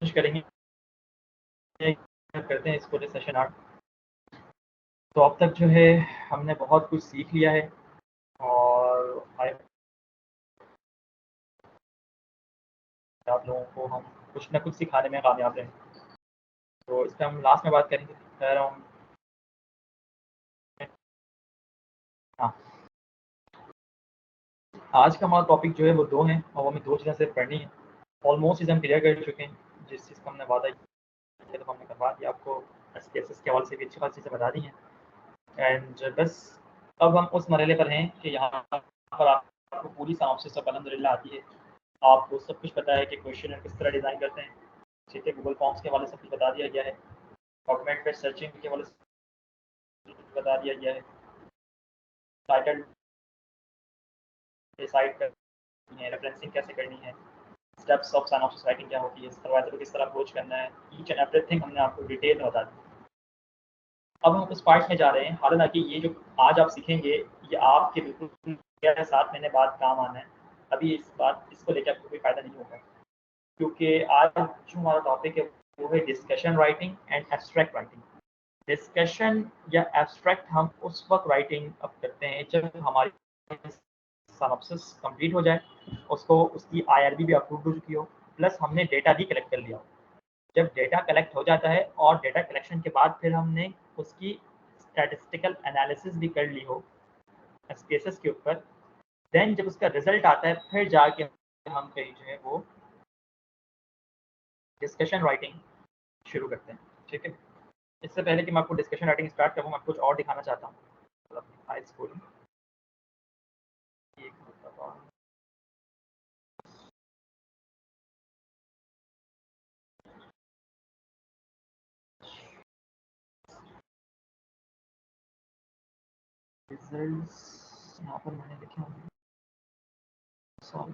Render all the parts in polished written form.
कोशिश करेंगे करते हैं इस पूरे सेशन 8। तो अब तक जो है हमने बहुत कुछ सीख लिया है और आप लोगों को हम कुछ ना कुछ सिखाने में कामयाब रहे। तो इस पर हम लास्ट में बात करेंगे। खैर हम हाँ, आज का हमारा टॉपिक जो है वो 2 हैं और हमें 2 चीज़ें सिर्फ पढ़नी है। ऑलमोस्ट चीज़ हम क्लियर कर चुके हैं, जिस चीज़ का हमने वादा किया तो हमने करवा दिया। आपको एसपीएसएस के हवाले से भी अच्छी खासी चीज़ें बता दी हैं। एंड बस अब हम उस मरहले पर हैं कि यहाँ पर आपको पूरी सिनॉप्सिस अब अल्हम्दुलिल्लाह आती है। आपको सब कुछ पता है कि क्वेश्चन किस तरह डिज़ाइन करते हैं। ठीक है, गूगल फॉर्म्स के हवाले से कुछ बता दिया गया है, ऑटोमेटेड सर्चिंग के हवाले से बता दिया गया है, टाइटल डिसाइड करनी है, रेफरेंसिंग कैसे करनी है, स्टेप्स ऑफ सिनॉप्सिस राइटिंग क्या होती है, सर्वाइवल को किस तरह अप्रोच करना है, ईच एंड एवरीथिंग हमने आपको डिटेल में बता दी। अब हम उस पार्ट में जा रहे हैं। हालांकि ये जो आज आप सीखेंगे ये आपके बिल्कुल 7 महीने बाद काम आना है। अभी इसको लेकर आपको कोई फ़ायदा नहीं होगा, क्योंकि आज जो हमारा टॉपिक है वो है discussion writing and abstract writing. Discussion या एब्स्ट्रैक्ट हम उस वक्त राइटिंग अब करते हैं जब हमारी सिनॉप्सिस कंप्लीट हो जाए, उसकी आईआरबी भी अप्रूव हो चुकी हो, प्लस हमने डेटा भी कलेक्ट कर लिया हो। जब डेटा कलेक्ट हो जाता है और डेटा कलेक्शन के बाद फिर हमने उसकी स्टैटिस्टिकल एनालिसिस भी कर ली हो एसपीएसएस के ऊपर, देन जब उसका रिजल्ट आता है फिर जाके हम कहीं जो है वो डिस्कशन राइटिंग शुरू करते हैं। ठीक है, इससे पहले कि मैं आपको डिस्कशन राइटिंग स्टार्ट करूँ, मैं कुछ और दिखाना चाहता हूँ। हाई स्कूल रिजल्ट्स यहाँ पर मैंने लिखे होंगे, सॉरी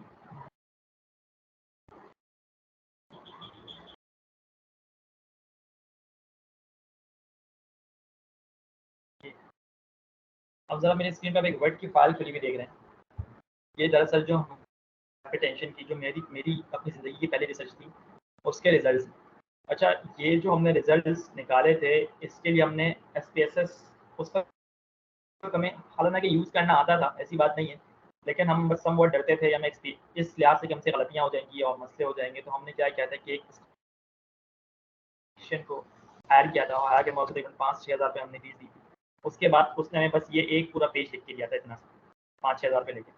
अब ज़रा मेरी स्क्रीन पर एक वर्ड की फाइल खुली हुई देख रहे हैं। ये दरअसल जो टेंशन की जो मेरी मेरी अपनी ज़िंदगी की पहले रिसर्च थी उसके रिजल्ट्स। अच्छा, ये जो हमने रिजल्ट्स निकाले थे इसके लिए हमने एसपीएसएस उसका हमें हालांकि यूज़ करना आता था, ऐसी बात नहीं है, लेकिन हम बस समवॉट डरते थे या मैं इस लिहाज से कि हमसे गलतियाँ हो जाएंगी और मसले हो जाएंगे। तो हमने क्या किया था कि एक को हायर किया था और हायर के मौके तकरीबन 5-6 हज़ार रुपये हमने फीस दी थी। उसके बाद उसने हमें बस ये एक पूरा पेज लिख के दिया था, इतना 5-6 हज़ार रुपये लेके,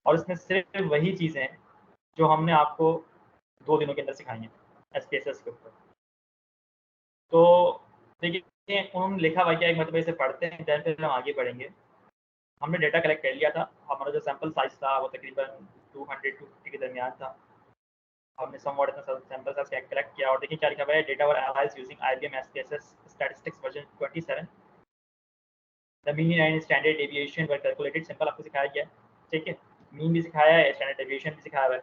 और इसमें सिर्फ वही चीज़ें हैं जो हमने आपको 2 दिनों के अंदर सिखाई हैं एसपीएसएस के ऊपर। तो देखिए उन्होंने लिखा हुआ क्या, एक मतलब इसे पढ़ते हैं दैन फिर हम आगे बढ़ेंगे। हमने डेटा कलेक्ट कर लिया था, हमारा जो सैंपल साइज़ था वो तकरीबन 200-250 के दरमियान था। हमने समवॉट इतना सैंपल साइज़ कलेक्ट किया और देखिए क्या लिखा हुआ है, data were analysed using IBM SPSS statistics version 27। The mean and standard deviation were calculated, simple आपको सिखाया गया है। ठीक है, मीन भी सिखाया है, स्टैंडर्ड डेविएशन भी सिखाया हुआ है,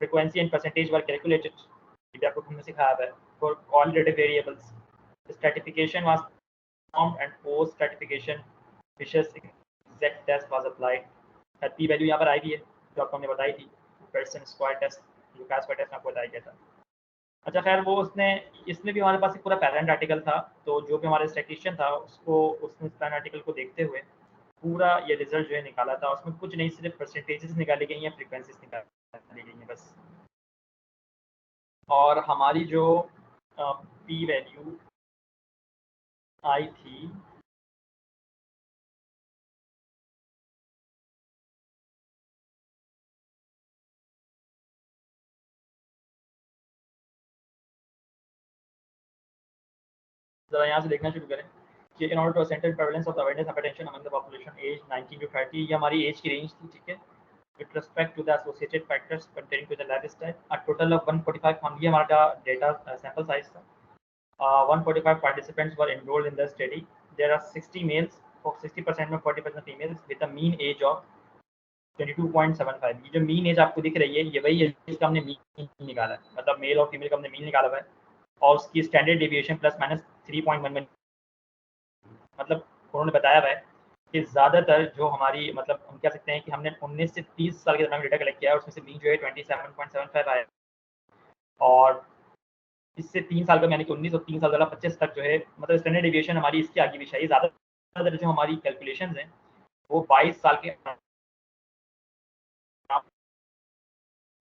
frequency and percentage were calculated, ये भी आपको हमने सिखाया हुआ है। For qualitative variables stratification was performed and post stratification Fisher's exact test was applied. P value यहाँ पर आई भी है जो आपको हमने बताई थी, Pearson square test, Lucas square test आपको बताया गया था। अच्छा खैर वो इसमें भी हमारे पास एक पूरा पैरेंट आर्टिकल था, तो जो भी हमारे स्टैटिस्टिशियन था उसने पैरेंट आर्टिकल को देखते हुए पूरा ये रिजल्ट जो है निकाला था। उसमें कुछ नहीं, सिर्फ परसेंटेजेस निकाली गई हैं, फ्रीक्वेंसीज निकाली गई हैं बस। और हमारी जो पी वैल्यू आई थी ज़रा यहाँ से देखना शुरू करें कि in order to centre prevalence of awareness hypertension among the population age 19 to 30, ये हमारी एज की रेंज थी। ठीक है, with respect to the associated factors pertaining to the lifestyle, a total of 145 हम ये हमारा डेटा सैंपल साइज था। 145 participants were enrolled in the study. There are 60 males, 60% में 40% females with a mean age of 22.75। ये जो mean as आपको दिख रही है ये वही एज का हमने मीन निकाला है, मतलब मेल और फीमेल का हमने मीन निकाला हुआ है, और उसकी स्टैंडर्ड डेविएशन प्लस माइनस 3.11। मतलब उन्होंने बताया हुआ है कि ज़्यादातर जो हमारी मतलब हम कह सकते हैं कि हमने 19 से 30 साल के दरमियान डेटा कलेक्ट किया है, उसमें से मीन जो है 27.75 आया, और इससे से 3 साल का यानी कि 19 और 3 साल वाला 25 तक जो है मतलब स्टैंडर्ड डेविएशन हमारी इसकी आगे पीछे है। ज़्यादातर जो हमारी कैलकुलेशंस हैं वो 22 साल के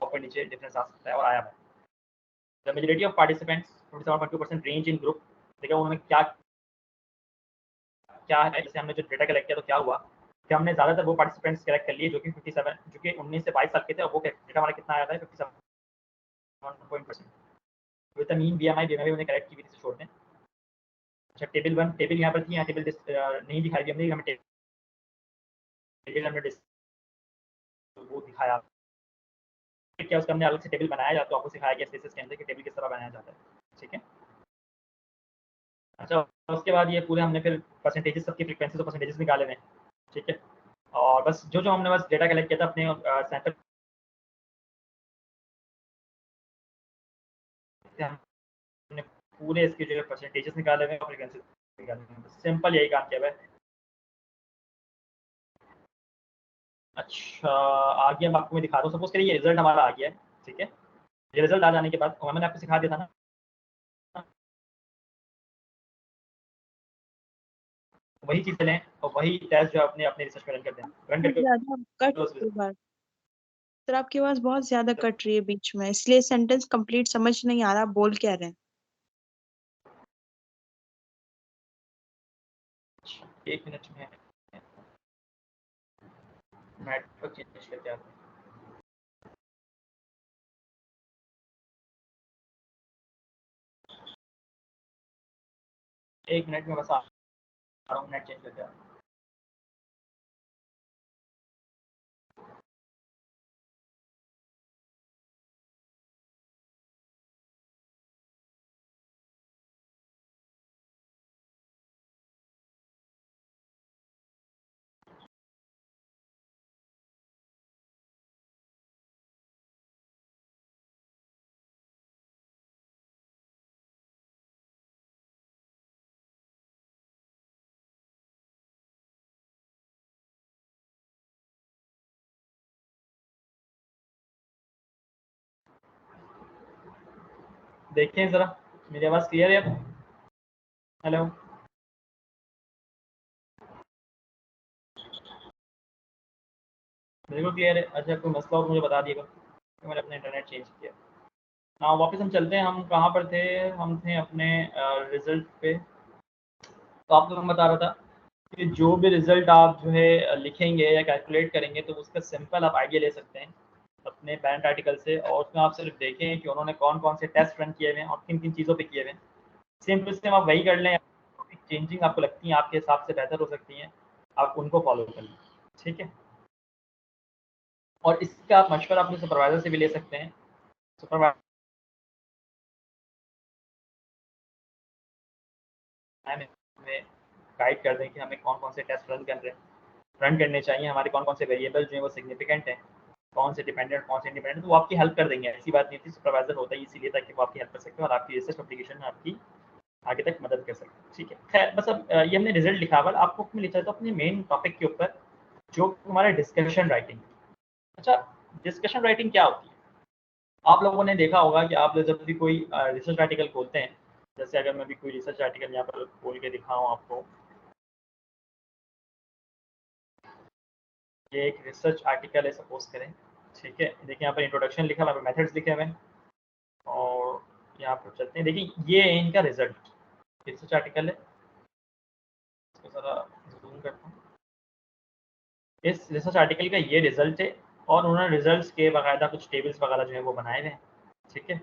ऊपर नीचे डिफरेंस आ सकता है और आया है। The majority of participants 27.2% range in group. देखिए उन्होंने क्या क्या है, जैसे हमने जो डेटा कलेक्ट किया तो क्या हुआ कि हमने ज़्यादातर वो पार्टिसिपेंट्स कलेक्ट कर लिए जो कि 57 जो कि 19 से 22 साल के थे और वो डेटा हमारा कितना आया था 57% विद द मीन बीएमआई हमने कलेक्ट की हुई थी छोड़ दें। अच्छा टेबल 1 टेबल यहाँ पर थी, यहाँ टेबल नहीं दिखाई दी हमने, हमें टेबल हमने वो दिखाया क्या उसका हमने अलग से टेबल बनाया या तो आपको सिखाया गया स्पेसेस के अंदर कि टेबल किस तरह बनाया जाता है। ठीक है। अच्छा उसके बाद ये पूरे हमने फिर परसेंटेजेस सबकी फ्रीक्वेंसीज और परसेंटेजेस निकाले हुए हैं। ठीक है। और बस जो हमने बस डेटा कलेक्ट किया था अपने सैंपल हमने पूरे इसके जो परसेंटेजेस निकाले हुए हैं और फ्रीक्वेंसीज निकाले हुए हैं। सिंपल यही काम किया हुआ है। अच्छा आगे हम आपको मैं दिखा रहा हूँ। सपोज करिए ये रिजल्ट हमारा आ गया है। ठीक है। ये रिजल्ट आ जाने के बाद मैंने आपको सिखा दिया था ना वही चीज़ें लें और वही टेस्ट जो अपने अपने रिसर्च में रन कर दें। रन करके ज़्यादा कट रही बात। सर आपकी आवाज़ बहुत ज़्यादा कट रही है बीच में, इसलिए सेंटेंस कंप्लीट समझ नहीं आ रहा आप बोल क्या रहे हैं। एक मिनट में नेटवर्क चेंज करके आता हूँ। एक मिनट में बस आ रहा हूँ, नेट चेंज करके आता हूँ। देखते हैं ज़रा मेरी आवाज़ क्लियर है अब? हेलो बिल्कुल क्लियर है। अच्छा कोई मसला हो तो मुझे बता दिएगा कि मैंने अपना इंटरनेट चेंज किया। हाँ वापस हम चलते हैं। हम कहाँ पर थे? हम थे अपने रिज़ल्ट पे। तो आपको मैं बता रहा था कि जो भी रिज़ल्ट आप जो है लिखेंगे या कैलकुलेट करेंगे तो उसका सिंपल आप आइडिया ले सकते हैं अपने पैरेंट आर्टिकल से और उसमें आप सिर्फ देखें कि उन्होंने कौन-कौन से टेस्ट रन किए हुए हैं और किन-किन चीज़ों पे किए हुए हैं। सेम टू सेम आप वही कर लें, चेंजिंग आपको लगती हैं आपके हिसाब से बेहतर हो सकती हैं, आप उनको फॉलो कर लें। ठीक है? और इसका आप मशवरा अपने सुपरवाइज़र से भी ले सकते हैं। सुपरवाइज़र हमें गाइड कर दें कि हमें कौन-कौन से टेस्ट रन करने चाहिए, हमारे कौन-कौन से वेरिएबल जो हैं वो सिग्निफिकेंट हैं, कौन से डिपेंडेंट, कौन से इंडिपेंडेंट, तो वो आपकी हेल्प कर देंगे। ऐसी बात नहीं थी, सुपरवाइज़र होता ही इसीलिए ताकि वो आपकी हेल्प कर सकें और आपकी रिसर्च पब्लिकेशन में आपकी आगे तक मदद कर सकें। ठीक है? खैर बस अब ये हमने रिज़ल्ट लिखा हुआ है। आपको मैं लिखा था अपने मेन टॉपिक के ऊपर जो हमारा डिस्कशन राइटिंग। अच्छा डिस्कशन राइटिंग क्या होती है? आप लोगों ने देखा होगा कि आप जब भी कोई रिसर्च आर्टिकल खोलते हैं, जैसे अगर मैं भी कोई रिसर्च आर्टिकल यहाँ पर खोल के दिखाऊँ आपको, ये एक रिसर्च आर्टिकल है सपोज़ करें, ठीक है? देखिए यहाँ पर इंट्रोडक्शन लिखा हुआ है, मेथड्स लिखे हुए हैं और यहाँ पर चलते हैं। देखिए ये है इनका रिज़ल्ट, रिसर्च आर्टिकल है। इसको ज़रा ज़ूम करता हूँ। इस रिसर्च आर्टिकल का ये रिज़ल्ट है और उन्होंने रिज़ल्ट्स के बाकायदा कुछ टेबल्स वगैरह जो है वो बनाए हुए हैं, ठीक है?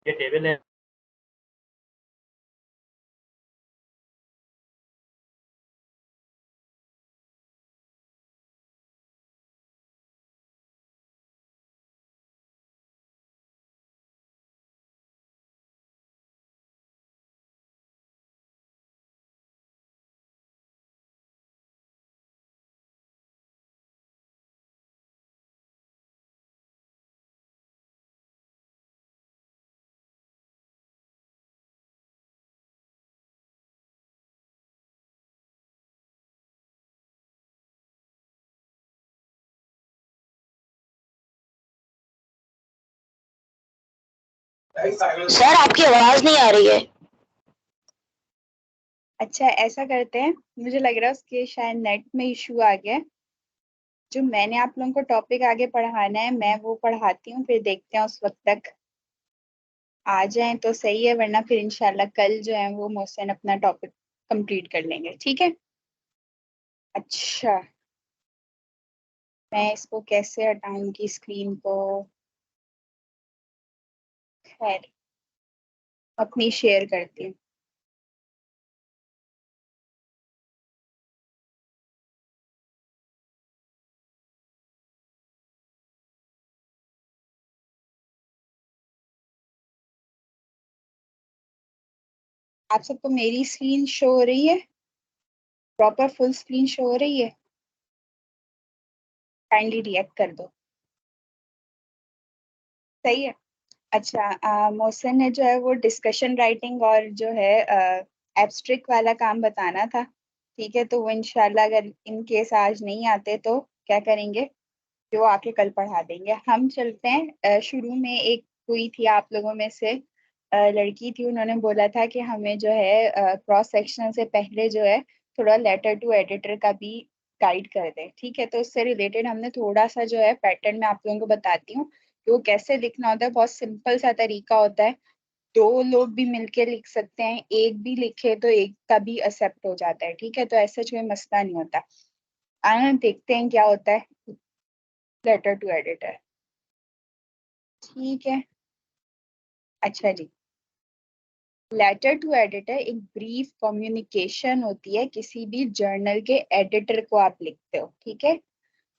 ये टेबल है सर आपकी आवाज नहीं आ रही है। अच्छा ऐसा करते हैं, मुझे लग रहा है उसके शायद नेट में इशू आ गया है। जो मैंने आप लोगों को टॉपिक आगे पढ़ाना है मैं वो पढ़ाती हूँ, फिर देखते हैं उस वक्त तक आ जाएं तो सही है, वरना फिर इंशाल्लाह कल जो है वो मोहसिन अपना टॉपिक कंप्लीट कर लेंगे। ठीक है। अच्छा मैं इसको कैसे हटाऊंगी स्क्रीन को? खैर अपनी शेयर करती हूँ। आप सबको मेरी स्क्रीन शो हो रही है? प्रॉपर फुल स्क्रीन शो हो रही है? काइंडली रिएक्ट कर दो। सही है। अच्छा मोहसिन ने जो है वो डिस्कशन राइटिंग और जो है एब्स्ट्रैक्ट वाला काम बताना था। ठीक है, तो वो इंशाल्लाह अगर इन केस आज नहीं आते तो क्या करेंगे कि वो आके कल पढ़ा देंगे। हम चलते हैं शुरू में एक हुई थी आप लोगों में से लड़की थी, उन्होंने बोला था कि हमें जो है क्रॉस सेक्शन से पहले जो है थोड़ा लेटर टू एडिटर का भी गाइड कर दें। ठीक है, तो उससे रिलेटेड हमने थोड़ा सा जो है पैटर्न में आप लोगों को बताती हूँ कि वो कैसे लिखना होता है। बहुत सिंपल सा तरीका होता है, दो लोग भी मिलके लिख सकते हैं, एक भी लिखे तो एक का भी एक्सेप्ट हो जाता है। ठीक है, तो ऐसा कोई मसला नहीं होता। आना देखते हैं क्या होता है लेटर टू एडिटर। ठीक है। अच्छा जी, लेटर टू एडिटर एक ब्रीफ कम्युनिकेशन होती है, किसी भी जर्नल के एडिटर को आप लिखते हो। ठीक है,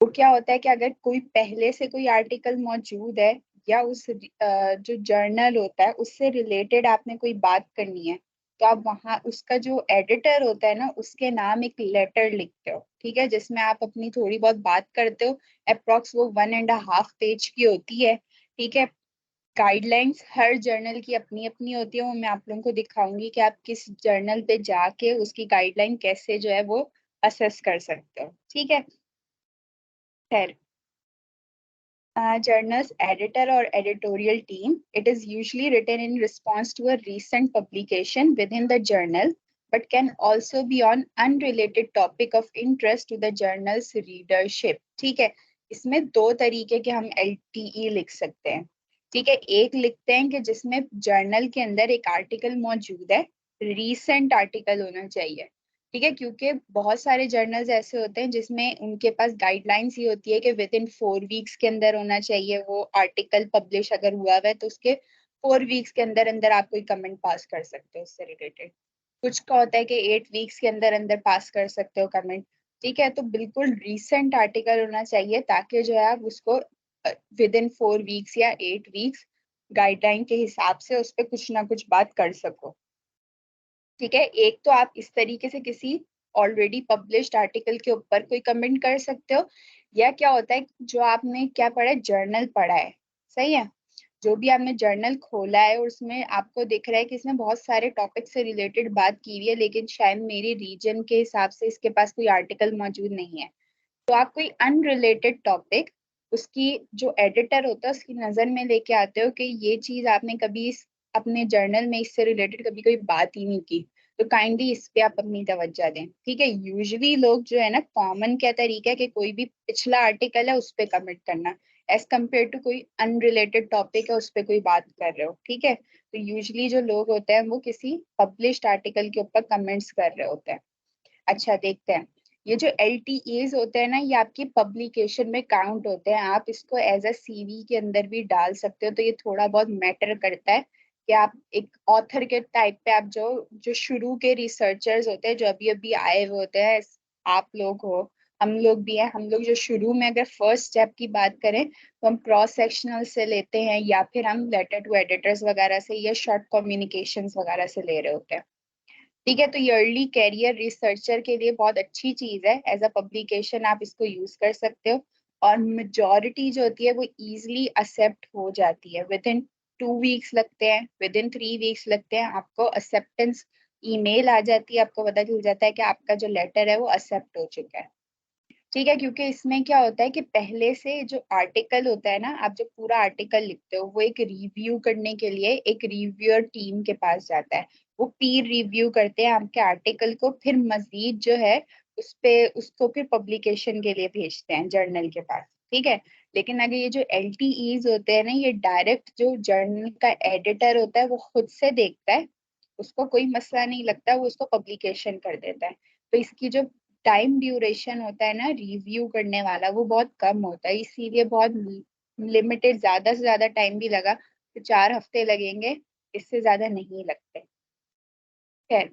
वो क्या होता है कि अगर कोई पहले से कोई आर्टिकल मौजूद है या उस जो जर्नल होता है उससे रिलेटेड आपने कोई बात करनी है, तो आप वहाँ उसका जो एडिटर होता है ना उसके नाम एक लेटर लिखते हो। ठीक है, जिसमें आप अपनी थोड़ी बहुत बात करते हो। अप्रोक्स वो 1.5 पेज की होती है। ठीक है, गाइडलाइंस हर जर्नल की अपनी अपनी होती है, वो मैं आप लोगों को दिखाऊंगी कि आप किस जर्नल पे जाके उसकी गाइडलाइन कैसे जो है वो असेस कर सकते हो। ठीक है। खैर, journal's editor or editorial team, it is usually written in response to a recent publication within the journal, but can also be on unrelated topic of interest to the journal's readership. ठीक है, इसमें दो तरीके के हम LTE लिख सकते हैं। ठीक है, एक लिखते हैं कि जिसमें जर्नल के अंदर एक आर्टिकल मौजूद है, रीसेंट आर्टिकल होना चाहिए। ठीक है, क्योंकि बहुत सारे जर्नल्स ऐसे होते हैं जिसमें उनके पास गाइडलाइंस ये होती है कि विद इन 4 वीक्स के अंदर होना चाहिए वो आर्टिकल पब्लिश अगर हुआ है तो उसके 4 वीक्स के अंदर अंदर आप कोई कमेंट पास कर सकते हो उससे रिलेटेड। कुछ का होता है कि 8 वीक्स के अंदर अंदर पास कर सकते हो कमेंट। ठीक है, तो बिल्कुल रिसेंट आर्टिकल होना चाहिए ताकि जो है आप उसको विद इन 4 वीक्स या 8 वीक्स गाइडलाइन के हिसाब से उस पर कुछ ना कुछ बात कर सको। ठीक है, एक तो आप इस तरीके से किसी ऑलरेडी पब्लिश्ड आर्टिकल के ऊपर कोई कमेंट कर सकते हो, या क्या होता है जो आपने क्या पढ़ा है, जर्नल पढ़ा है। सही है, जो भी आपने जर्नल खोला है और उसमें आपको दिख रहा है कि इसमें बहुत सारे टॉपिक से रिलेटेड बात की हुई है, लेकिन शायद मेरे रीजन के हिसाब से इसके पास कोई आर्टिकल मौजूद नहीं है, तो आप कोई अनरिलेटेड टॉपिक उसकी जो एडिटर होता है उसकी नजर में लेके आते हो कि ये चीज आपने कभी अपने जर्नल में इससे रिलेटेड कभी कोई बात ही नहीं की, तो काइंडली इस पे आप अपनी तवज्जो दें। ठीक है, यूजुअली लोग जो है ना, कॉमन क्या तरीका है कि कोई भी पिछला आर्टिकल है उस पर कमेंट करना, एज कम्पेयर टू कोई अनरिलेटेड टॉपिक है उस पर कोई बात कर रहे हो। ठीक है, तो यूजुअली जो लोग होते हैं वो किसी पब्लिश्ड आर्टिकल के ऊपर कमेंट्स कर रहे होते हैं। अच्छा देखते हैं, ये जो LTAs होते हैं ना, ये आपकी पब्लिकेशन में काउंट होते हैं। आप इसको एज अ CV के अंदर भी डाल सकते हो, तो ये थोड़ा बहुत मैटर करता है कि आप एक ऑथर के टाइप पे, आप जो जो शुरू के रिसर्चर्स होते हैं जो अभी अभी आए हुए होते हैं, आप लोग हो, हम लोग भी हैं, हम लोग जो शुरू में अगर फर्स्ट स्टेप की बात करें तो हम क्रॉस सेक्शनल से लेते हैं, या फिर हम लेटर टू एडिटर्स वगैरह से या शॉर्ट कम्युनिकेशंस वगैरह से ले रहे होते हैं। ठीक है, तो ये अर्ली कैरियर रिसर्चर के लिए बहुत अच्छी चीज है, एज अ पब्लिकेशन आप इसको यूज कर सकते हो, और मेजॉरिटी जो होती है वो इजीली एक्सेप्ट हो जाती है। विद इन 2 वीक्स लगते हैं, विद इन 3 वीक्स लगते हैं, आपको एक्सेप्टेंस ईमेल आ जाती है, आपको पता चल जाता है कि आपका जो लेटर है वो एक्सेप्ट हो चुका है। ठीक है, क्योंकि इसमें क्या होता है कि पहले से जो आर्टिकल होता है ना, आप जब पूरा आर्टिकल लिखते हो वो एक रिव्यू करने के लिए एक रिव्यूअर टीम के पास जाता है। वो पीर रिव्यू करते हैं आपके आर्टिकल को, फिर मजीद जो है उस पे उसको फिर पब्लिकेशन के लिए भेजते हैं जर्नल के पास। ठीक है, लेकिन अगर ये जो LTEs होते हैं ना, ये डायरेक्ट जो जर्नल का एडिटर होता है वो खुद से देखता है, उसको कोई मसला नहीं लगता, वो उसको पब्लिकेशन कर देता है। तो इसकी जो टाइम ड्यूरेशन होता है ना रिव्यू करने वाला, वो बहुत कम होता है, इसीलिए बहुत लिमिटेड, ज्यादा से ज्यादा टाइम भी लगा तो 4 हफ्ते लगेंगे, इससे ज्यादा नहीं लगते। खैर,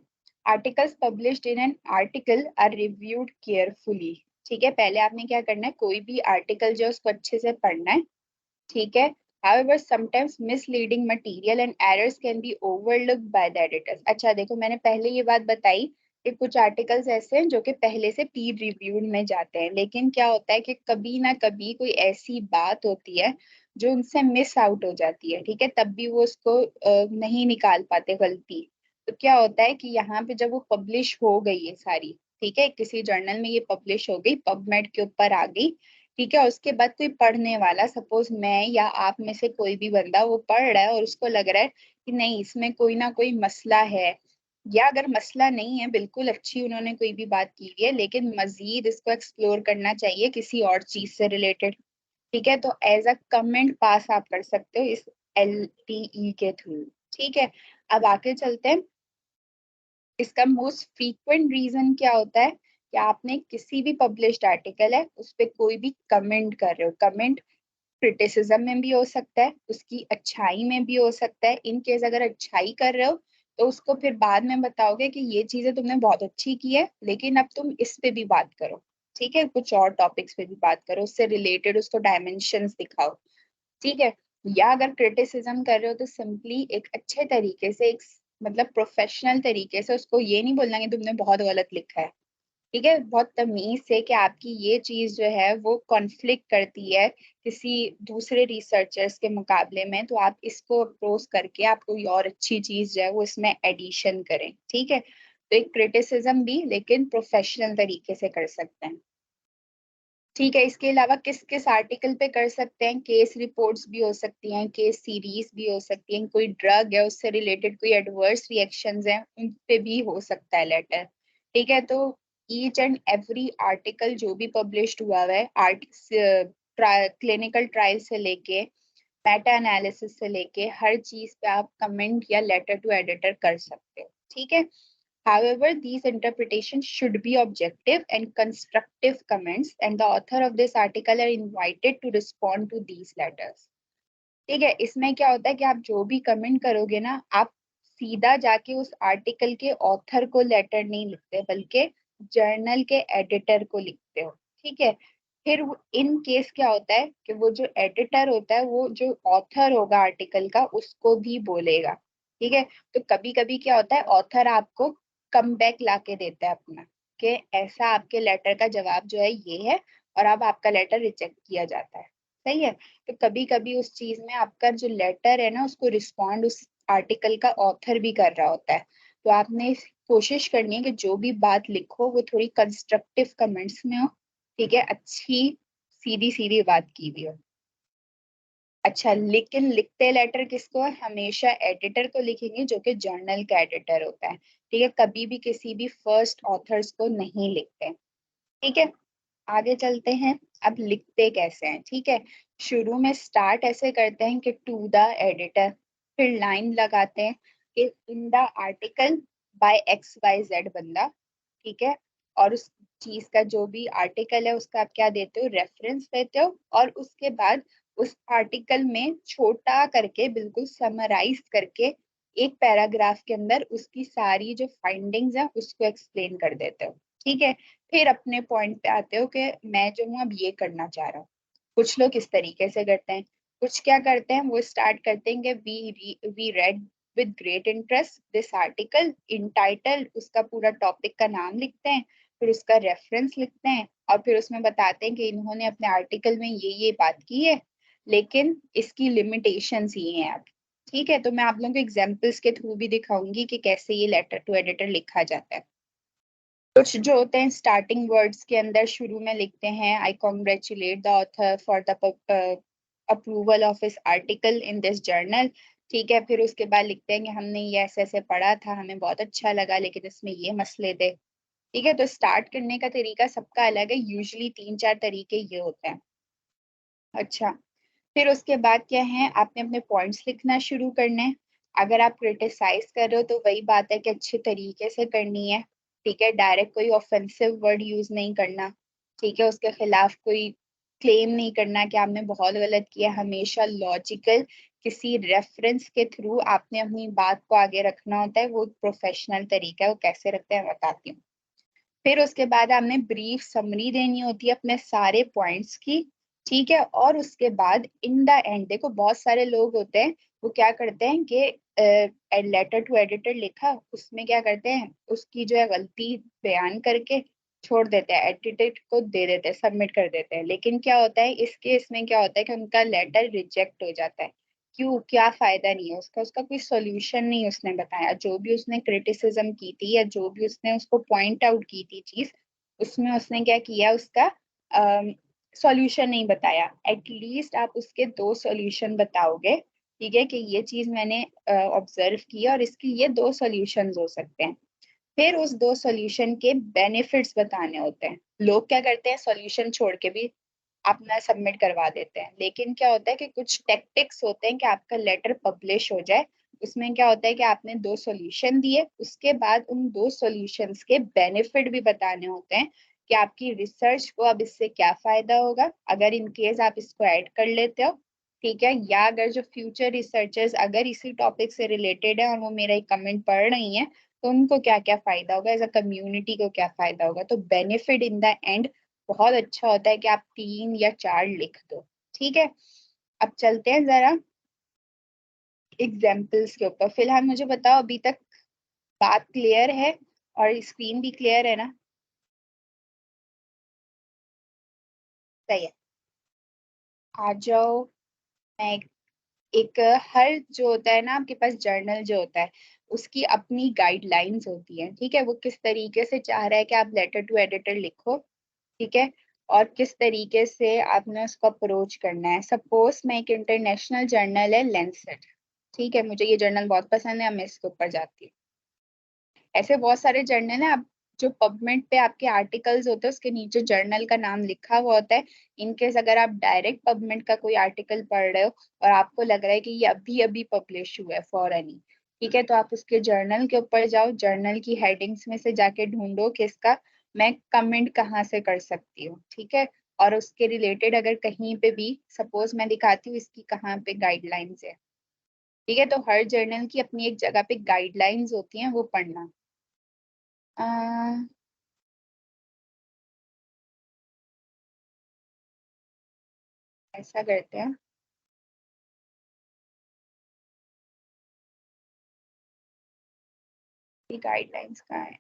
articles published in an article are reviewed carefully. ठीक है, पहले आपने क्या करना है, कोई भी आर्टिकल जो उसको अच्छे से पढ़ना है। ठीक है, however sometimes misleading material and errors can be overlooked by the editors। अच्छा देखो, मैंने पहले ये बात बताई कि कुछ आर्टिकल्स ऐसे हैं जो कि पहले से पीर रिव्यूड में जाते हैं, लेकिन क्या होता है कि कभी ना कभी कोई ऐसी बात होती है जो उनसे मिस आउट हो जाती है। ठीक है, तब भी वो उसको नहीं निकाल पाते गलती। तो क्या होता है कि यहाँ पे जब वो पब्लिश हो गई है सारी, ठीक है, किसी जर्नल में ये पब्लिश हो गई, पबमेड के ऊपर आ गई, ठीक है, उसके बाद कोई पढ़ने वाला, सपोज मैं या आप में से कोई भी बंदा वो पढ़ रहा है और उसको लग रहा है कि नहीं इसमें कोई ना कोई मसला है, या अगर मसला नहीं है, बिल्कुल अच्छी उन्होंने कोई भी बात की हुई है, लेकिन मजीद इसको एक्सप्लोर करना चाहिए किसी और चीज से रिलेटेड, ठीक है, तो एज अ कमेंट पास आप कर सकते हो इस LTE के थ्रू। ठीक है, अब आगे चलते हैं। इसका मोस्ट फ्रीक्वेंट रीजन क्या होता है कि आपने किसी भी पब्लिश्ड आर्टिकल है उस पर कोई भी कमेंट कर रहे हो। कमेंट क्रिटिसिज्म में भी हो सकता है, उसकी अच्छाई में भी हो सकता है। इन केस अगर अच्छाई कर रहे हो तो उसको फिर बाद में बताओगे कि ये चीजें तुमने बहुत अच्छी की है, लेकिन अब तुम इस पे भी बात करो। ठीक है, कुछ और टॉपिक्स पे भी बात करो, उससे रिलेटेड उसको डायमेंशंस दिखाओ। ठीक है, या अगर क्रिटिसिज्म कर रहे हो तो सिंपली एक अच्छे तरीके से, एक मतलब प्रोफेशनल तरीके से उसको ये नहीं बोलना कि तुमने बहुत गलत लिखा है। ठीक है, बहुत तमीज से कि आपकी ये चीज जो है वो कॉन्फ्लिक्ट करती है किसी दूसरे रिसर्चर्स के मुकाबले में, तो आप इसको अप्रोच करके आप कोई और अच्छी चीज जो है वो इसमें एडिशन करें। ठीक है, तो एक क्रिटिसिज्म भी, लेकिन प्रोफेशनल तरीके से कर सकते हैं। ठीक है, इसके अलावा किस किस आर्टिकल पे कर सकते हैं, केस रिपोर्ट्स भी हो सकती हैं, केस सीरीज भी हो सकती हैं, कोई ड्रग है उससे रिलेटेड कोई एडवर्स रिएक्शंस हैं उन पे भी हो सकता है लेटर। ठीक है, तो ईच एंड एवरी आर्टिकल जो भी पब्लिश्ड हुआ है, क्लिनिकल ट्रायल से लेके मेटा एनालिसिस से लेके हर चीज पे आप कमेंट या लेटर टू एडिटर कर सकते हो। ठीक है, however these interpretations should be objective and constructive comments, and the author of this article are invited to respond to these letters। ठीक है, इसमें क्या होता है कि आप जो भी कमेंट करोगे ना, आप सीधा जाके उस आर्टिकल के ऑथर को लेटर नहीं लिखते, बल्कि जर्नल के एडिटर को लिखते हो। ठीक है, फिर इन केस क्या होता है कि वो जो एडिटर होता है वो जो ऑथर होगा आर्टिकल का उसको भी बोलेगा। ठीक है, तो कभी कभी क्या होता है, ऑथर आपको कम बैक ला के देता है अपना, कि ऐसा आपके लेटर का जवाब जो है ये है, और अब आपका लेटर रिजेक्ट किया जाता है। सही है, तो कभी कभी उस चीज में आपका जो लेटर है ना उसको रिस्पॉन्ड उस आर्टिकल का ऑथर भी कर रहा होता है। तो आपने कोशिश करनी है कि जो भी बात लिखो वो थोड़ी कंस्ट्रक्टिव कमेंट्स में हो। ठीक है, अच्छी सीधी सीधी बात की हुई हो। अच्छा, लेकिन लिखते लेटर किसको है, हमेशा एडिटर को लिखेंगे जो कि जर्नल का एडिटर होता है। ठीक है, कभी भी किसी भी फर्स्ट ऑथर्स को नहीं लिखते। ठीक है, आगे चलते हैं। अब लिखते कैसे हैं। ठीक है, शुरू में स्टार्ट ऐसे करते हैं कि टू द एडिटर, फिर लाइन लगाते हैं कि in the article by XYZ बंदा। ठीक है, और उस चीज का जो भी आर्टिकल है उसका आप क्या देते हो, रेफरेंस देते हो, और उसके बाद उस आर्टिकल में छोटा करके बिल्कुल समराइज करके एक पैराग्राफ के अंदर उसकी सारी जो फाइंडिंग्स है उसको एक्सप्लेन कर देते हो। ठीक है, फिर अपने पॉइंट पे आते हो कि मैं जो हूँ अब ये करना चाह रहा हूँ। कुछ लोग इस तरीके से करते हैं, कुछ क्या करते हैं, वो स्टार्ट करते हैं कि we read with great interest this article in title, उसका पूरा टॉपिक का नाम लिखते हैं, फिर उसका रेफरेंस लिखते हैं, और फिर उसमें बताते हैं कि इन्होंने अपने आर्टिकल में ये बात की है, लेकिन इसकी लिमिटेशंस ये हैं अब। ठीक है, तो मैं आप लोगों को एग्जाम्पल्स के थ्रू भी दिखाऊंगी कि कैसे ये लेटर टू एडिटर लिखा जाता है। कुछ जो होते हैं स्टार्टिंग वर्ड्स के अंदर शुरू में लिखते हैं I congratulate the author for the approval of his article in this journal. ठीक है, फिर उसके बाद लिखते हैं कि हमने ये ऐसे ऐसे पढ़ा था, हमें बहुत अच्छा लगा, लेकिन इसमें ये मसले थे। ठीक है, तो स्टार्ट करने का तरीका सबका अलग है, यूजुअली 3-4 तरीके ये होते हैं। अच्छा, फिर उसके बाद क्या है, आपने अपने पॉइंट्स लिखना शुरू करने। अगर आप क्रिटिसाइज कर रहे हो तो वही बात है कि अच्छे तरीके से करनी है। ठीक है, डायरेक्ट कोई ऑफेंसिव वर्ड यूज नहीं करना। ठीक है, उसके खिलाफ कोई क्लेम नहीं करना कि आपने बहुत गलत किया। हमेशा लॉजिकल किसी रेफरेंस के थ्रू आपने अपनी बात को आगे रखना होता है। वो प्रोफेशनल तरीका है, वो कैसे रखते हैं बताती हूँ। फिर उसके बाद आपने ब्रीफ समरी देनी होती है अपने सारे पॉइंट्स की। ठीक है, और उसके बाद इन द एंड, देखो बहुत सारे लोग होते हैं वो क्या करते हैं कि लेटर टू एडिटर लिखा, उसमें क्या करते हैं उसकी जो है गलती बयान करके छोड़ देते हैं, एडिटर को दे देते हैं, सबमिट कर देते हैं। लेकिन क्या होता है इस केस में, क्या होता है कि उनका लेटर रिजेक्ट हो जाता है। क्यों? क्या फायदा नहीं है उसका, उसका कोई सॉल्यूशन नहीं उसने बताया। जो भी उसने क्रिटिसिज्म की थी या जो भी उसने उसको पॉइंट आउट की थी चीज, उसमें उसने क्या किया, उसका सॉल्यूशन नहीं बताया। एटलीस्ट आप उसके 2 सॉल्यूशन बताओगे। ठीक है, कि ये चीज मैंने ऑब्जर्व की और इसके ये 2 सॉल्यूशंस हो सकते हैं। फिर उस 2 सॉल्यूशन के बेनिफिट्स बताने होते हैं। लोग क्या करते हैं, सॉल्यूशन छोड़ के भी अपना सबमिट करवा देते हैं। लेकिन क्या होता है कि कुछ टेक्टिक्स होते हैं कि आपका लेटर पब्लिश हो जाए। उसमें क्या होता है कि आपने 2 सॉल्यूशन दिए, उसके बाद उन 2 सॉल्यूशंस के बेनिफिट भी बताने होते हैं कि आपकी रिसर्च को अब इससे क्या फायदा होगा अगर इन केस आप इसको ऐड कर लेते हो। ठीक है, या अगर जो फ्यूचर रिसर्चर्स अगर इसी टॉपिक से रिलेटेड है और वो मेरा एक कमेंट पढ़ रही हैं, तो उनको क्या क्या फायदा होगा, एज अ कम्युनिटी को क्या फायदा होगा। तो बेनिफिट इन द एंड बहुत अच्छा होता है कि आप 3 या 4 लिख दो। ठीक है, अब चलते हैं जरा एग्जाम्पल्स के ऊपर। फिलहाल मुझे बताओ अभी तक बात क्लियर है और स्क्रीन भी क्लियर है ना? सही है, आ जाओ। मैं एक हर जो होता है ना आपके पास जर्नल जो होता है, उसकी अपनी गाइडलाइंस होती है। ठीक है, वो किस तरीके से चाह रहा है कि आप लेटर टू एडिटर लिखो। ठीक है, और किस तरीके से आपने उसको अप्रोच करना है। सपोज मैं एक इंटरनेशनल जर्नल है लेंसेट। ठीक है, मुझे ये जर्नल बहुत पसंद है, अब मैं इसके ऊपर जाती हूँ। ऐसे बहुत सारे जर्नल है, आप जो पबमेड पे आपके आर्टिकल्स होते हैं उसके नीचे जर्नल का नाम लिखा हुआ होता है। इनकेस अगर आप डायरेक्ट पबमेड का कोई आर्टिकल पढ़ रहे हो और आपको लग रहा है कि ये अभी अभी पब्लिश हुआ है फॉरन ही, ठीक है, तो आप उसके जर्नल के ऊपर जाओ, जर्नल की हेडिंग्स में से जाके ढूंढो कि इसका मैं कमेंट कहाँ से कर सकती हूँ। ठीक है, और उसके रिलेटेड अगर कहीं पे भी सपोज मैं दिखाती हूँ इसकी कहाँ पे गाइडलाइंस है। ठीक है, तो हर जर्नल की अपनी एक जगह पे गाइडलाइंस होती हैं, वो पढ़ना। ऐसा करते हैं, ये गाइडलाइंस कहाँ है?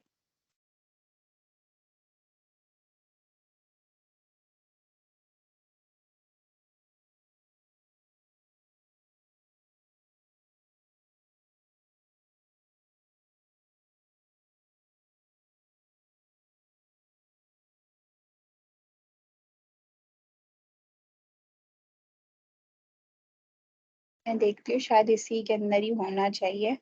मैं देखती हूँ, शायद इसी के अंदर ही होना चाहिए।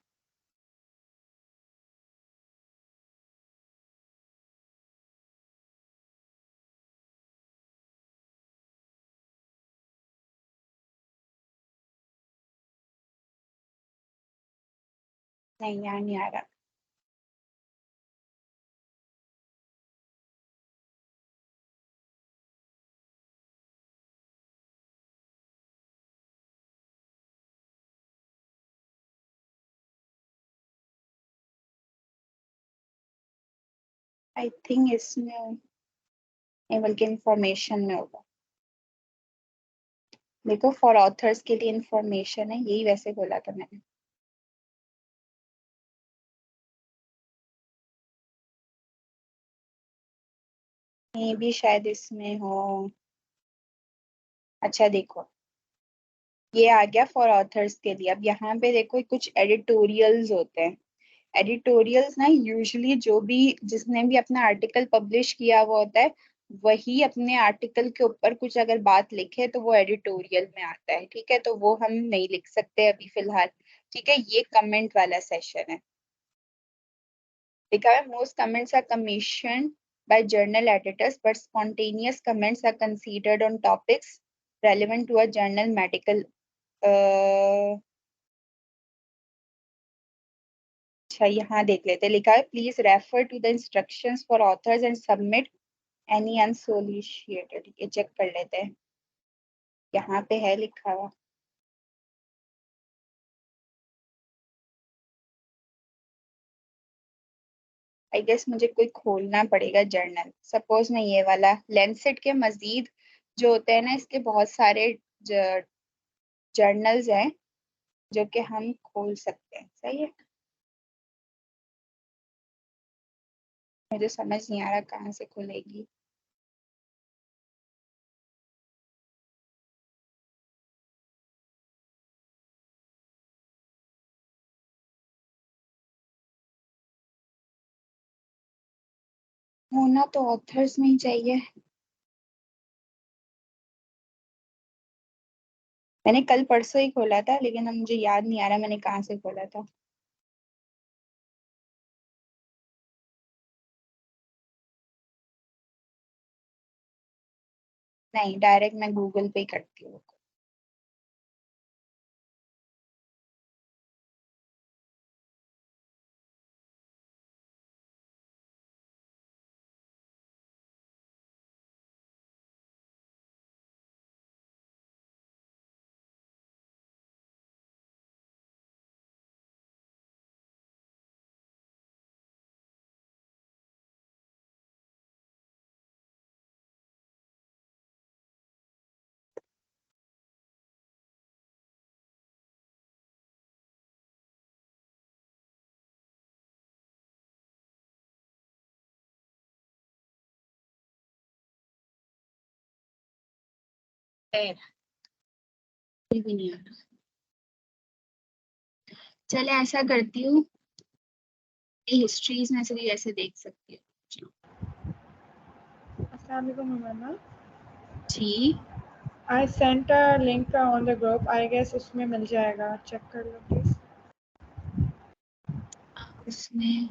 नहीं, यहाँ नहीं आ रहा। आई थिंक इसमें नहीं, बल्कि इंफॉर्मेशन में होगा। देखो, फॉर ऑथर्स के लिए इंफॉर्मेशन है, यही वैसे बोला था मैंने। ये भी शायद इसमें हो। अच्छा देखो, ये आ गया फॉर ऑथर्स के लिए। अब यहाँ पे देखो कुछ एडिटोरियल्स होते हैं। एडिटोरियल्स ना यूजुअली जो भी जिसने भी अपना आर्टिकल पब्लिश किया हुआ होता है वही अपने आर्टिकल के ऊपर कुछ अगर बात लिखे तो वो एडिटोरियल में आता है, ठीक है। तो वो हम नहीं लिख सकते अभी फिलहाल, ठीक है। ये कमेंट वाला सेशन है। लिखा है most comments are commission by journal editors, but spontaneous comments are considered on topics relevant to a journal medical. अच्छा यहाँ देख लेते, लिखा है please refer to the instructions for authors and submit any unsolicited. ये चेक कर लेते हैं, यहाँ पे है लिखा हुआ। आई गेस मुझे कोई खोलना पड़ेगा जर्नल। सपोज मैं ये वाला लैंसेट के मजीद जो होते हैं ना, इसके बहुत सारे जर्नल्स हैं जो कि हम खोल सकते हैं, सही है। मुझे समझ नहीं आ रहा कहाँ से खुलेगी। होना तो ऑथर्स में ही चाहिए। मैंने कल परसों ही खोला था, लेकिन अब मुझे याद नहीं आ रहा मैंने कहाँ से खोला था। नहीं, डायरेक्ट मैं गूगल पे करती हूँ। भी नहीं आ रहा। चले ऐसा करती हूँ, हिस्ट्रीज में से भी ऐसे देख सकती हूँ। अस्सलाम वालेकुम मैम। जी I sent a link on the group. I guess उसमें मिल जाएगा, चेक कर लो प्लीज। उसमें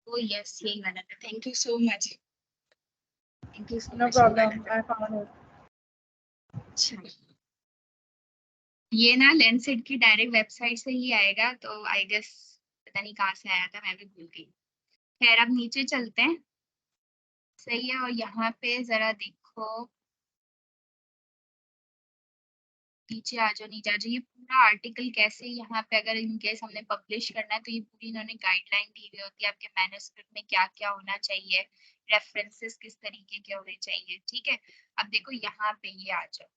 oh yes, यही वाला था। Thank you so much, thank you so No much. problem, I found it. अच्छा, ये ना लेंसेट की डायरेक्ट वेबसाइट से ही आएगा, तो आई गेस पता नहीं कहाँ से आया था, मैं भी भूल गई। खैर अब नीचे चलते हैं, सही है। और यहाँ पे जरा देखो, नीचे आ जाओ, नीचे आ जाओ। ये पूरा आर्टिकल कैसे यहाँ पे अगर इनकेस हमने पब्लिश करना है तो ये पूरी इन्होंने गाइडलाइन दी हुई होती है आपके मैन्युस्क्रिप्ट में क्या क्या होना चाहिए, रेफरेंसेस किस तरीके के होने चाहिए, ठीक है। अब देखो यहाँ पे ये आ जाओ,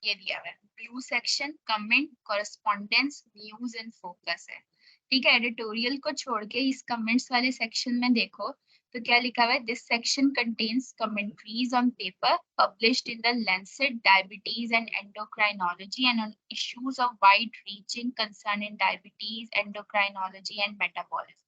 ये दिया हुआ है blue section, comment, correspondence, news and focus है, ठीक है। एडिटोरियल को छोड़ के इस कमेंट्स वाले सेक्शन में देखो तो क्या लिखा हुआ है, this section contains commentaries on paper published in the Lancet diabetes and endocrinology and on issues of wide reaching concern in diabetes, endocrinology and metabolism.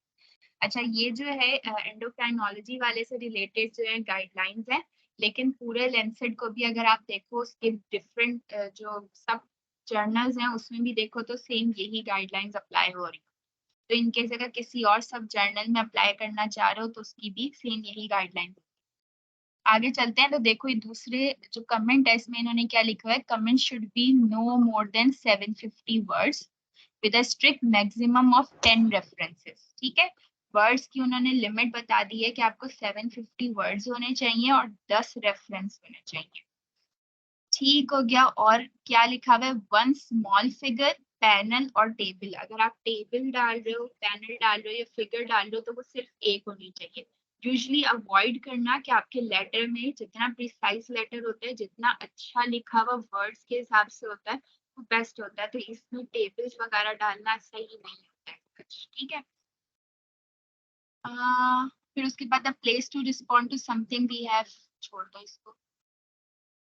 अच्छा, ये जो है एंडोक्राइनोलॉजी वाले से रिलेटेड जो है गाइडलाइंस है, लेकिन पूरे लैंसेट को भी अगर आप देखो उसके डिफरेंट जो सब जर्नल्स हैं उसमें भी देखो तो सेम यही गाइडलाइंस अप्लाई हो रही है। तो इनकेस अगर किसी और सब जर्नल में अप्लाई करना चाह रहे हो तो उसकी भी सेम यही गाइडलाइंस। आगे चलते हैं तो देखो ये दूसरे जो कमेंट है इसमें इन्होंने क्या लिखा है, comment should be no more than 750 words with a strict maximum of 10 references, ठीक है। वर्ड्स की उन्होंने लिमिट बता दी है कि आपको 750 वर्ड्स होने चाहिए और 10 रेफरेंस होने चाहिए, ठीक हो गया। और क्या लिखा हुआ है, वन स्मॉल फिगर, पैनल और टेबल। अगर आप टेबल डाल रहे हो, पैनल डाल रहे हो या फिगर डाल रहे हो तो वो सिर्फ एक होनी चाहिए। यूजली अवॉइड करना कि आपके लेटर में जितना प्रिसाइज लेटर होता है, जितना अच्छा लिखा हुआ वर्ड्स के हिसाब से होता है वो बेस्ट होता है। तो इसमें टेबल्स वगैरह डालना सही नहीं होता है, ठीक है। फिर उसके बाद the place to respond to something we have, छोड़ दो इसको,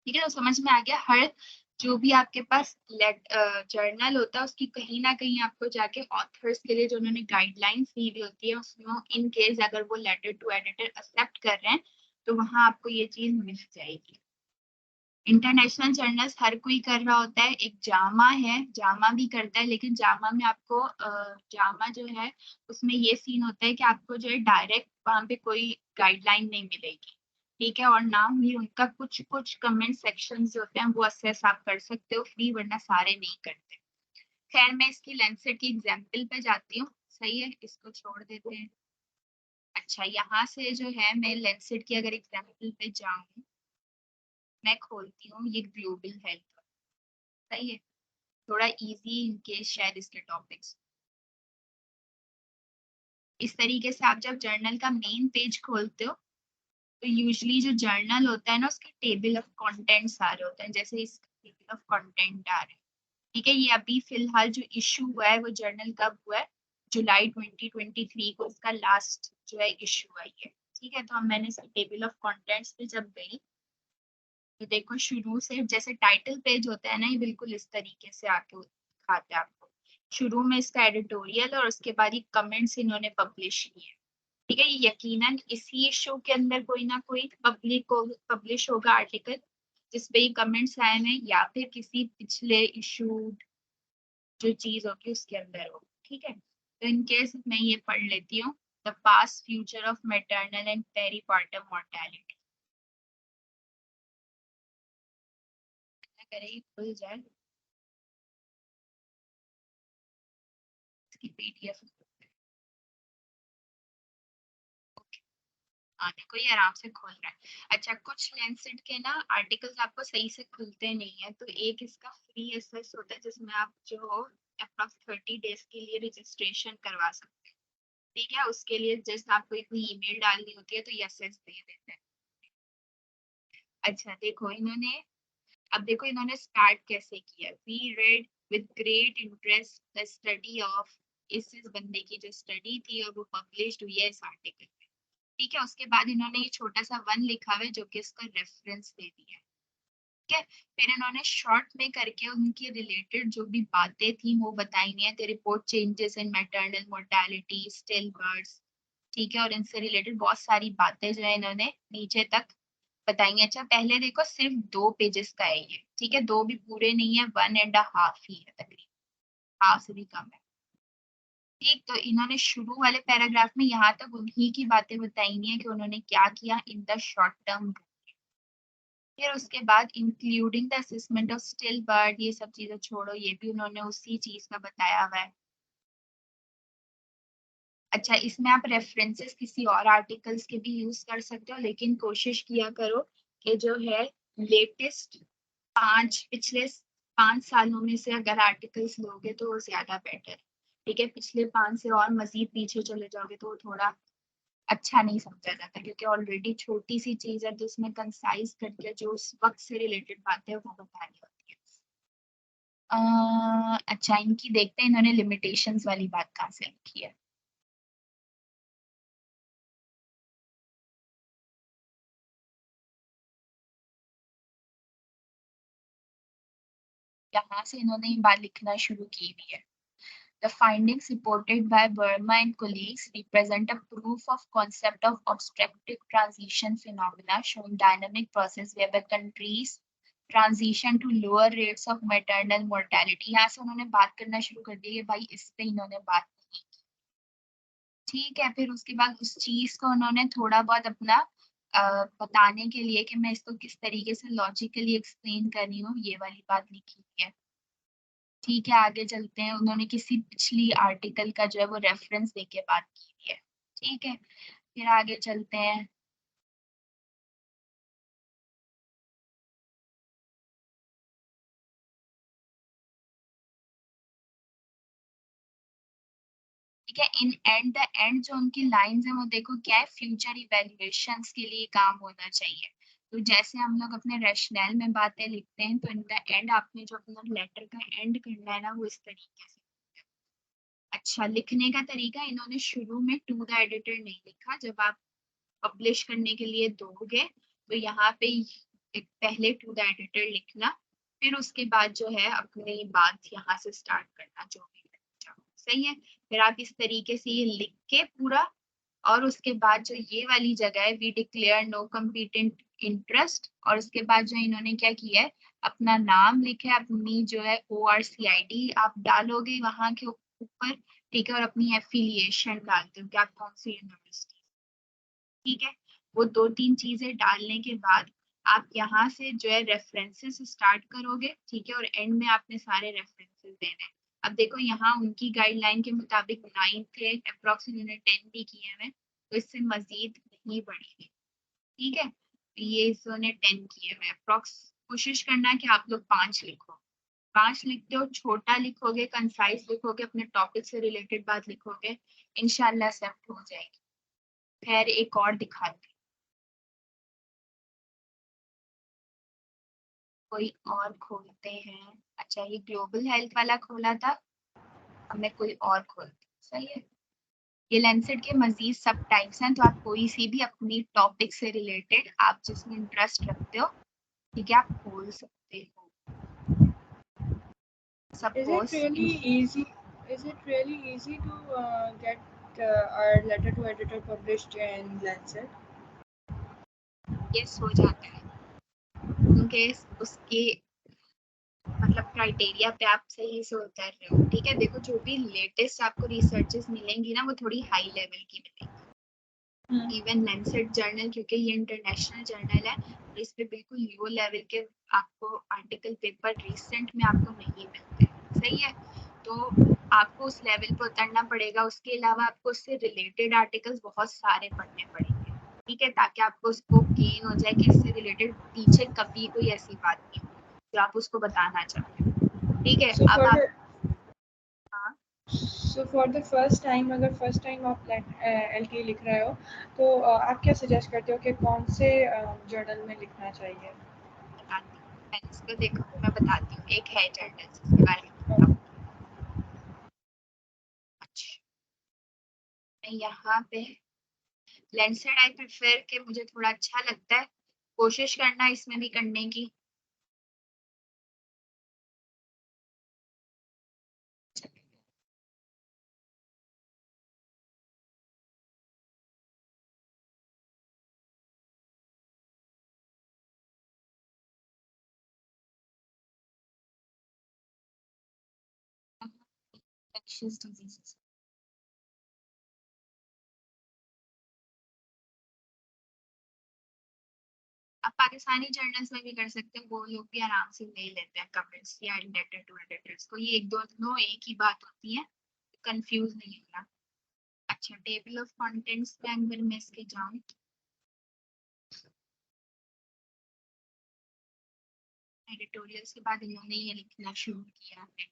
ठीक है। तो समझ में आ गया, हर जो भी आपके पास जर्नल होता है उसकी कहीं ना कहीं आपको जाके ऑथर्स के लिए जो उन्होंने गाइडलाइंस दी हुई होती है उसमें इन केस अगर वो लेटर टू एडिटर एक्सेप्ट कर रहे हैं तो वहां आपको ये चीज मिल जाएगी। इंटरनेशनल जर्नल्स हर कोई कर रहा होता है, एक जामा है, जामा भी करता है, लेकिन जामा में आपको जामा जो है उसमें ये सीन होता है कि आपको जो है डायरेक्ट वहां पे कोई गाइडलाइन नहीं मिलेगी, ठीक है। और ना ही उनका कुछ कुछ कमेंट सेक्शन जो होते हैं वो असेस आप कर सकते हो फ्री, वरना सारे नहीं करते। खैर मैं इसकी लेंसेट की एग्जाम्पल पे जाती हूँ, सही है, इसको छोड़ देते हैं। अच्छा, यहाँ से जो है मैं लेंसेट की अगर एग्जाम्पल पे जाऊँ, मैं खोलती हूँ ये ग्लोबल हेल्थ, सही है, थोड़ा इजी इनके शायद इसके टॉपिक्स। इस तरीके से आप जब जर्नल का मेन पेज खोलते हो तो यूजुअली जो जर्नल होता है ना उसके टेबल ऑफ कंटेंट्स आ रहे होते हैं, जैसे इस टेबल ऑफ कंटेंट आ रहे हैं, ठीक है। ये अभी फिलहाल जो इशू हुआ है वो जर्नल कब हुआ है, जुलाई 2023 को इसका लास्ट जो है इशू आई है, ठीक है। तो मैंने इसके टेबल ऑफ कंटेंट्स पे जब गई तो देखो शुरू से जैसे टाइटल पेज होता है ना, ये बिल्कुल इस तरीके से आके दिखाते हैं आपको। शुरू में इसका एडिटोरियल और उसके बाद ये कमेंट्स इन्होंने पब्लिश किए, ठीक है। ये यकीनन इसी इशू के अंदर कोई ना कोई पब्लिश होगा आर्टिकल जिसपे ये कमेंट्स आए हैं, या फिर किसी पिछले इशू जो चीज होगी उसके अंदर हो, ठीक है। तो इन केस मैं ये पढ़ लेती हूँ, the past future of maternal and peripartum mortality, करे खुल जाए इसकी पीडीएफ। देखो ये आराम से खोल रहा है। अच्छा, कुछ लेंसेट के ना आर्टिकल्स आपको सही से खुलते नहीं है, तो एक इसका फ्री एक्सेस होता है जिसमें आप जो अप्रॉक्स 30 डेज के लिए रजिस्ट्रेशन करवा सकते हैं, ठीक है। उसके लिए जस्ट आपको इतनी ईमेल डालनी होती है तो ये एक्सेस दे देते हैं। अच्छा देखो इन्होंने, अब देखो इन्होंने स्टार्ट कैसे किया, we read with great interest the study of, इस बंदे की जो स्टडी थी और वो पब्लिश्ड हुई है इस आर्टिकल, ठीक है। उसके बाद इन्होंने ये छोटा सा वन लिखा हुआ है जो कि इसका रेफरेंस दे दिया है, ठीक है। फिर इन्होंने शॉर्ट में करके उनकी रिलेटेड जो भी बातें थी वो बताई है, the report changes in maternal mortality, still birds, ठीक है। और इनसे रिलेटेड बहुत सारी बातें जो है इन्होंने नीचे तक बताई है। अच्छा पहले देखो सिर्फ 2 पेजेस का है ये, ठीक है, 2 भी पूरे नहीं है, 1.5 ही है तकरीबन, हाफ से भी कम है, ठीक। तो इन्होंने शुरू वाले पैराग्राफ में यहाँ तक उन्हीं की बातें बताई है कि उन्होंने क्या किया इन द शॉर्ट टर्म। फिर उसके बाद including the assessment of still bird, ये सब चीजें छोड़ो, ये भी उन्होंने उसी चीज का बताया हुआ है। अच्छा इसमें आप रेफरेंसेस किसी और आर्टिकल्स के भी यूज कर सकते हो, लेकिन कोशिश किया करो कि जो है लेटेस्ट पिछले 5 सालों में से अगर आर्टिकल्स लोगे तो वो ज्यादा बेटर, ठीक है। पिछले 5 से और मजीद पीछे चले जाओगे तो थोड़ा अच्छा नहीं समझा जाता, क्योंकि ऑलरेडी छोटी सी चीज है तो उसमें कंसाइज करके जो उस वक्त से रिलेटेड बातें है वो बतानी होती है। अच्छा इनकी देखते हैं इन्होंने लिमिटेशंस वाली बात कहाँ से लिखी है। यहाँ से इन्होंने ये बात लिखना शुरू की हुई है, The findings reported by Verma and colleagues represent a proof of concept of obstructive transition phenomena showing dynamic process whereby countries transition to lower rates of maternal mortality। यहाँ से उन्होंने बात करना शुरू कर दी है, भाई इस पे इन्होंने बात की, ठीक है। फिर उसके बाद उस चीज को उन्होंने थोड़ा बहुत अपना बताने के लिए कि मैं इसको किस तरीके से लॉजिकली एक्सप्लेन कर रही हूँ, ये वाली बात लिखी है, ठीक है। आगे चलते हैं, उन्होंने किसी पिछली आर्टिकल का जो है वो रेफरेंस देके बात की है, ठीक है। फिर आगे चलते हैं, ठीक है। इन एंड द एंड जो उनकी लाइंस है वो देखो क्या है, फ्यूचर इवैल्यूएशंस के लिए काम होना चाहिए। तो जैसे हम लोग अपने रैशनल में बातें लिखते हैं तो इन द एंड आपने जो अपना लेटर का एंड करना है ना वो इस तरीके से। अच्छा लिखने का तरीका, इन्होंने शुरू में टू द एडिटर नहीं लिखा, जब आप पब्लिश करने के लिए दोगे तो यहाँ पे एक पहले टू द एडिटर लिखना, फिर उसके बाद जो है अपनी बात यहाँ से स्टार्ट करना जो भी है। सही है, फिर आप इस तरीके से ये लिख के पूरा, और उसके बाद जो ये वाली जगह है we declare no competent interest, और उसके बाद जो इन्होंने क्या किया है अपना नाम लिखे, अपनी जो है ORCID आप डालोगे वहां के ऊपर, ठीक है, और अपनी एफिलिएशन डालते हो कि आप कौन सी यूनिवर्सिटी, ठीक है। वो 2-3 चीजें डालने के बाद आप यहाँ से जो है रेफरेंसेस स्टार्ट करोगे, ठीक है, और एंड में आपने सारे रेफरेंसेस देने हैं। अब देखो यहाँ उनकी गाइडलाइन के मुताबिक 9 थे, अप्रॉक्स इन्होंने 10 भी किए हैं, तो इससे मजीद नहीं बढ़ेगी, ठीक है। ये इसने 10 किए हैं, अप्रॉक्स कोशिश करना है कि आप लोग 5 लिखो, 5 लिखते हो, छोटा लिखोगे, कंसाइज लिखोगे, अपने टॉपिक से रिलेटेड बात लिखोगे, इंशाल्लाह एक्सेप्ट हो जाएगी। खैर एक और दिखाती, कोई और खोलते हैं। अच्छा ये ग्लोबल हेल्थ वाला खोला था, अब मैं कोई और खोलती हूँ, सही है। ये लैंसेट के मजीद सब टाइप्स हैं, तो आप कोई सी भी अपनी टॉपिक से रिलेटेड आप जिसमें इंटरेस्ट रखते हो, ठीक है, आप खोल सकते हो। Is it really easy to get our letter to editor published in Lancet? Yes हो जाता है, क्योंकि उसके मतलब क्राइटेरिया पे आप सही से उतर रहे हो, ठीक है। देखो जो भी लेटेस्ट आपको रिसर्चेस मिलेंगी ना वो थोड़ी हाई लेवल की मिलेंगी। इवन लैंसेट जर्नल, क्योंकि ये इंटरनेशनल जर्नल है, तो इस पे बिल्कुल लो लेवल के आपको आर्टिकल पेपर रिसेंट में आपको नहीं मिलते, सही है। तो आपको उस लेवल पर उतरना पड़ेगा, उसके अलावा आपको उससे रिलेटेड आर्टिकल्स बहुत सारे पढ़ने पड़ेंगे, ठीक है, ताकि आपको उसको गेन हो जाए कि इससे रिलेटेड पीछे कभी कोई ऐसी बात नहीं जो आप उसको बताना चाहते हो, ठीक है। So अब for आप the So for the first time, अगर first time आप LT लिख रहे हो तो आप क्या सजेस्ट करते हो कि कौन से जर्नल में लिखना चाहिए? बताती हूँ, मैंने इसको देखो मैं बताती हूँ, एक है जर्नल जिसके बारे में बताऊँ। अच्छा मैं यहाँ पे लैंसेट आई प्रेफर के मुझे थोड़ा अच्छा लगता है, कोशिश करना इसमें भी करने की। infectious diseases, आप पाकिस्तानी जर्नल्स में भी कर सकते हैं, वो लोग भी आराम से ले लेते हैं कमेंट्स या लेटर टू एडिटर्स को, ये एक दो एक ही बात होती है, कंफ्यूज नहीं होना। अच्छा टेबल ऑफ कंटेंट्स में अगर मैं इसके जाऊँ, एडिटोरियल्स के बाद इन्होंने ये लिखना शुरू किया है,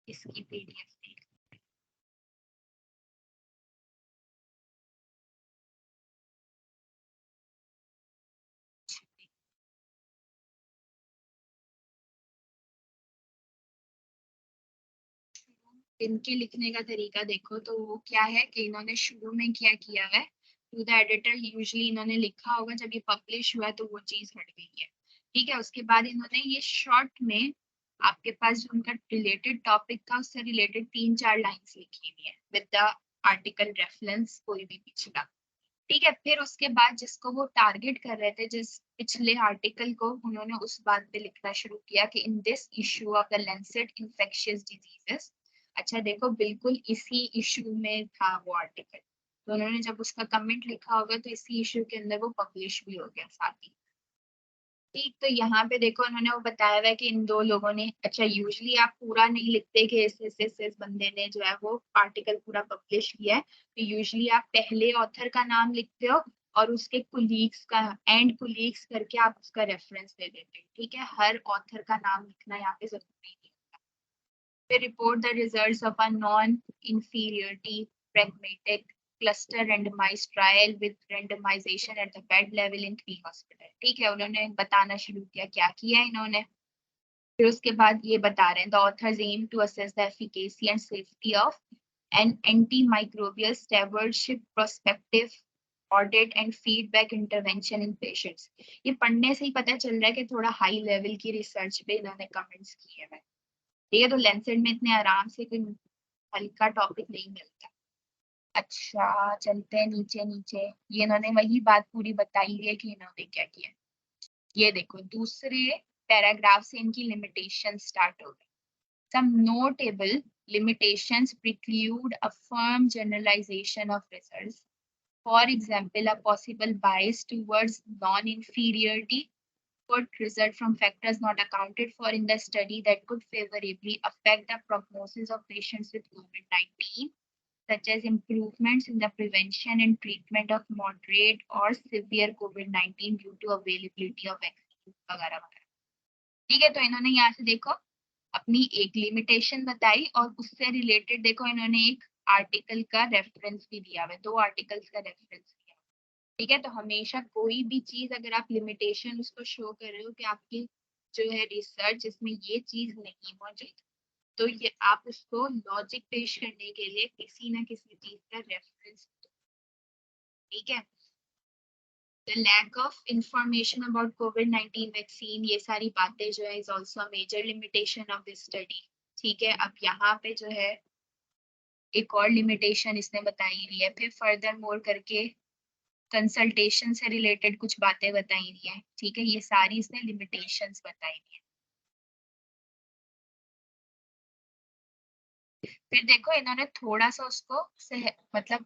इसकी PDF देख। इनके लिखने का तरीका देखो तो वो क्या है कि इन्होंने शुरू में क्या किया है, टू द एडिटर यूजुअली इन्होंने लिखा होगा, जब ये पब्लिश हुआ तो वो चीज हट गई है, ठीक है। उसके बाद इन्होंने ये शॉर्ट में आपके पास जो उनका रिलेटेड टॉपिक था उससे रिलेटेड 3-4 लाइंस लिखी हुई है विद द आर्टिकल रेफरेंस कोई भी पिछला, ठीक है। फिर उसके बाद जिसको वो टारगेट कर रहे थे, जिस पिछले आर्टिकल को, उन्होंने उस बात पे लिखना शुरू किया कि in this issue of the Lancet infectious diseases. अच्छा देखो बिल्कुल इसी इशू में था वो आर्टिकल, तो उन्होंने जब उसका कमेंट लिखा होगा तो इसी इशू के अंदर वो पब्लिश भी हो गया साथ ही, ठीक। तो यहाँ पे देखो उन्होंने वो बताया हुआ है कि इन 2 लोगों ने, अच्छा यूजुअली आप पूरा नहीं लिखते कि इस बंदे ने जो है वो आर्टिकल पूरा पब्लिश किया है, तो यूजुअली आप पहले ऑथर का नाम लिखते हो और उसके कुलीग्स का एंड कुलीग्स करके आप उसका रेफरेंस दे देते हो, ठीक है। हर ऑथर का नाम लिखना यहाँ पे जरूरी नहीं होता। फिर report the results of a non inferiority pragmatic cluster randomized trial with randomization at the bed level in 3 hospital, ठीक है। उन्होंने बताना शुरू किया क्या किया इन्होंने, फिर उसके बाद ये बता रहे हैं the authors aim to assess the efficacy and safety of and antimicrobial stewardship prospective audit and feedback intervention in patients. ये पढ़ने से ही पता चल रहा है कि थोड़ा हाई लेवल की रिसर्च पे इन्होंने कमेंट्स किए हैं। ठीक है, तो लेंसेट में इतने आराम से कोई हल्का टॉपिक नहीं मिलता। अच्छा चलते हैं नीचे नीचे, ये इन्होंने वही बात पूरी बताई है कि इन्होंने क्या किया। ये देखो दूसरे पैराग्राफ से इनकी लिमिटेशन स्टार्ट हो गई। Some notable limitations preclude a firm generalization of results. For example, a possible bias towards non-inferiority could result from factors not accounted for in the study that could favorably affect the prognosis of patients with COVID-19, such as improvements in the prevention and treatment of moderate or severe COVID-19 due to availability of vaccines वगैरह वगैरह। ठीक है, तो इन्होंने यहाँ से देखो अपनी एक लिमिटेशन बताई और उससे रिलेटेड देखो इन्होंने एक आर्टिकल का रेफरेंस भी दिया है, 2 आर्टिकल्स का रेफरेंस दिया। ठीक है, तो हमेशा कोई भी चीज अगर आप लिमिटेशन उसको शो कर रहे हो कि आपकी जो है रिसर्च इसमें ये चीज नहीं मौजूद, तो ये आप उसको लॉजिक पेश करने के लिए किसी ना किसी चीज का रेफरेंस दो। ठीक है, The lack of information about COVID-19 vaccine, ये सारी बातें जो है is also a major limitation of this study. ठीक है, अब यहाँ पे जो है एक और लिमिटेशन इसने बताई हुई है, फिर फर्दर मोर करके कंसल्टेशन से रिलेटेड कुछ बातें बताई हुई है। ठीक है, ये सारी इसने लिमिटेशंस बताई हुई है। फिर देखो इन्होंने थोड़ा सा उसको मतलब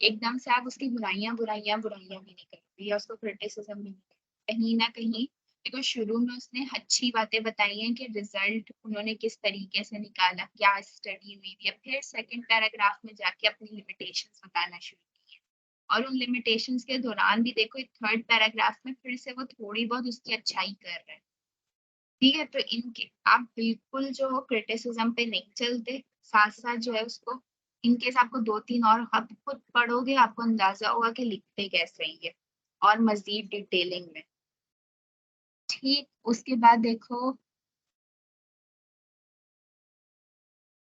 एकदम से आप उसकी बुराइयां बुराइयां बुराइयां भी नहीं करती या उसको क्रिटिसिज्म भी नहीं करती। कहीं ना कहीं देखो शुरू में उसने अच्छी बातें बताई हैं कि रिजल्ट उन्होंने किस तरीके से निकाला, क्या स्टडी हुई है, फिर सेकंड पैराग्राफ में जाके अपनी लिमिटेशंस बताना शुरू की है। और उन लिमिटेशंस के दौरान भी देखो थर्ड पैराग्राफ में फिर से वो थोड़ी बहुत उसकी अच्छाई कर रहे हैं। ठीक है, तो इनके आप बिल्कुल जो हो क्रिटिसिज्म पे नहीं चलते, साथ साथ जो है उसको इनकेस आपको 2-3 और आप खुद पढ़ोगे आपको अंदाजा होगा कि लिखते कैसे ही है और मजीद डिटेलिंग में। ठीक, उसके बाद देखो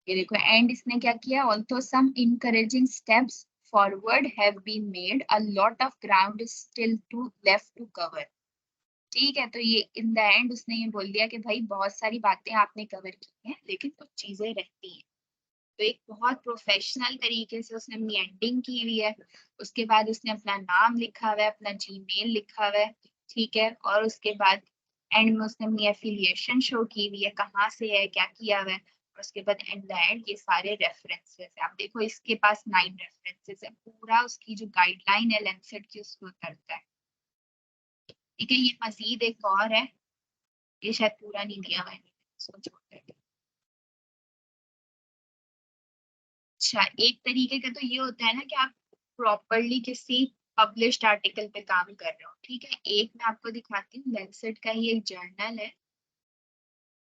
ये देखो एंड इसने क्या किया, also some encouraging steps forward have been made, a lot of ground is still to left to cover. ठीक है, तो ये इन द एंड उसने ये बोल दिया कि भाई बहुत सारी बातें आपने कवर की हैं लेकिन कुछ चीजें रहती हैं। तो एक बहुत प्रोफेशनल तरीके से उसने अपनी एंडिंग की हुई है। उसके बाद उसने अपना नाम लिखा हुआ है, अपना जीमेल लिखा हुआ है। ठीक है, और उसके बाद एंड में उसने अपनी एफिलिएशन शो की हुई है, कहाँ से है, क्या किया हुआ है। और उसके बाद एंड द एंड ये सारे रेफरेंसेस है। आप देखो इसके पास 9 रेफरेंसेस है, पूरा उसकी जो गाइडलाइन है लैंसेट की उसको उतरता है। ठीक है, ये मजीद एक और है, ये शायद पूरा नहीं दिया हुआ है, इसको छोड़ देते हैं। अच्छा, एक तरीके का तो ये होता है ना कि आप प्रॉपरली किसी पब्लिश्ड आर्टिकल पे काम कर रहे हो। ठीक है, एक मैं आपको दिखाती हूँ, लैंसेट का ही एक जर्नल है।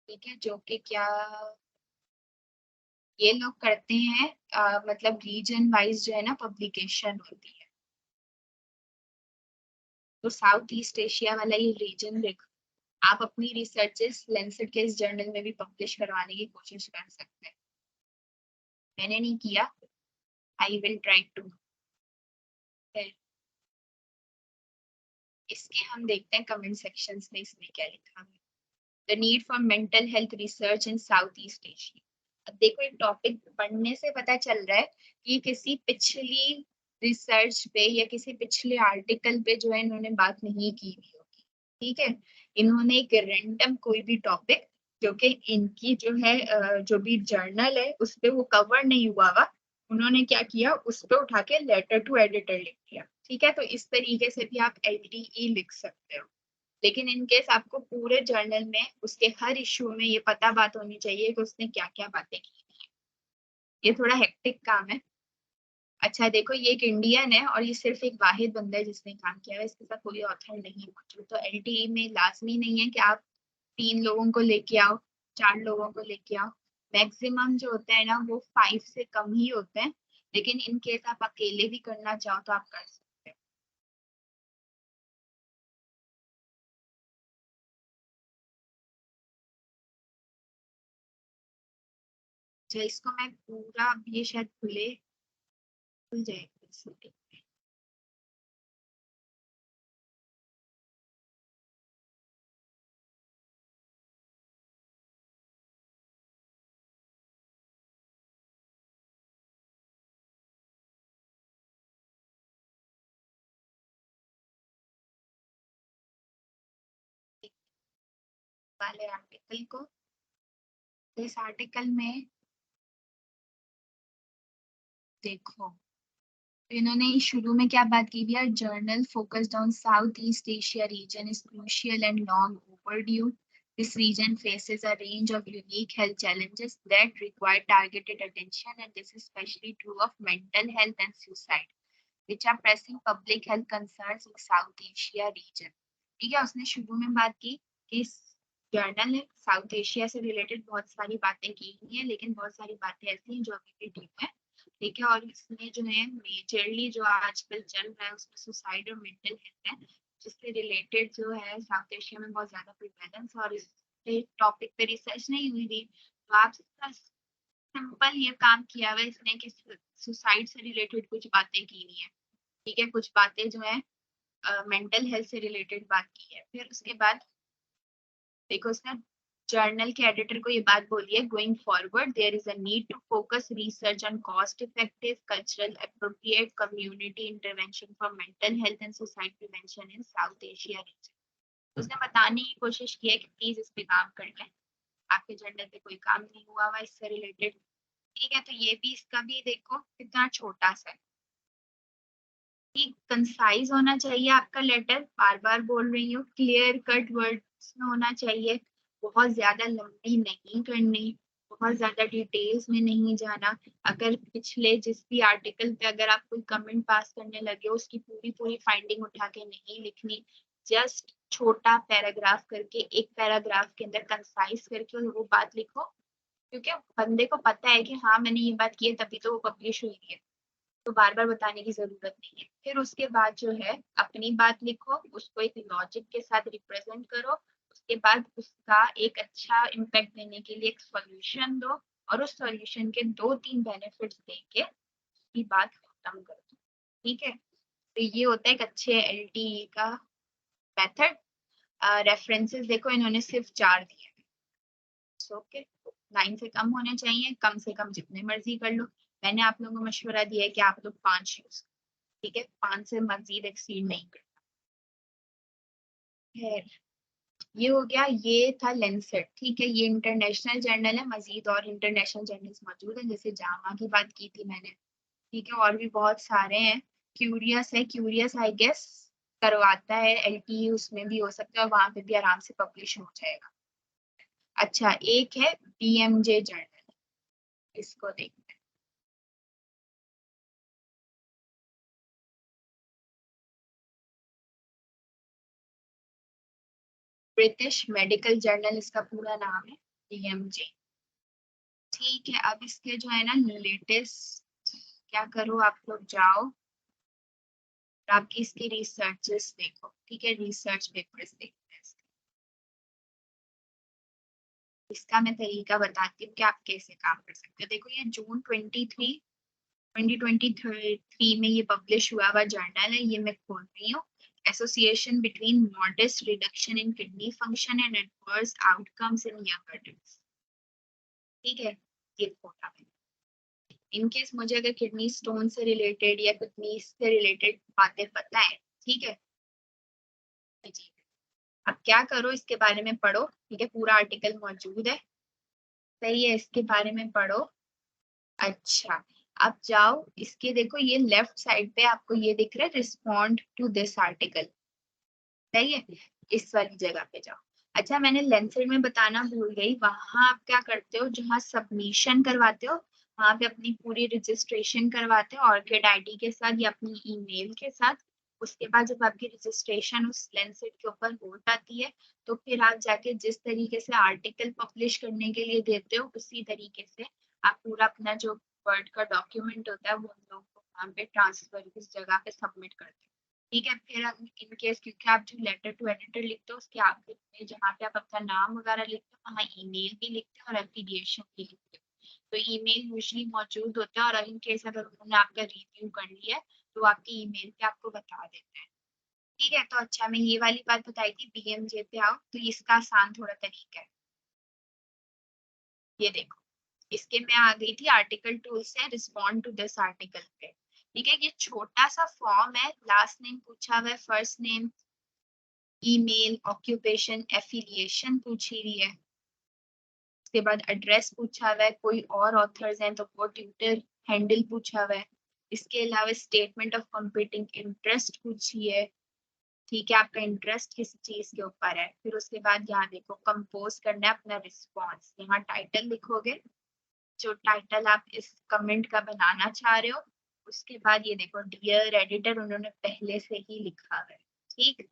ठीक है, जो कि क्या ये लोग करते हैं मतलब रीजन वाइज जो है ना पब्लिकेशन होती है। तो साउथ ईस्ट एशिया वाला ये रीजन देखो, आप अपनी रिसर्चेस लैंसेट के इस जर्नल में भी पब्लिश करवाने की कोशिश कर सकते हैं। मैंने नहीं किया, आई विल ट्राई टू। इसके हम देखते हैं कमेंट सेक्शंस में इसने क्या लिखा है। The need for mental health research in south east Asia. अब देखो एक टॉपिक पढ़ने से पता चल रहा है कि किसी पिछली रिसर्च पे या किसी पिछले आर्टिकल पे जो है इन्होंने बात नहीं की हुई होगी। ठीक है, इन्होंने एक रैंडम कोई भी टॉपिक जो कि इनकी जो है जो भी जर्नल है उस पे वो कवर नहीं हुआ हुआ, उन्होंने क्या किया उस पे उठा के लेटर टू एडिटर लिख दिया। ठीक है, तो इस तरीके से भी आप LTE लिख सकते हो, लेकिन इनकेस आपको पूरे जर्नल में उसके हर इश्यू में ये पता बात होनी चाहिए कि उसने क्या क्या बातें की है। ये थोड़ा हेक्टिक काम है। अच्छा देखो ये एक इंडियन है और ये सिर्फ एक वाहिद बंदा है जिसने काम किया है, इसके साथ कोई ऑथर नहीं मौजूद। तो LTE में लाजमी नहीं है कि आप 3 लोगों को लेके आओ, 4 लोगों को लेके आओ। मैक्सिमम जो होता है ना वो 5 से कम ही होते हैं, लेकिन इन केस आप अकेले भी करना चाहो तो आप कर सकते हो। अच्छा, इसको मैं पूरा, अब ये शायद खुल जाएगा। वाले आर्टिकल को, तो इस आर्टिकल में देखो, तो इन्होंने शुरू में क्या बात की है, journal focused on south east Asia region is crucial and long overdue. This region faces a range of unique health challenges that require targeted attention, and this is especially true of mental health and suicide, which are pressing public health concerns in South Asia region. ठीक है, उसने शुरू में बात की कि journal ने south Asia से रिलेटेड बहुत सारी बातें की हैं, लेकिन बहुत सारी बातें ऐसी हैं जो अभी भी डीप है. ठीक है, और इसमें जो है मेजरली जो आजकल चल रहा है उसमें सुसाइड और मेंटल हेल्थ है, जिससे रिलेटेड जो है साउथ एशिया में बहुत ज्यादा प्रिवेलेंस, और इस टॉपिक पे रिसर्च नहीं हुई थी. तो आप सिंपल ये काम किया हुआ इसने कि सुसाइड से रिलेटेड कुछ बातें की नहीं है. ठीक है, कुछ बातें जो है मेंटल हेल्थ से रिलेटेड बात की है. फिर उसके बाद देखो, उसने जर्नल के एडिटर को ये बात बोली है, going forward there is a need to focus research on cost effective cultural appropriate community intervention for mental health and suicide prevention in South Asia region. उसने बताने की कोशिश की है कि प्लीज इस पे काम कर लें, आपके जर्नल पे कोई काम नहीं हुआ हुआ इससे रिलेटेड. ठीक है, तो ये भी, इसका भी देखो कितना छोटा सा है. कंसाइज होना चाहिए आपका लेटर, बार बार बोल रही हूँ, क्लियर कट वर्ड्स में होना चाहिए, बहुत ज्यादा लंबी नहीं करनी, बहुत ज्यादा डिटेल्स में नहीं जाना. अगर पिछले जिस भी आर्टिकल पे अगर आप कोई कमेंट पास करने लगे उसकी पूरी पूरी फाइंडिंग उठा के नहीं लिखनी, जस्ट छोटा पैराग्राफ करके, एक पैराग्राफ के अंदर कंसाइज करके वो बात लिखो, क्योंकि बंदे को पता है कि हाँ मैंने ये बात की है तभी तो वो पब्लिश हुई है, तो बार बार बताने की जरूरत नहीं है. फिर उसके बाद जो है अपनी बात लिखो, उसको एक लॉजिक के साथ रिप्रेजेंट करो, उसके बाद उसका एक अच्छा इम्पैक्ट देने के लिए एक सॉल्यूशन दो, और उस सॉल्यूशन के 2-3 बेनिफिट्स देके उसकी बात खत्म कर दो. ठीक है, तो ये होता है एक अच्छे एलटीई का मेथड. रेफरेंसेस देखो इन्होंने सिर्फ 4 दिए. ओके, 9 से कम होने चाहिए, कम से कम जितने मर्जी कर लो. मैंने आप लोगों को मशवरा दिया है कि आप लोग 5 यूज, ठीक है, 5 से मजीद एक्सीड नहीं करना. ये हो गया, ये था लेंसेट. ठीक है, ये इंटरनेशनल जर्नल है, मजीद और इंटरनेशनल जर्नल्स मौजूद हैं, जैसे जामा की बात की थी मैंने. ठीक है, और भी बहुत सारे हैं. क्यूरियस है, क्यूरियस आई गेस करवाता है एलटीई, उसमें भी हो सकता है, वहां पे भी आराम से पब्लिश हो जाएगा. अच्छा, एक है बीएमजे जर्नल, इसको देखते हैं. ब्रिटिश मेडिकल जर्नल इसका पूरा नाम है, बीएमजे. ठीक है, अब इसके जो है ना लेटेस्ट, क्या करो आप लोग जाओ और आपकी इसकी रिसर्चेस देखो. ठीक है, रिसर्च पेपर्स देखते हैं. इसका मैं तरीका बताती हूँ कि आप कैसे काम कर सकते हो. देखो, ये जून 2023 में ये पब्लिश हुआ हुआ जर्नल है, ये मैं खोल रही हूँ. Association between modest reduction in kidney function and adverse outcomes in young adults. ठीक है, ये खोला मैंने. इनकेस मुझे अगर किडनी स्टोन से रिलेटेड या किडनी से रिलेटेड बातें पता है, ठीक है जी, अब क्या करो, इसके बारे में पढ़ो. ठीक है, पूरा आर्टिकल मौजूद है, सही है, इसके बारे में पढ़ो. अच्छा, अब जाओ इसके, देखो ये लेफ्ट साइड पे आपको ये दिख रहा है, रिस्पॉन्ड टू दिस आर्टिकल, सही है, इस वाली जगह पे जाओ. अच्छा, मैंने लेंसेट में बताना भूल गई, वहां आप क्या करते हो, जहाँ सबमिशन करवाते हो वहां पे अपनी पूरी रजिस्ट्रेशन करवाते हो ऑर्किड आईडी के साथ या अपनी ईमेल के साथ. उसके बाद जब आपकी रजिस्ट्रेशन उस लेंसेट के ऊपर हो जाती है, तो फिर आप जाके जिस तरीके से आर्टिकल पब्लिश करने के लिए देते हो उसी तरीके से आप पूरा अपना जो वर्ड का डॉक्यूमेंट होता है वो उन लोगों को वहाँ पे ट्रांसफर इस जगह पे सबमिट करते हो. ठीक है, फिर इन केस, क्योंकि आप जो लेटर टू एडिटर लिखते हो उसके आखिर में जहाँ पे आप अपना नाम वगैरह लिखते हो वहाँ ईमेल भी लिखते हो और एफिलिएशन भी लिखते हो. तो ईमेल यूजली मौजूद होता है, और इन केस अगर उन्होंने आपका रिव्यू कर लिया है तो आपकी ईमेल पे आपको बता देते हैं। ठीक है, तो अच्छा मैं ये वाली बात बताई थी BMJ पे आओ, तो इसका आसान थोड़ा तरीका है। ये देखो, इसके मैं आ गई थी आर्टिकल टूल से रिस्पॉन्ड टू दिस आर्टिकल पे। ठीक है, ये छोटा सा फॉर्म है, लास्ट नेम पूछा हुआ है, first name, email, occupation, affiliation पूछी हुई है, उसके बाद एड्रेस पूछा हुआ है, कोई और ऑथर्स हैं तो वो ट्विटर हैंडल पूछा हुआ है, इसके अलावा स्टेटमेंट ऑफ कंपीटिंग इंटरेस्ट पूछी है। ठीक है, आपका इंटरेस्ट किस चीज के ऊपर है। फिर उसके बाद यहाँ देखो कंपोज करना है अपना रिस्पॉन्स, यहाँ टाइटल लिखोगे, जो टाइटल आप इस कमेंट का बनाना चाह रहे हो। उसके बाद ये देखो डियर एडिटर उन्होंने पहले से ही लिखा है। ठीक,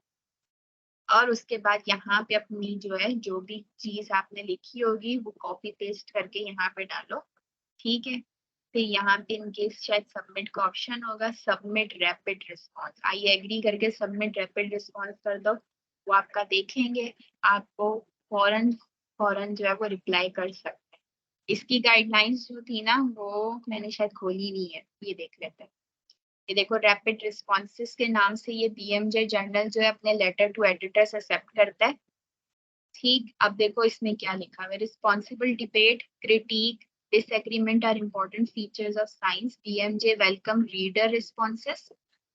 और उसके बाद यहाँ पे अपनी जो है जो भी चीज आपने लिखी होगी वो कॉपी पेस्ट करके यहाँ पे डालो। ठीक है, फिर यहाँ पे इनके शायद सबमिट का ऑप्शन होगा, submit rapid response, I agree करके सबमिट रैपिड रिस्पॉन्स कर दो, वो आपका देखेंगे, आपको फौरन फौरन जो है वो रिप्लाई कर सकते हैं। इसकी गाइडलाइंस जो थी ना वो मैंने शायद खोली नहीं है, ये देख लेते हैं। ये देखो रैपिड रिस्पॉन्सेस के नाम से ये BMJ जर्नल जो है अपने लेटर टू एडिटर्स एक्सेप्ट करता है। ठीक, अब देखो इसमें क्या लिखा है, responsible debate, critic, disagreement are important features of science. BMJ welcome reader responses,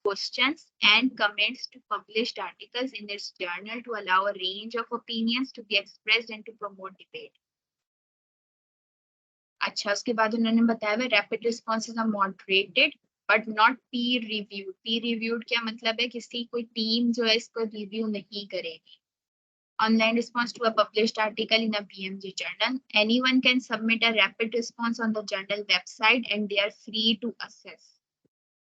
questions and comments to published articles in its journal to allow a range of opinions to be expressed and to promote debate. अच्छा, उसके बाद उन्होंने बताया हुआ rapid responses are moderated but not peer reviewed. Peer reviewed क्या मतलब है, किसी कोई टीम जो है इसको रिव्यू नहीं करेगी। Online response to a published article in a BMJ journal. Anyone can submit a rapid response on the journal website and they are free to assess.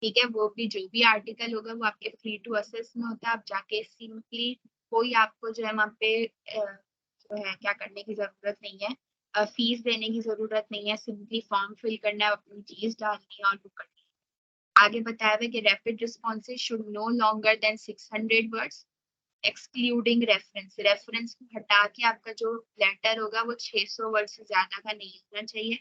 ठीक है, वो भी जो भी आर्टिकल होगा वो आपके फ्री टू असेस में होता है। आप जाके सिंपली कोई आपको जो है वहाँ पे जो है क्या करने की जरूरत नहीं है, फीस देने की जरूरत नहीं है, सिंपली फॉर्म फिल करना है, अपनी चीज डालनी है और वो करनी है। आगे बताया हुआ कि rapid responses should know longer than 600 words excluding reference. Reference को हटा के आपका जो लेटर होगा वो 600 वर्ड से ज्यादा का नहीं होना चाहिए।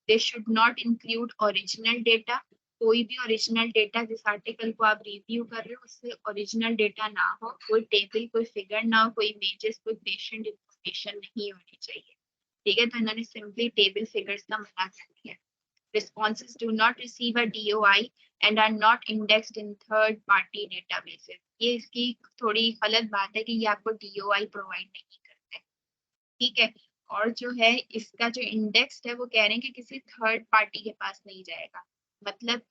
They should not include original data. कोई भी ओरिजिनल डेटा जिस आर्टिकल को आप रिव्यू कर रहे हो उससे ओरिजिनल डेटा ना हो, कोई टेबल कोई फिगर ना हो, कोई इमेजेस कोई पेशेंट इंफॉर्मेशन नहीं होनी चाहिए। ठीक है, तो इन्होंने सिंपली टेबल फिगर्स का मना कर दिया। Responses do not receive a DOI and are not indexed in third party databases. ये इसकी थोड़ी गलत बात है कि ये आपको DOI प्रोवाइड नहीं करते। ठीक है, और जो है इसका जो इंडेक्स है वो कह रहे हैं कि किसी थर्ड पार्टी के पास नहीं जाएगा। मतलब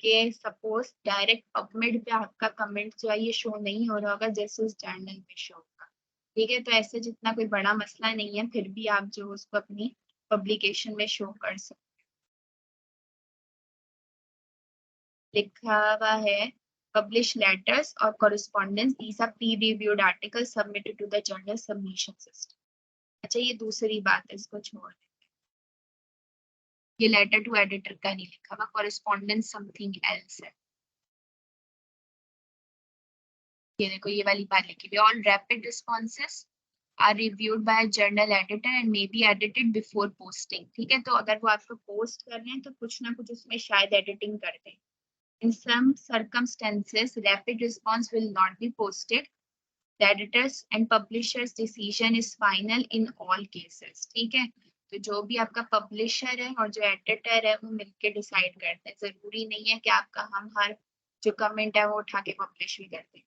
के सपोज डायरेक्ट पबमेड पे आपका कमेंट जो है ये शो नहीं हो रहा होगा जैसे उस जर्नल में शो होगा। ठीक है, तो ऐसे जितना कोई बड़ा मसला नहीं है, फिर भी आप जो उसको अपनी पब्लिकेशन में शो कर सकते। लिखा हुआ है publish letters or correspondence, these are peer reviewed articles submitted to the journal submission system. अच्छा, ये दूसरी बात है, इसको छोड़ देते हैं। ये लेटर टू एडिटर का नहीं लिखा हुआ, correspondence something else है। ये देखो ये वाली बात लिखी हुई, all rapid responses are reviewed by a journal editor and may be edited before posting. ठीक है, तो अगर वो आपको पोस्ट कर रहे हैं तो कुछ ना कुछ उसमें शायद एडिटिंग कर दें। In some circumstances, rapid response will not be posted. The editor's and publisher's decision is final in all cases. ठीक है, तो जो भी आपका पब्लिशर है और जो एडिटर है वो मिलके डिसाइड करते हैं। जरूरी नहीं है कि आपका हम हर जो कमेंट है वो उठा के पब्लिश भी करते हैं।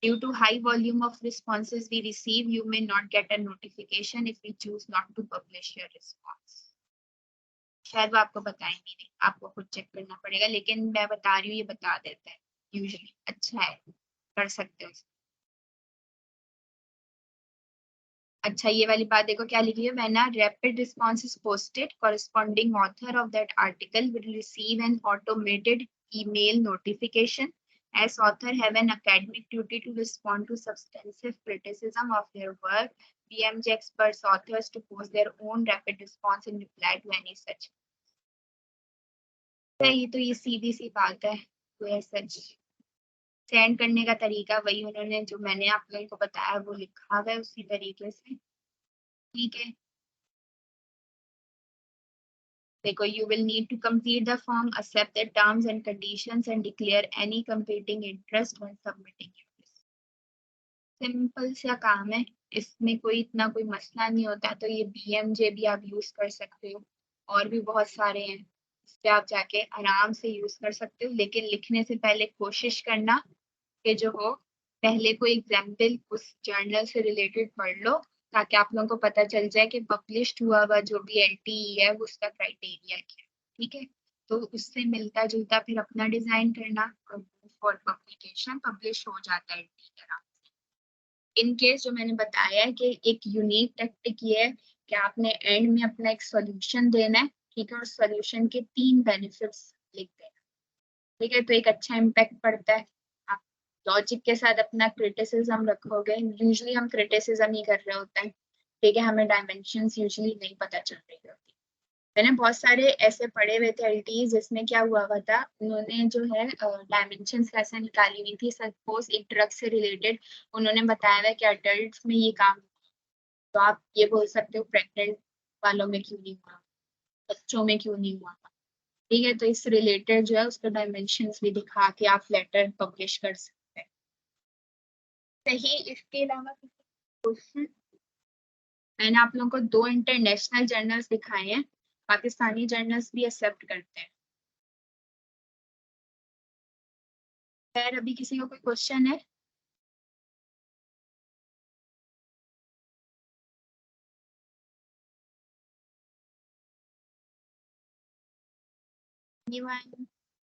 Due to high volume of responses we receive, you may not get a notification if we choose not to publish your response. शायद वो आपको बताएंगे नहीं, आपको खुद चेक करना पड़ेगा, लेकिन मैं बता रही हूँ ये बता देता है यूजुअली। अच्छा है, कर सकते हो। अच्छा, ये वाली बात देखो क्या लिखी है, when a rapid response is posted corresponding author of that article will receive an automated email notification as author have an academic duty to respond to substantive criticism of their work. BMJ experts authors to post their own rapid response in reply to any such। ये तो ये सीधी सी बात है, कोई सच send करने का तरीका वही उन्होंने जो मैंने आप लोगों को बताया वो लिखा हुआ है उसी तरीके से। ठीक है, देखो, you will need to complete the form, accept the terms and conditions and declare any competing interest when submitting it. Simple सा काम है, इसमें कोई मसला नहीं होता। तो ये BMJ भी आप यूज कर सकते हो, और भी बहुत सारे हैं, इस पे आप जाके आराम से यूज कर सकते हो। लेकिन लिखने से पहले कोशिश करना कि जो हो पहले कोई एग्जाम्पल उस जर्नल से रिलेटेड पढ़ लो, ताकि आप लोगों को पता चल जाए कि पब्लिश्ड हुआ जो भी LTE है वो उसका क्राइटेरिया क्या है। ठीक है, तो उससे मिलता जुलता फिर अपना डिजाइन करना, फॉर पब्लिकेशन पब्लिश हो जाता है LTE आराम से। इन केस जो मैंने बताया है कि एक यूनिक टेक्निक ये है कि आपने एंड में अपना एक सॉल्यूशन देना है, ठीक है, और सॉल्यूशन के 3 बेनिफिट्स लिख देना। ठीक है, तो एक अच्छा इम्पैक्ट पड़ता है। आप लॉजिक के साथ अपना क्रिटिसिज्म रखोगे, यूजुअली हम क्रिटिसिज्म ही कर रहे होते हैं, ठीक है, हमें डायमेंशंस यूजुअली नहीं पता चल रही होती। मैंने बहुत सारे ऐसे पढ़े हुए थे LTE जिसमें क्या हुआ था, उन्होंने जो है डायमेंशंस कैसे निकाली हुई थी। सपोज एक ड्रग से रिलेटेड उन्होंने बताया है कि अडल्ट में ये काम, तो आप ये बोल सकते हो प्रेग्नेंट वालों में क्यों नहीं हुआ, बच्चों में क्यों नहीं हुआ। ठीक है, तो इस रिलेटेड जो है उसके डायमेंशंस भी दिखा के आप लेटर पब्लिश कर सकते हैं। सही, इसके अलावा क्वेश्चन, मैंने आप लोगों को 2 इंटरनेशनल जर्नल्स दिखाए हैं, पाकिस्तानी जर्नल्स भी एक्सेप्ट करते हैं। खैर, अभी किसी को कोई क्वेश्चन है?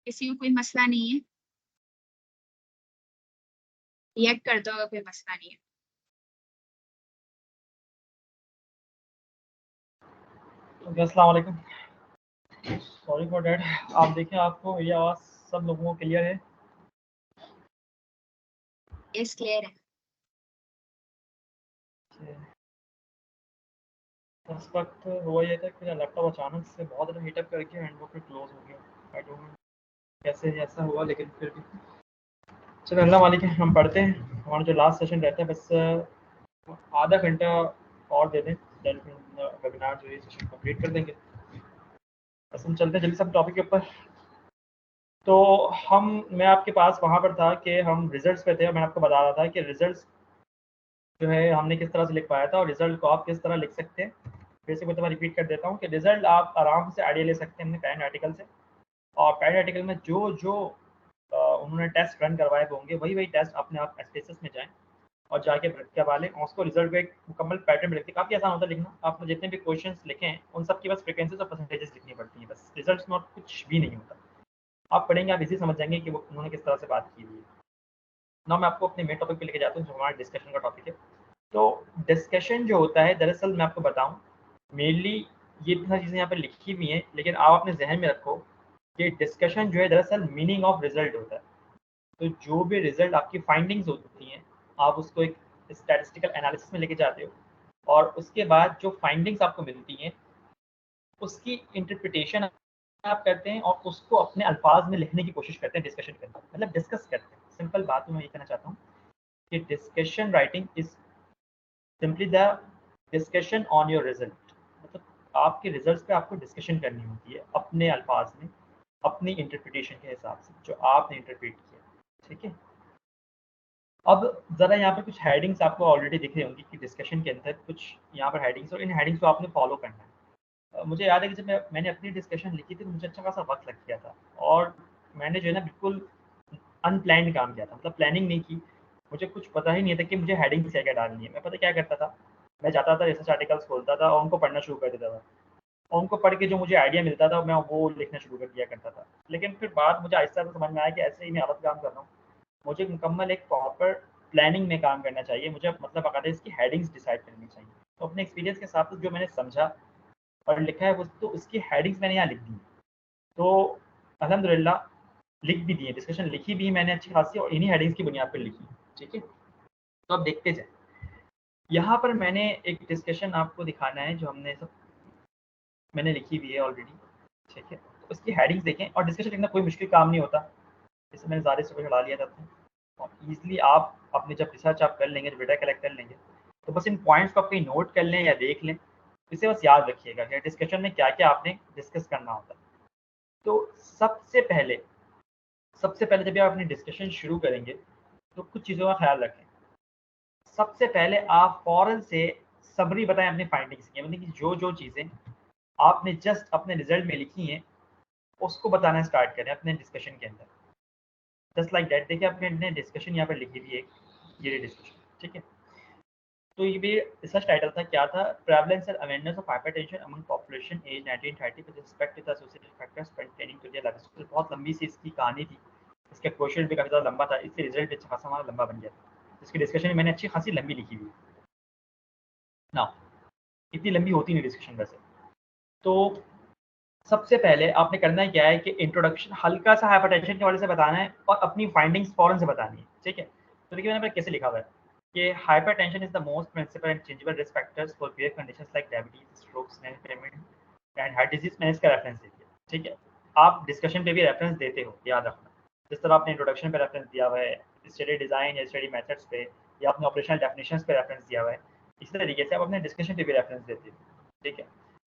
किसी को कोई मसला नहीं है? रिएक्ट कर दो, कोई मसला नहीं है। अस्सलाम वालेकुम, सॉरी फॉर डैट। आप देखें, आपको मेरी आवाज़ सब लोगों को क्लियर है? यस, क्लियर है। उस वक्त हुआ ये था कि मेरा लैपटॉप अचानक से बहुत ज़्यादा हीटअप करके एंड वो फिर क्लोज हो गया। आई डोंट नो कैसे ऐसा हुआ, लेकिन फिर भी चलो अल्लाह मालिक है। हम पढ़ते हैं, हमारा जो लास्ट सेशन रहता है बस आधा घंटा और दे दें, देन वेबिनार जो है सेशन कंप्लीट कर देंगे। बस हम चलते हैं जल्दी सब टॉपिक के ऊपर। तो मैं आपके पास वहाँ पर था कि हम रिजल्ट्स पे थे, और मैं आपको बता रहा था कि रिजल्ट्स जो है हमने किस तरह से लिख पाया था, और रिजल्ट को आप किस तरह लिख सकते हैं। फिर से मैं रिपीट कर देता हूँ कि रिजल्ट आप आराम से आइडिया ले सकते हैं अपने पैरेंट आर्टिकल से, और पैरेंट आर्टिकल में जो उन्होंने टेस्ट रन करवाए होंगे वही टेस्ट अपने आप एस्पेसिस में जाएं और जाके करवा लें, और उसको रिजल्ट में एक मुकम्मल पैटर्न में लिखते। काफ़ी आसान होता है लिखना। आपने जितने भी क्वेश्चन लिखे हैं उन सब की बस फ्रिक्वेंसीज और परसेंटेजेस लिखनी पड़ती हैं, बस रिजल्ट में कुछ भी नहीं होता। आप पढ़ेंगे, आप इजी समझ जाएंगे कि वो उन्होंने किस तरह से बात की हुई है। ना मैं आपको अपने मेन टॉपिक पे लेके जाता हूँ जो हमारा डिस्कशन का टॉपिक है। तो डिस्कशन जो होता है, दरअसल मैं आपको बताऊँ, मेनली ये इतनी सारी चीज़ें यहाँ पर लिखी हुई हैं, लेकिन आप अपने जहन में रखो कि डिस्कशन जो है दरअसल मीनिंग ऑफ रिजल्ट होता है। तो जो भी रिजल्ट आपकी फाइंडिंग्स होती हैं, आप उसको एक स्टैटिस्टिकल एनालिसिस में लेके जाते हो, और उसके बाद जो फाइंडिंग्स आपको मिलती हैं उसकी इंटरप्रिटेशन आप करते हैं, और उसको अपने अल्फाज में लिखने की कोशिश करते हैं, डिस्कशन करते हैं, मतलब डिस्कस करते हैं। सिंपल बात मैं ये कहना चाहता हूँ कि discussion writing is simply the discussion on your result. मतलब आपके रिजल्ट्स पे आपको डिस्कशन करनी होती है अपने अल्फाज में, अपनी इंटरप्रिटेशन के हिसाब से जो आपने इंटरप्रेट किया। ठीक है, अब ज़रा यहाँ पर कुछ हेडिंग्स आपको ऑलरेडी दिख रही होंगी कि डिस्कशन के अंदर कुछ यहाँ पर हेडिंग्स, और इन हेडिंग्स को आपने फॉलो करना है। मुझे याद है कि जब मैंने अपनी डिस्कशन लिखी थी तो मुझे अच्छा खासा वक्त लग गया था, और मैंने जो है ना बिल्कुल अनप्लान्ड काम किया था, मतलब प्लानिंग नहीं की। मुझे कुछ पता ही नहीं था कि मुझे हेडिंग्स क्या क्या डालनी है। मैं पता क्या करता था, मैं जाता था रिसर्च आर्टिकल्स खोलता था और उनको पढ़ना शुरू कर देता था, और उनको पढ़ के जो मुझे आइडिया मिलता था मैं वो लिखना शुरू कर दिया करता था। लेकिन फिर बाद मुझे आहिस्ता आहिस्ता समझ में आया कि ऐसे ही मैं गलत काम कर रहा हूँ। मुझे मुकम्मल एक प्रॉपर प्लानिंग में काम करना चाहिए, मुझे मतलब बाकायदा इसकी हेडिंग्स डिसाइड करनी चाहिए। तो अपने एक्सपीरियंस के साथ जो मैंने समझा और लिखा है वो, तो उसकी हेडिंग्स मैंने यहाँ लिख दी। तो अल्हम्दुलिल्लाह लिख भी दिए, डिस्कशन लिखी भी मैंने अच्छी खासी, और इन्हीं हेडिंग्स की बुनियाद पर लिखी। ठीक है, तो अब देखते जाए। यहाँ पर मैंने एक डिस्कशन आपको दिखाना है जो हमने सब मैंने लिखी हुई है ऑलरेडी। ठीक है, तो उसकी हेडिंग्स देखें, और डिस्कशन लिखना कोई मुश्किल काम नहीं होता। जैसे मैंने ज़्यादा से चढ़ा लिया था, और ईजिली आप अपने जब रिसर्च आप कर लेंगे, डेटा कलेक्ट कर लेंगे, तो बस इन पॉइंट्स को आप कहीं नोट कर लें या देख लें, इसे बस याद रखिएगा कि डिस्कशन में क्या क्या आपने डिस्कस करना होता है। तो सबसे पहले जब आप अपनी डिस्कशन शुरू करेंगे तो कुछ चीज़ों का ख्याल रखें। सबसे पहले आप फ़ौरन से समरी बताएं अपनी फाइंडिंग्स की, मतलब कि जो चीज़ें आपने जस्ट अपने रिजल्ट में लिखी हैं उसको बताना स्टार्ट करें अपने डिस्कशन के अंदर। Just like that. देखिए आपने डिस्कशन यहाँ पर लिखी हुई है, ये डिस्कशन, ठीक है। तो ये भी रिसर्च टाइटल था, क्या था, prevalence and awareness of hypertension among population age 1930 with respect to the associated factors pertaining to their life. बहुत लंबी सी इसकी कहानी थी, इसका क्वेश्चन भी काफ़ी ज़्यादा लंबा था, इससे रिजल्ट भी अच्छा खासा हमारा लंबा बन गया था। इसकी डिस्कशन मैंने अच्छी खासी लंबी लिखी हुई है ना, इतनी लंबी होती नहीं डिस्कशन वैसे। तो सबसे पहले आपने करना क्या है कि इंट्रोडक्शन हल्का सा हाइपरटेंशन के हवाले से बताना है और अपनी फाइंडिंग्स फौरन से बतानी है, ठीक है। तो देखिए मैंने कैसे लिखा हुआ है कि hypertension is the most principal and changeable risk factors for various conditions like diabetes, stroke, snell payment and heart disease. मैंने इसका रेफरेंस दे दिया, ठीक है। आप डिस्कशन पे भी रेफरेंस देते हो, याद रखना। जिस तरह आपने इंट्रोडक्शन पे रेफरेंस दिया हुआ है, स्टडी डिज़ाइन या स्टडी मेथड्स पे, या अपने ऑपरेशनल डेफिनेशंस पे रेफरेंस दिया हुआ है, इसी तरीके से आप अपने डिस्कशन पे भी रेफरेंस देते हो, ठीक है।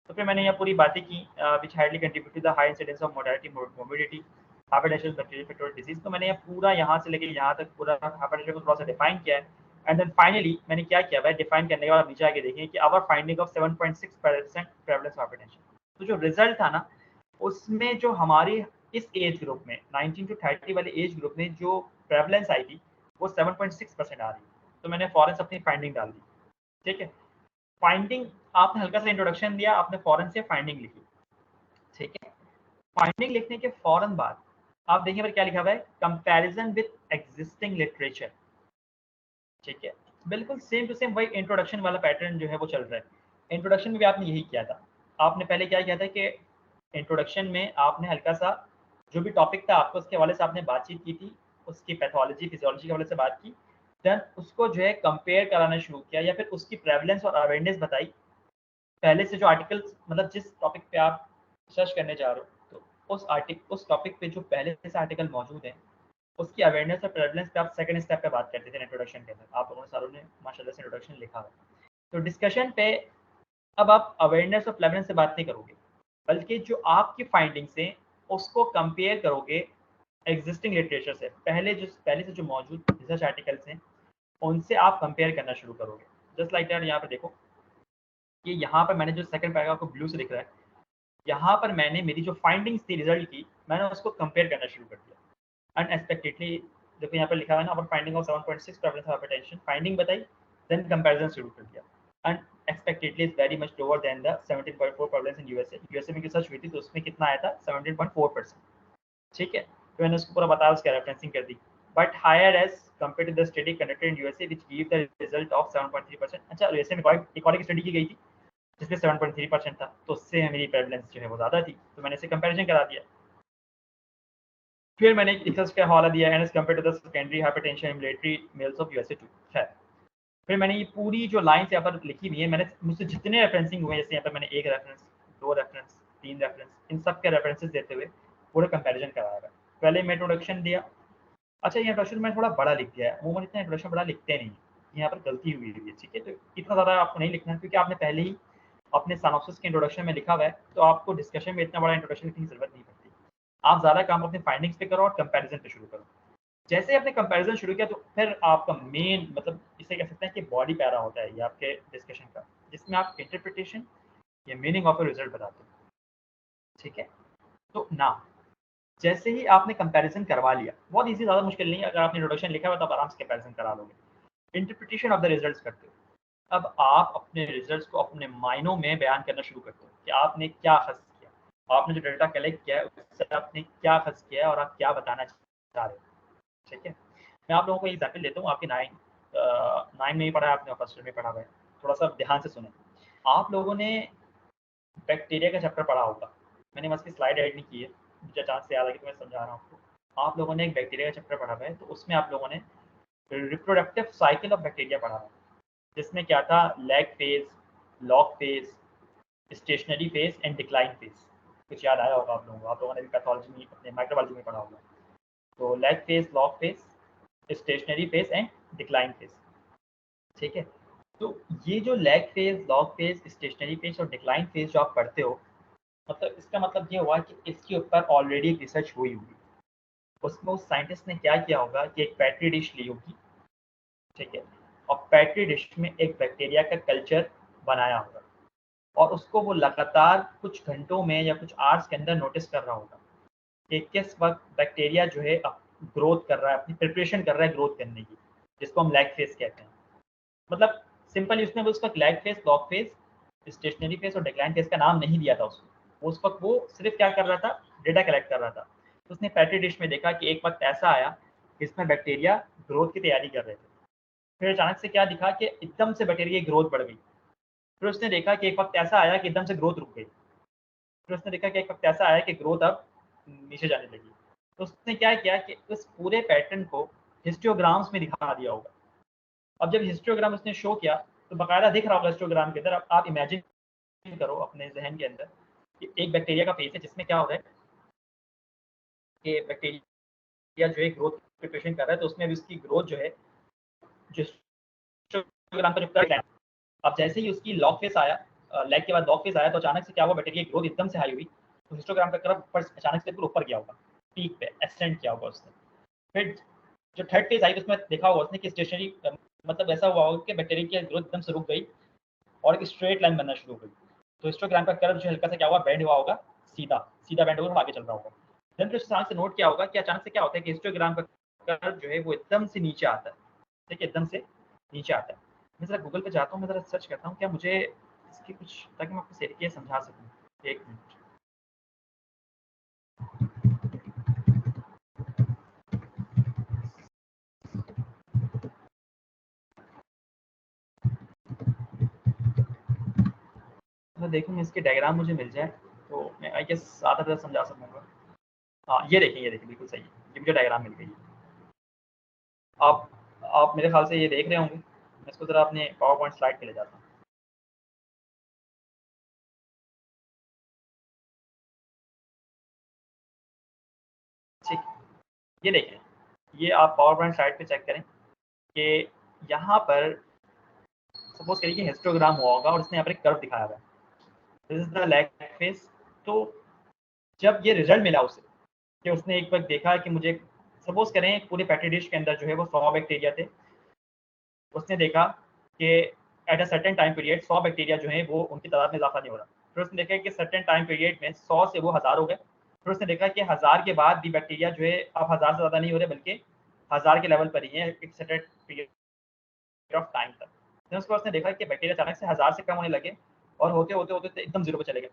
तो फिर मैंने यहाँ पूरी बातें की which highly contribute to the high incidence of mortality, morbidity, hypertension, bacterial disease. तो मैंने ये पूरा यहाँ से लेकर यहाँ तक पूरा हाइपरटेंशन को थोड़ा सा डिफाइन किया है। एंड देन फाइनली मैंने क्या किया है, डिफाइन करने के बाद नीचे आके देखिए कि our finding of 7.6% prevalence of hypertension. तो जो रिजल्ट था ना, उसमें जो हमारी इस एज ग्रुप में 19 to 30 वाले एज ग्रुप में जो प्रेवलेंस आई थी वो 7.6% आ रही है। तो मैंने फॉरन से अपनी फाइंडिंग डाल दी, ठीक है। फाइंडिंग आपने हल्का सा इंट्रोडक्शन दिया, आपने फॉरन से फाइंडिंग लिखी, ठीक है। फाइंडिंग लिखने के फौरन बाद आप देखिए पर क्या लिखा हुआ है, कंपैरिजन विद एग्जिस्टिंग लिटरेचर, ठीक है। बिल्कुल सेम टू सेम वही इंट्रोडक्शन वाला पैटर्न जो है वो चल रहा है। इंट्रोडक्शन में भी आपने यही किया था। आपने पहले क्या किया था कि इंट्रोडक्शन में आपने हल्का सा जो भी टॉपिक था आपको उसके हवाले से आपने बातचीत की थी, उसकी पैथोलॉजी फिजियोलॉजी के हवाले से बात की। देन उसको जो है कंपेयर कराना शुरू किया या फिर उसकी प्रेवलेंस और अवेयरनेस बताई। पहले से जो आर्टिकल्स, मतलब जिस टॉपिक पे आप सर्च करने जा रहे हो, तो उस टॉपिक पे जो पहले से आर्टिकल मौजूद है उसकी अवेयरनेस और प्रेवलेंस पे आप सेकंड स्टेप पे बात करते थे इंट्रोडक्शन के अंदर। आप लोगों ने सारों ने माशाल्लाह से इंट्रोडक्शन लिखा है। तो डिस्कशन पे अब आप अवेयरनेस और प्रेवलेंस से बात नहीं करोगे, बल्कि जो आपकी फाइंडिंग्स हैं उसको कंपेयर करोगे एग्जिस्टिंग लिटरेचर से। पहले से जो मौजूद रिसर्च आर्टिकल्स हैं उनसे आप कंपेयर करना शुरू करोगे। Just like that. यहाँ पर देखो कि यहाँ पर मैंने जो सेकंड पैराग्राफ को ब्लू से लिख रहा है, यहाँ पर मैंने मेरी जो फाइंडिंग्स थी रिजल्ट की, मैंने उसको कंपेयर करना शुरू कर दिया अनएक्सपेक्टेडली। देखो यहाँ पर लिखा है ना, our finding of 7.6 prevalence of hypertension, finding बताई, देन कंपैरिजन शुरू कर दिया। Unexpectedly is very much lower than the 17.4 prevalence in USA. USA में रिसर्च हुई थी तो उसमें कितना आया था, 17.4%, ठीक है। तो मैंने उसको पूरा बताया, उसका रेफरेंसिंग कर दी। But higher age compare to the study conducted in USA which give the result of 7.3%। अच्छा, यूएसए में एक और स्टडी की गई थी जिसमें 7.3% था, तो उससे मेरी प्रेवलेंस जो है वो ज़्यादा थी, तो मैंने इसे कंपैरिजन करा दिया। फिर मैंने रिसर्च का हवाला दिया and as compare to the secondary hypertension in military males of USA 2। है फिर मैंने ये पूरी जो लाइन्स यहाँ पर लिखी हुई है, मैंने मुझसे जितने रेफरेंसिंग हुए, जैसे यहाँ पर मैंने 1 रेफरेंस, 2 रेफरेंस, 3 रेफरेंस, इन सब के रेफरेंसेस देते हुए पूरा कंपैरिजन कराया है। पहले मैं इंट्रोडक्शन दिया। अच्छा, ये इंट्रोडक्शन मैंने थोड़ा बड़ा लिख दिया है, अमूमन इतना इंट्रोडक्शन बड़ा लिखते नहीं, यहाँ पर गलती हुई है, ठीक है। तो इतना ज़्यादा आपको नहीं लिखना है क्योंकि आपने पहले ही अपने सिनॉप्सिस के इंट्रोडक्शन में लिखा हुआ है, तो आपको डिस्कशन में इतना बड़ा इंट्रोडक्शन लिखने की जरूरत नहीं पड़ती। आप ज़्यादा काम अपने फाइंडिंग्स पे करो और कंपैरिजन पे शुरू करो। जैसे ही आपने कंपैरिजन शुरू किया तो फिर आपका मेन, मतलब इसे कह सकते हैं कि बॉडी पैरा होता है ये आपके डिस्कशन का, जिसमें आप इंटरप्रिटेशन या मीनिंग ऑफ ए रिजल्ट बताते हो, ठीक है। तो ना जैसे ही आपने कंपैरिजन करवा लिया, बहुत ईजी, ज़्यादा मुश्किल नहीं है, अगर आपने इंट्रोडक्शन लिखा हुआ तो आप आराम से कंपैरिजन करा लोगे। इंटरप्रिटेशन ऑफ द रिजल्ट्स करते हो। अब आप अपने रिजल्ट्स को अपने मायनों में बयान करना शुरू करते हो कि आपने क्या खर्च किया, आपने जो डेटा कलेक्ट किया है उससे आपने क्या खर्च किया है और आप क्या बताना चाह रहे हो, ठीक है। मैं आप लोगों को एग्जाम्पल देता हूँ। आपके नाइन में ही पढ़ा है आपने, फर्स्ट में पढ़ा हुआ है, थोड़ा सा ध्यान से सुने। आप लोगों ने बैक्टीरिया का चैप्टर पढ़ा होगा, मैंने उसकी स्लाइड ऐड नहीं की है, मुझे चांस से याद आ कि तो मैं समझा रहा हूँ आपको। आप लोगों ने एक बैक्टीरिया का चैप्टर पढ़ा हुआ है, तो उसमें आप लोगों ने रिप्रोडक्टिव साइकिल ऑफ बैक्टीरिया पढ़ा है, जिसमें क्या था, lag phase, log phase, stationary phase and decline phase. कुछ याद आया होगा आप लोगों ने भी पैथोलॉजी में, अपने माइक्रोबायोलॉजी में पढ़ा होगा। तो lag phase, log phase, stationary phase and decline phase, ठीक है। तो ये जो lag phase, log phase, stationary phase और डिक्लाइन फेज जो आप पढ़ते हो, मतलब इसका मतलब ये हुआ कि इसके ऊपर ऑलरेडी एक रिसर्च हुई होगी। उसमें उस साइंटिस्ट ने क्या किया होगा कि एक पेट्री डिश ली होगी, ठीक है, और पेट्री डिश में एक बैक्टीरिया का कल्चर बनाया होगा और उसको वो लगातार कुछ घंटों में या कुछ आवर्स के अंदर नोटिस कर रहा होगा कि किस वक्त बैक्टीरिया जो है ग्रोथ कर रहा है, अपनी प्रिपरेशन कर रहा है ग्रोथ करने की, जिसको हम लैग फेज कहते हैं। मतलब सिंपली उसने उस वक्त lag phase, log phase, stationary phase और डिक्लाइन फेज का नाम नहीं दिया था उसको। उस वक्त वो सिर्फ क्या कर रहा था, डेटा कलेक्ट कर रहा था। तो उसने पेट्री डिश में देखा कि एक वक्त ऐसा आया जिसमें बैक्टीरिया ग्रोथ की तैयारी कर रहे थे। फिर अचानक से क्या दिखा कि एकदम से बैक्टीरिया की ग्रोथ बढ़ गई। फिर उसने देखा कि एक वक्त ऐसा आया कि एकदम से ग्रोथ रुक गई। फिर उसने देखा कि एक वक्त ऐसा आया कि ग्रोथ अब नीचे जाने लगी। तो उसने क्या किया कि उस पूरे पैटर्न को हिस्टोग्राम्स में दिखा दिया होगा। अब जब हिस्टोग्राम उसने शो किया तो बाकायदा दिख रहा होगा हिस्टोग्राम के अंदर। अब आप इमेजिन करो अपने जहन के अंदर कि एक बैक्टीरिया का फेज है जिसमें क्या हो रहा है कि बैक्टीरिया जो है ग्रोथ प्रिपरेशन कर रहा है, तो उसमें भी उसकी ग्रोथ जो है, जो हिस्टोग्राम का जो कर्व है, अब जैसे ही उसकी लॉग फेज आया, लैग के बाद लॉग फेज आया, तो अचानक से क्या हुआ, बैक्टीरिया की ग्रोथ एकदम से हाई हुई, तो हिस्टोग्राम का कर्व ऊपर अचानक से ऊपर गया होगा, पीक पे एसेंड किया होगा उसने। फिर जो थर्ड फेज आई तो उसमें देखा होगा उसने कि स्टेशनरी, मतलब ऐसा हुआ होगा कि बैक्टीरिया की ग्रोथ एकदम से रुक गई और एक स्ट्रेट लाइन बनना शुरू हो गई। तो हिस्टोग्राम का कर्व जो हल्का सा क्या हुआ, बेंड हुआ होगा, सीधा सीधा बेंड होगा, आगे चल रहा होगा। देन फिर अचानक से नोट किया होगा कि अचानक से क्या होता है कि हिस्टोग्राम का कर्व जो है वो एकदम से नीचे आता है, ठीक है, एकदम से नीचे आता है। मैं ज़रा गूगल पे जाता हूँ, मैं ज़रा सर्च करता हूँ क्या मुझे इसकी कुछ, ताकि मैं आपको तरीके समझा सकूँ। एक मिनट। मैं देखूँ इसके डायग्राम मुझे मिल जाए तो मैं आई गेस ज़्यादा बेहतर समझा सकूँगा। हाँ, ये देखिए बिल्कुल सही है, ये मुझे डायग्राम मिल गई है। आप मेरे ख्याल से ये देख रहे होंगे। मैं इसको ज़रा अपने पावर पॉइंट स्लाइड पे ले जाता हूँ। ठीक, ये देखें, ये आप पावर पॉइंट स्लाइड पे चेक करें कि यहाँ पर सपोज करिए कि हिस्टोग्राम हुआ होगा और इसने यहाँ पर एक कर्व दिखाया हुआ है, this is the lag phase. तो जब ये रिजल्ट मिला उसे कि उसने एक वक्त देखा कि मुझे, सपोज करें पूरे पेट्री डिश के अंदर जो है वो 100 बैक्टीरिया थे, उसने देखा कि at a certain time period 100 bacteria जो है वो उनकी तादाद में इजाफा नहीं हो रहा। फिर उसने देखा कि सर्टेन टाइम पीरियड में 100 से वो 1000 हो गए। फिर उसने देखा कि 1000 के बाद भी बैक्टीरिया जो है अब 1000 से ज़्यादा नहीं हो रहे, बल्कि 1000 के लेवल पर ही है एक सर्टेन पीरियड ऑफ टाइम तक। फिर उसके बाद उसने देखा कि बैक्टीरिया अचानक से 1000 से कम होने लगे और होते होते होते एकदम जीरो पे चले गए।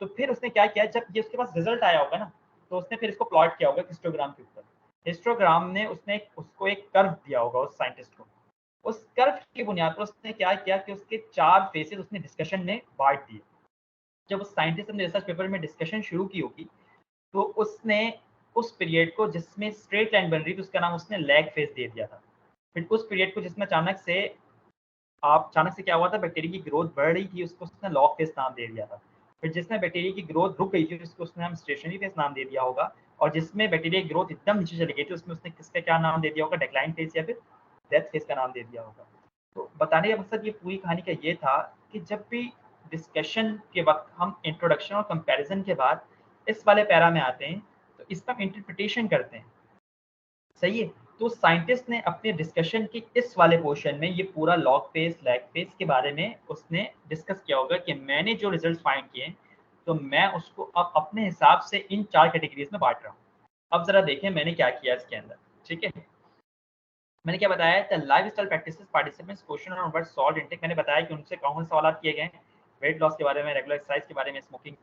तो फिर उसने क्या किया, जब ये उसके पास रिजल्ट आया होगा ना, तो उसने फिर इसको प्लॉट किया होगा हिस्टोग्राम के ऊपर। हिस्टोग्राम ने उसने उसको एक कर्व दिया होगा उस साइंटिस्ट को। उस कर्व की बुनियाद पर उसने क्या किया कि उसके 4 फेसेस उसने डिस्कशन में बांट दिए। जब उस साइंटिस्ट ने रिसर्च पेपर में डिस्कशन शुरू की होगी, तो उसने उस पीरियड को जिसमें स्ट्रेट लाइन बन रही थी उसका नाम उसने लैग फेज दे दिया था। फिर उस पीरियड को जिसमें अचानक से क्या हुआ था, बैक्टीरिया की ग्रोथ बढ़ रही थी, उसको उसने लॉग फेज नाम दे दिया था। फिर जिसमें बैक्टीरिया की ग्रोथ रुक गई थी उसको उसने हम स्टेशनरी फेज नाम दे दिया होगा। और जिसमें बैक्टीरिया की ग्रोथ एकदम नीचे चली गई थी उसमें उसने किसका क्या नाम दे दिया होगा, डिक्लाइन फेज या फिर डेथ फेज का नाम दे दिया होगा। तो बताने का मकसद ये पूरी कहानी का ये था कि जब भी डिस्कशन के वक्त हम इंट्रोडक्शन और कंपैरिजन के बाद इस वाले पैरा में आते हैं, तो इसका हम इंटरप्रिटेशन करते हैं, सही है। तो साइंटिस्ट ने अपने डिस्कशन के इस वाले पोर्शन में ये पूरा लॉग फेज, लैग फेज के बारे में उसने डिस्कस किया होगा कि मैंने जो रिजल्ट फाइंड किए हैं, तो मैं उसको अब अपने हिसाब से इन 4 कैटेगरीज में बांट रहा हूँ। अब जरा देखें मैंने क्या किया इसके अंदर, ठीक है। मैंने क्या बताया, the lifestyle practices participants question on what salt intake. मैंने बताया कि उनसे कौन से सवाल किए गए हैं, वेट लॉस के बारे में, रेगुलर एक्सरसाइज के बारे में, smoking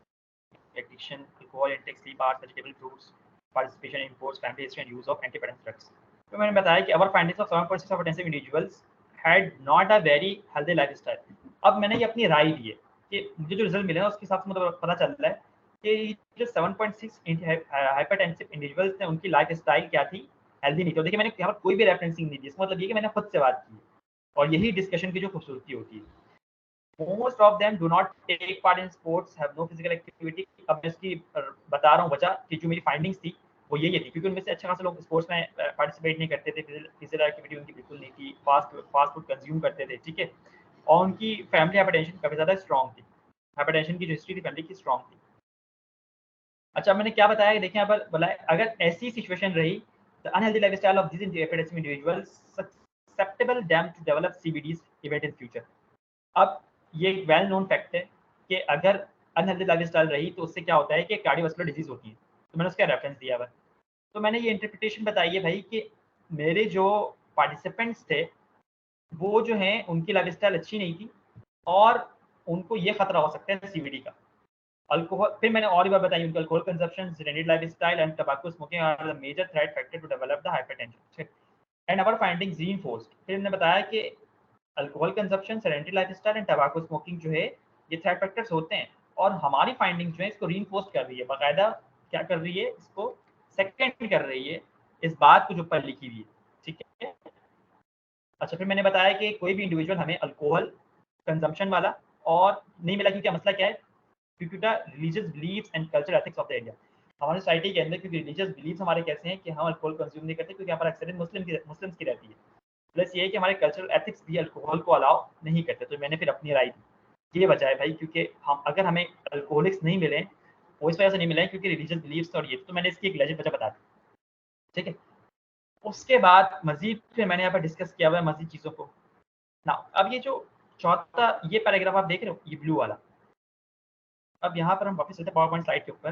addiction, alcohol intake, sleep hours, vegetable fruits, participation in sports, family history and use of antihypertensive drugs. तो मैंने बताया कि our findings of 7.6 of hypertensive individuals had not a very healthy lifestyle. अब मैंने ये अपनी राय दी है कि मुझे जो रिजल्ट मिले हैं उसके हिसाब से मतलब पता चल रहा है कि जो 7.6 हाइपरटेंसिव इंडिविजुअल्स थे उनकी लाइफस्टाइल क्या थी, हेल्दी नहीं थी। देखिए मैंने यहाँ पर कोई भी रेफरेंसिंग नहीं दी, इसका मतलब ये कि मैंने खुद से बात की और यही डिस्कशन की जो खूबसूरती होती है। Most of them do not take part in sports, have no physical activity। अब मैं इसकी बता रहा हूँ वजह कि जो मेरी फाइंडिंग्स थी वो यही थी, क्योंकि उनमें से अच्छा खासा लोग स्पोर्ट्स में पार्टिसिपेट नहीं करते थे, फिजिकल एक्टिविटी उनकी बिल्कुल नहीं थी, फास्ट फूड कंज्यूम करते थे, ठीक है। और उनकी फैमिली हाइपरटेंशन काफ़ी ज़्यादा स्ट्रॉन्ग थी, हाइपरटेंशन की जो हिस्ट्री थी फैमिली की स्ट्रॉन्ग थी। अच्छा, मैंने क्या बताया कि देखिए यहाँ पर बोला है, अगर ऐसी सिचुएशन रही the unhealthy lifestyle of this hypertensive individuals susceptible them to develop CVDs event in future. अब ये एक वेल नोन फैक्ट है कि अगर अनहेल्दी लाइफस्टाइल रही तो उससे क्या होता है कि कार्डियोवास्कुलर डिजीज होती है। तो मैंने उसका रेफरेंस दिया हुआ। तो मैंने ये इंटरप्रिटेशन बताई है भाई कि मेरे जो पार्टिसिपेंट्स थे वो जो हैं उनकी लाइफस्टाइल अच्छी नहीं थी और उनको ये खतरा हो सकता है सीबीडी का। अल्कोहल, फिर मैंने और भी बात बताई उनका alcohol consumption, sedentary lifestyle and tobacco smoking are the major threat factor to develop the hypertension and our findings reinforced. फिर मैंने बताया कि alcohol consumption, sedentary lifestyle and tobacco smoking जो है ये थ्रेट फैक्टर्स होते हैं और हमारी फाइंडिंग जो है इसको रीइंफोर्स कर रही है, बाकायदा क्या कर रही है, इसको सेकंड कर रही है इस बात को जो ऊपर लिखी हुई है। ठीक है। अच्छा, फिर मैंने बताया कि कोई भी इंडिविजुअल हमें अल्कोहल कंजम्पशन वाला और नहीं मिला, क्योंकि मसला क्या है, क्योंकि the religious believes and culture ethics of the area. हमारी सोसाइटी के अंदर क्योंकि रिलीजियस बिलीव्स हमारे कैसे हैं कि हम अल्कोहल कंज्यूम नहीं करते, क्योंकि यहाँ पर अक्सर मुस्लिम्स की रहती है। प्लस ये है कि हमारे कल्चरल एथिक्स भी अल्कोहल को अलाउ नहीं करते। तो मैंने फिर अपनी राय दी, ये वजह है भाई, क्योंकि हम अगर हमें अल्कोहलिक्स नहीं मिले वो इस वजह से नहीं मिले क्योंकि रिलीजियस बिलीव्स और ये, तो मैंने इसकी एक लेजेंड वजह बता दी। ठीक है। उसके बाद मजीद फिर मैंने यहाँ पर डिस्कस किया हुआ है मजीद चीज़ों को ना। अब ये जो चौथा ये पैराग्राफ आप देख रहे हो, ये ब्लू वाला, अब यहाँ पर हम वापस चलते हैं पावर पॉइंट स्लाइड के ऊपर।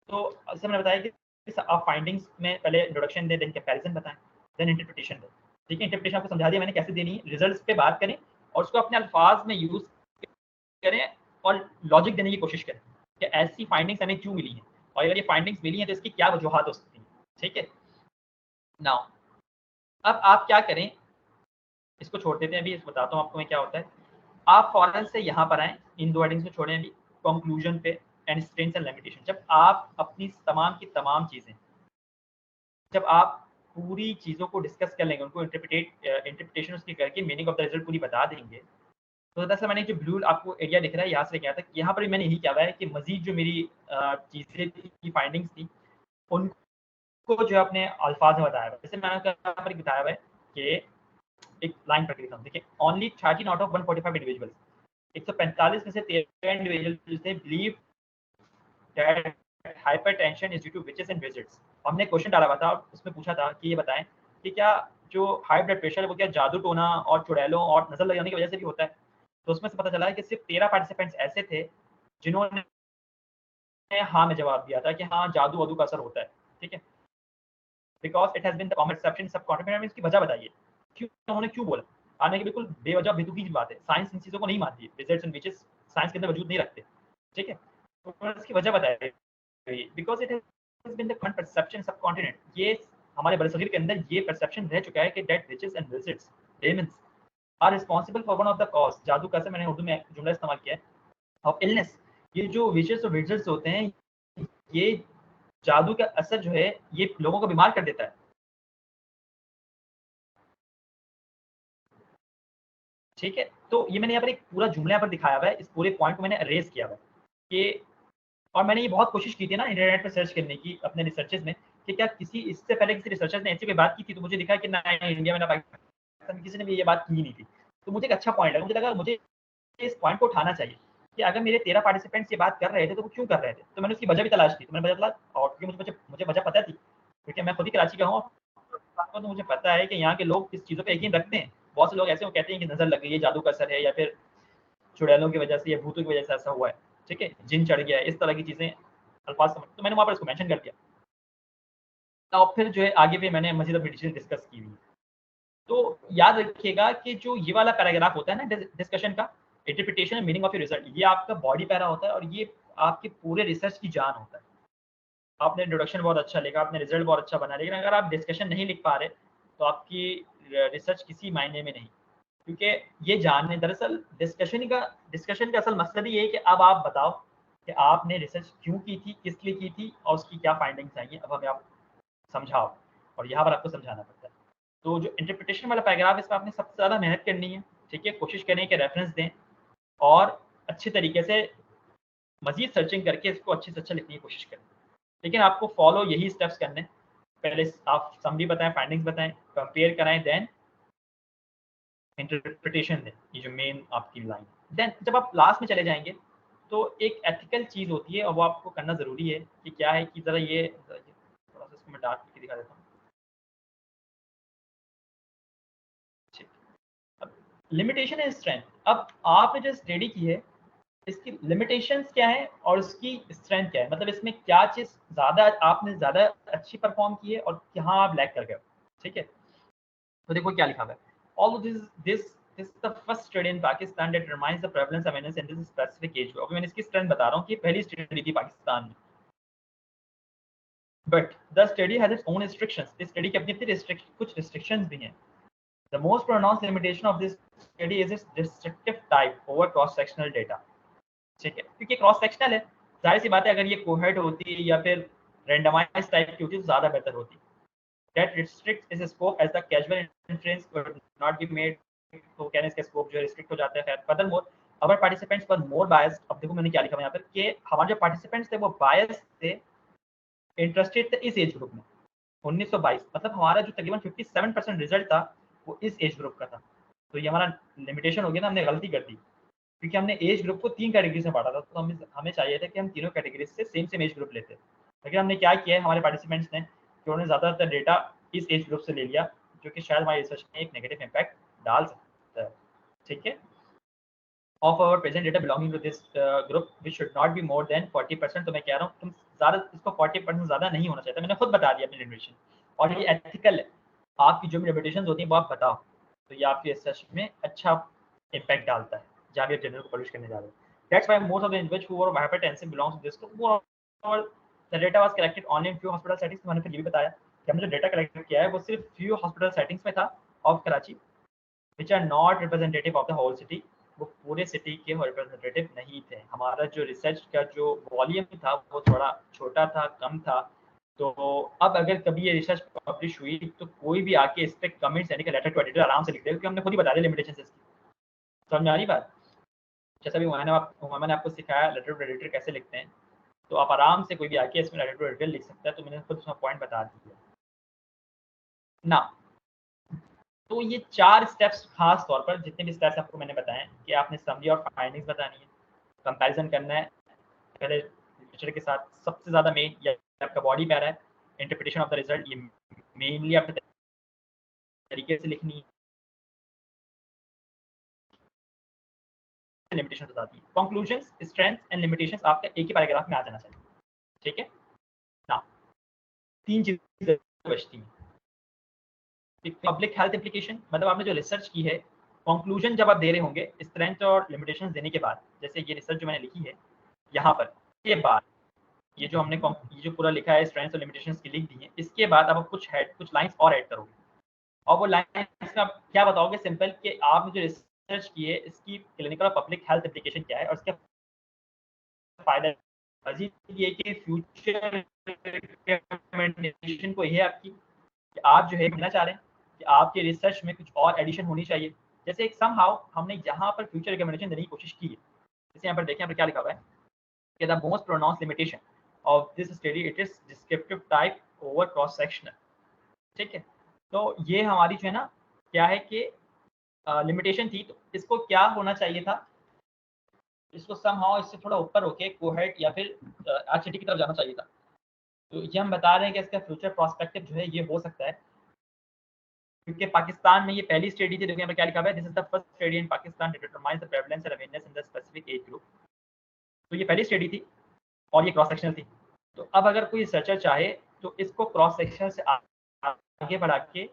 तो जैसे मैंने बताया कि आप फाइंडिंग्स में पहले इंट्रोडक्शन दें, देन कंपैरिजन बताएं, देन इंटरप्रिटेशन दें। ठीक है, इंटरप्रिटेशन आपको समझा दिया मैंने कैसे देनी है, रिजल्ट्स पे बात करें और उसको अपने अल्फाज में यूज करें और लॉजिक देने की कोशिश करें कि ऐसी फाइंडिंग्स हमें क्यों मिली हैं और अगर ये फाइंडिंग्स मिली हैं तो इसकी क्या वजूहत हो सकती हैं। ठीक है। नाउ अब आप क्या करें, इसको छोड़ देते हैं अभी, बताता हूँ आपको मैं क्या होता है। आप फौरन से यहाँ पर आए, इन दो हेडिंग्स को छोड़ें अभी, कंक्लूजन पे एंड स्ट्रेंथ्स एंड लिमिटेशन। जब आप अपनी तमाम की तमाम चीज़ें, जब आप पूरी चीज़ों को डिस्कस कर लेंगे, उनको इंटरप्रिटेशन उसकी करके मीनिंग ऑफ द रिजल्ट पूरी बता देंगे, तो दरअसल मैंने जो ब्लू आपको एरिया दिख रहा है यहाँ से क्या था, यहाँ पर भी मैंने यही किया हुआ है कि मजीद जो मेरी चीज़ें थी, फाइंडिंग्स थी, उनको जो अपने अल्फाज में बताया हुआ है। जैसे मैंने यहाँ पर बताया हुआ है कि एक लाइन पढ़ के दिखाऊं, देखिए, ओनली 13 आउट ऑफ 145 इंडिविजुअल्स, 145 में से 13 इंडिविजुअल्स ने believe that hypertension is due to witches and visits. हमने क्वेश्चन डाला हुआ था, उसमें पूछा था कि ये बताएं कि क्या जो हाई ब्लड प्रेशर है वो क्या जादू टोना और चुड़ैलों और नजर लग जाने की वजह से भी होता है। तो उसमें से पता चला है कि सिर्फ 13 पार्टिसिपेंट्स ऐसे थे जिन्होंने हाँ में जवाब दिया था कि हाँ जादू वादू का असर होता है। ठीक है, because it has been the common perception subcontinent. इसकी वजह बताइए क्यों, उन्होंने क्यों बोला, आने की बिल्कुल बेवजह बेतुकी की बात है। साइंस इन चीज़ों को नहीं मानती, विजिट्स एंड विचेस साइंस के अंदर वजूद नहीं रखते। ठीक है, तो उन्होंने इसकी वजह बताई, because it has been the common perception subcontinent. ये हमारे बरसगीर के अंदर ये परसेप्शन रह चुका है कि that witches and visits demons are responsible for one of the cause, जादू का, मैंने उर्दू में जुमला इस्तेमाल किया है, ऑफ इलनेस। ये जो विचेस और विजिट्स होते हैं, ये जादू का असर जो है ये लोगों को बीमार कर देता है। ठीक है, तो ये मैंने यहाँ पर एक पूरा जुमला यहाँ पर दिखाया हुआ है, इस पूरे पॉइंट को मैंने अरेज किया हुआ है कि, और मैंने ये बहुत कोशिश की थी ना इंटरनेट पर सर्च करने की अपने रिसर्चेस में कि क्या किसी इससे पहले किसी रिसर्चर ने ऐसी कोई बात की थी, तो मुझे दिखा कि ना इंडिया में ना पाकिस्तान में किसी ने भी ये बात की नहीं थी। तो मुझे एक अच्छा पॉइंट लगा, मुझे लगा मुझे इस पॉइंट को उठाना चाहिए कि अगर मेरे 13 पार्टिसिपेंट्स ये बात कर रहे थे तो वो क्यों कर रहे थे। तो मैंने उसकी वजह भी तलाश की, तो मैंने वजह तलाश, और क्योंकि मुझे वजह पता थी क्योंकि मैं खुद ही कराची का हूँ, तो मुझे पता है कि यहाँ के लोग किस चीज़ों पर यकीन रखते हैं। बहुत से लोग ऐसे कहते हैं कि नजर लग गई है, जादू का असर है, या फिर चुड़ैलों की वजह से या भूतों की वजह से ऐसा हुआ है। ठीक है, जिन चढ़ गया है, इस तरह की चीज़ें अल्फाज समझ, तो मैंने वहाँ पर इसको मेंशन कर दिया। और फिर जो है आगे भी मैंने मजीद अपनी डिसीजन डिस्कस की हुई। तो याद रखिएगा कि जो ये वाला पैराग्राफ होता है ना डिस्कशन का, interpretation and meaning of your result, ये आपका बॉडी पैरा होता है और ये आपके पूरे रिसर्च की जान होता है। आपने इंट्रोडक्शन बहुत अच्छा लिखा, आपने रिजल्ट बहुत अच्छा बना, लेकिन अगर आप डिस्कशन नहीं लिख पा रहे तो आपकी रिसर्च किसी मायने में नहीं, क्योंकि ये जानने, दरअसल डिस्कशन का असल मकसद ही है कि अब आप बताओ कि आपने रिसर्च क्यों की थी, किस लिए की थी और उसकी क्या फाइंडिंग्स आई हैं, अब हमें आप समझाओ, और यहाँ पर आपको समझाना पड़ता है। तो जो इंटरप्रिटेशन वाला पैराग्राफ, इसमें आपने सबसे ज़्यादा मेहनत करनी है। ठीक है, कोशिश करें कि रेफरेंस दें और अच्छे तरीके से मजीद सर्चिंग करके इसको अच्छे से अच्छा लिखने की कोशिश करें। लेकिन आपको फॉलो यही स्टेप्स करने, पहले आप समरी बताएं, फाइंडिंग्स बताएं, कंपेयर कराएं, देन इंटरप्रिटेशन दें, ये जो मेन आपकी लाइन। देन जब आप लास्ट में चले जाएंगे तो एक एथिकल चीज़ होती है और वो आपको करना ज़रूरी है कि क्या है कि ज़रा ये थोड़ा सा इसको मैं डार्क करके दिखा देता हूँ। ठीक, अब लिमिटेशन है स्ट्रेंथ। अब आपने जो स्टडी की है इसकी लिमिटेशंस क्या है और उसकी स्ट्रेंथ क्या है, मतलब इसमें क्या चीज़ ज़्यादा आपने ज़्यादा अच्छी परफॉर्म की है और कहाँ आप लैग कर गए हो। ठीक है, तो देखो क्या लिखा हुआ है। Although this is the first study in Pakistan that determines the prevalence of awareness in this specific age group। अभी मैंने इसकी स्ट्रेंथ बता रहा हूँ कि पहली स्टडी थी पाकिस्तान में, but the study has its own restrictions. इस स्टडी की अपनी अपनी कुछ रिस्ट्रिक्शंस भी हैं। The most pronounced limitation of this study is its restrictive type over cross-sectional data। ठीक है, क्योंकि क्रॉस सेक्शनल है, जाहिर सी बात है अगर ये कोहेट होती या फिर रैंडमाइज टाइप की होती तो ज़्यादा बेहतर होती। That restricts its scope as the casual inference could not be made। तो कहने इसका स्कोप जो है रिस्ट्रिक्ट हो जाता है। खैर furthermore our participants were more biased। अब देखो मैंने क्या लिखा है यहाँ पर कि हमारे जो पार्टिसिपेंट्स थे वो बायस थे, इंटरेस्टेड थे इस एज ग्रुप में 1922, मतलब हमारा जो तकरीबन 57% रिजल्ट था वो इस एज ग्रुप का था। तो ये हमारा लिमिटेशन हो गया ना, हमने गलती कर दी क्योंकि हमने एज ग्रुप को 3 कैटेगरी से बांटा था। तो हमें चाहिए था कि हम तीनों कैटेगरी से सेम एज ग्रुप लेते, लेकिन हमने क्या किया है हमारे पार्टिसिपेंट्स ने कि उन्होंने ज़्यादातर डेटा इस एज ग्रुप से ले लिया, जो कि शायद हमारी रिसर्च में एक नेगेटिव इम्पैक्ट डाल सकता है। ठीक है, of our present data belonging to this group which should not be more than 40%। तो मैं कह रहा हूँ तुम ज़्यादा इसको 40% ज़्यादा नहीं होना चाहिए। मैंने खुद बता दिया अपनी लिमिटेशन, और ये एथिकल है। आपकी जो भी लिमिटेशन होती है वो आप बताओ, तो ये आपकी रिसर्च में अच्छा इम्पैक्ट डालता है जहाँ भी आप जर्नल को पब्लिश करने जा रहे हो। That's why most of the individuals who were hypertensive belongs to this group। और the data was collected only in few hospital settings। मैंने फिर ये भी बताया कि हमने जो डेटा कलेक्ट किया है वो सिर्फ few hospital settings में था of Karachi, which are not representative of the whole city। वो पूरे सिटी के रिप्रेजेंटेटिव नहीं थे। हमारा जो रिसर्च का जो वॉल्यूम था वो थोड़ा छोटा था, कम था। तो अब अगर कभी ये रिसर्च पब्लिश हुई तो कोई भी आके इस पर कमेंट्स यानी कि लेटर टू एडिटर आराम से लिख दे, क्योंकि हमने खुद ही बता दिया लिमिटेशन इसकी। समझ में आ रही बात? जैसा भी मैंने आपको सिखाया लेटर टू एडिटर कैसे लिखते हैं, तो आप आराम से कोई भी आके इसमें लेटर टू एडिटर लिख सकता है। तो मैंने खुद उसमें पॉइंट बता दिया ना। तो ये 4 स्टेप्स खास तौर पर, जितने भी स्टेप्स आपको मैंने बताए कि आपने समरी और फाइंडिंग्स बतानी है, कंपैरिजन करना है पहले लिटरेचर के साथ, सबसे ज़्यादा मेन या आपका बॉडी पैरा है, इंटरप्रिटेशन ऑफ द रिजल्ट, ये मेनली अपने तरीके से लिखनी है, लिमिटेशंस बताती है। कंक्लूजंस, स्ट्रेंथ्स एंड लिमिटेशंस आपका एक ही पैराग्राफ में आ जाना चाहिए। ठीक है ना, 3 चीजें बचती हैं। पब्लिक हेल्थ इंप्लीकेशन, मतलब आपने जो रिसर्च की है, कंक्लूजन जब आप दे रहे होंगे स्ट्रेंथ और लिमिटेशंस देने के बाद, जैसे ये रिसर्च जो मैंने लिखी है यहाँ पर, के बाद ये जो हमने ये जो पूरा लिखा है स्ट्रेंथ्स और लिमिटेशंस की लिख दी है, इसके बाद आप कुछ लाइंस और ऐड करोगे, और वो लाइंस में आप क्या बताओगे सिंपल कि आपने जो रिसर्च की है इसकी क्लिनिकल और पब्लिक हेल्थ इंप्लीकेशन क्या है और इसके फायदा ये कि फ्यूचर रिकमेंडेशन को ये आपकी कि आप जो है कहना चाह रहे हैं कि आपके रिसर्च में कुछ और एडिशन होनी चाहिए। जैसे एक समहाउ हमने यहाँ पर फ्यूचर रिकमेंडेशन देने की कोशिश की है। जैसे यहाँ पर देखें, यहाँ पर क्या लिखा हुआ है कि the most pronounce limitation of this study it is descriptive type over cross sectional. ठीक है, तो ये हमारी जो है ना क्या है कि लिमिटेशन थी, तो इसको क्या होना चाहिए था, इसको समहाउ इससे थोड़ा ऊपर होके कोहेट या फिर आरसीटी की तरफ जाना चाहिए था। तो ये हम बता रहे हैं कि इसका फ्यूचर प्रोस्पेक्टिव जो है ये हो सकता है, क्योंकि पाकिस्तान में ये पहली स्टडी थी। देखिए यहाँ पर क्या लिखा हुआ है, this is the first study in Pakistan to determine the prevalence and awareness in the specific age group. तो ये पहली स्टडी थी और ये क्रॉस सेक्शनल थी। तो अब अगर कोई रिसर्चर चाहे तो इसको क्रॉस सेक्शन से आगे बढ़ा के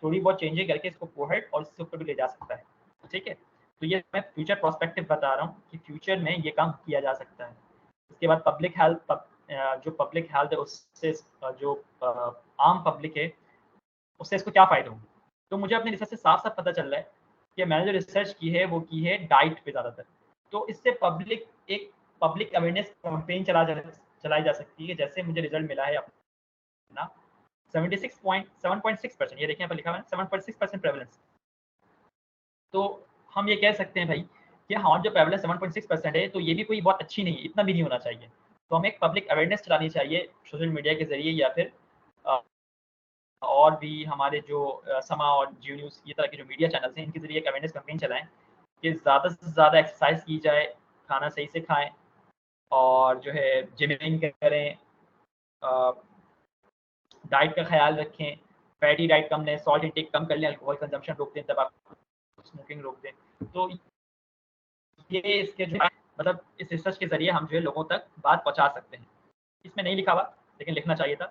थोड़ी बहुत चेंजिंग करके इसको कोहेट और इससे ऊपर भी ले जा सकता है। ठीक है, तो ये मैं फ्यूचर प्रोस्पेक्टिव बता रहा हूँ कि फ्यूचर में ये काम किया जा सकता है। इसके बाद पब्लिक हेल्थ, जो पब्लिक हेल्थ है उससे जो आम पब्लिक है उससे इसको क्या फ़ायदे होंगे। तो मुझे अपने रिसर्च से साफ साफ पता चल रहा है कि मैंने जो रिसर्च की है वो की है डाइट पे ज़्यादातर। तो इससे पब्लिक अवेयरनेस कैंपेन चलाई जा सकती है। जैसे मुझे रिजल्ट मिला है अपना 7.6%, ये देखिए यहाँ पर लिखा हुआ है 7.6% प्रेवलेंस। तो हम ये कह सकते हैं भाई कि हाँ जो प्रेवलेंस 7.6% है तो ये भी कोई बहुत अच्छी नहीं है, इतना भी नहीं होना चाहिए। तो हमें एक पब्लिक अवेयरनेस चलानी चाहिए सोशल मीडिया के जरिए या फिर और भी हमारे जो समा और जियो न्यूज़ ये तरह के जो मीडिया चैनल्स हैं, इनके ज़रिए एक अवेयरनेस कैंपेन चलाएँ कि ज़्यादा से ज़्यादा एक्सरसाइज की जाए, खाना सही से खाएँ और जो है जिमिंग करें, डाइट का ख़्याल रखें, फैटी डाइट कम लें, सॉल्ट इंटेक कम कर लें, अल्कोहल कंजम्पशन रोक दें, तंबाकू स्मोकिंग रोक दें। तो ये इसके जो मतलब इस रिसर्च के ज़रिए हम जो है लोगों तक बात पहुँचा सकते हैं। इसमें नहीं लिखा हुआ, लेकिन लिखना चाहिए था।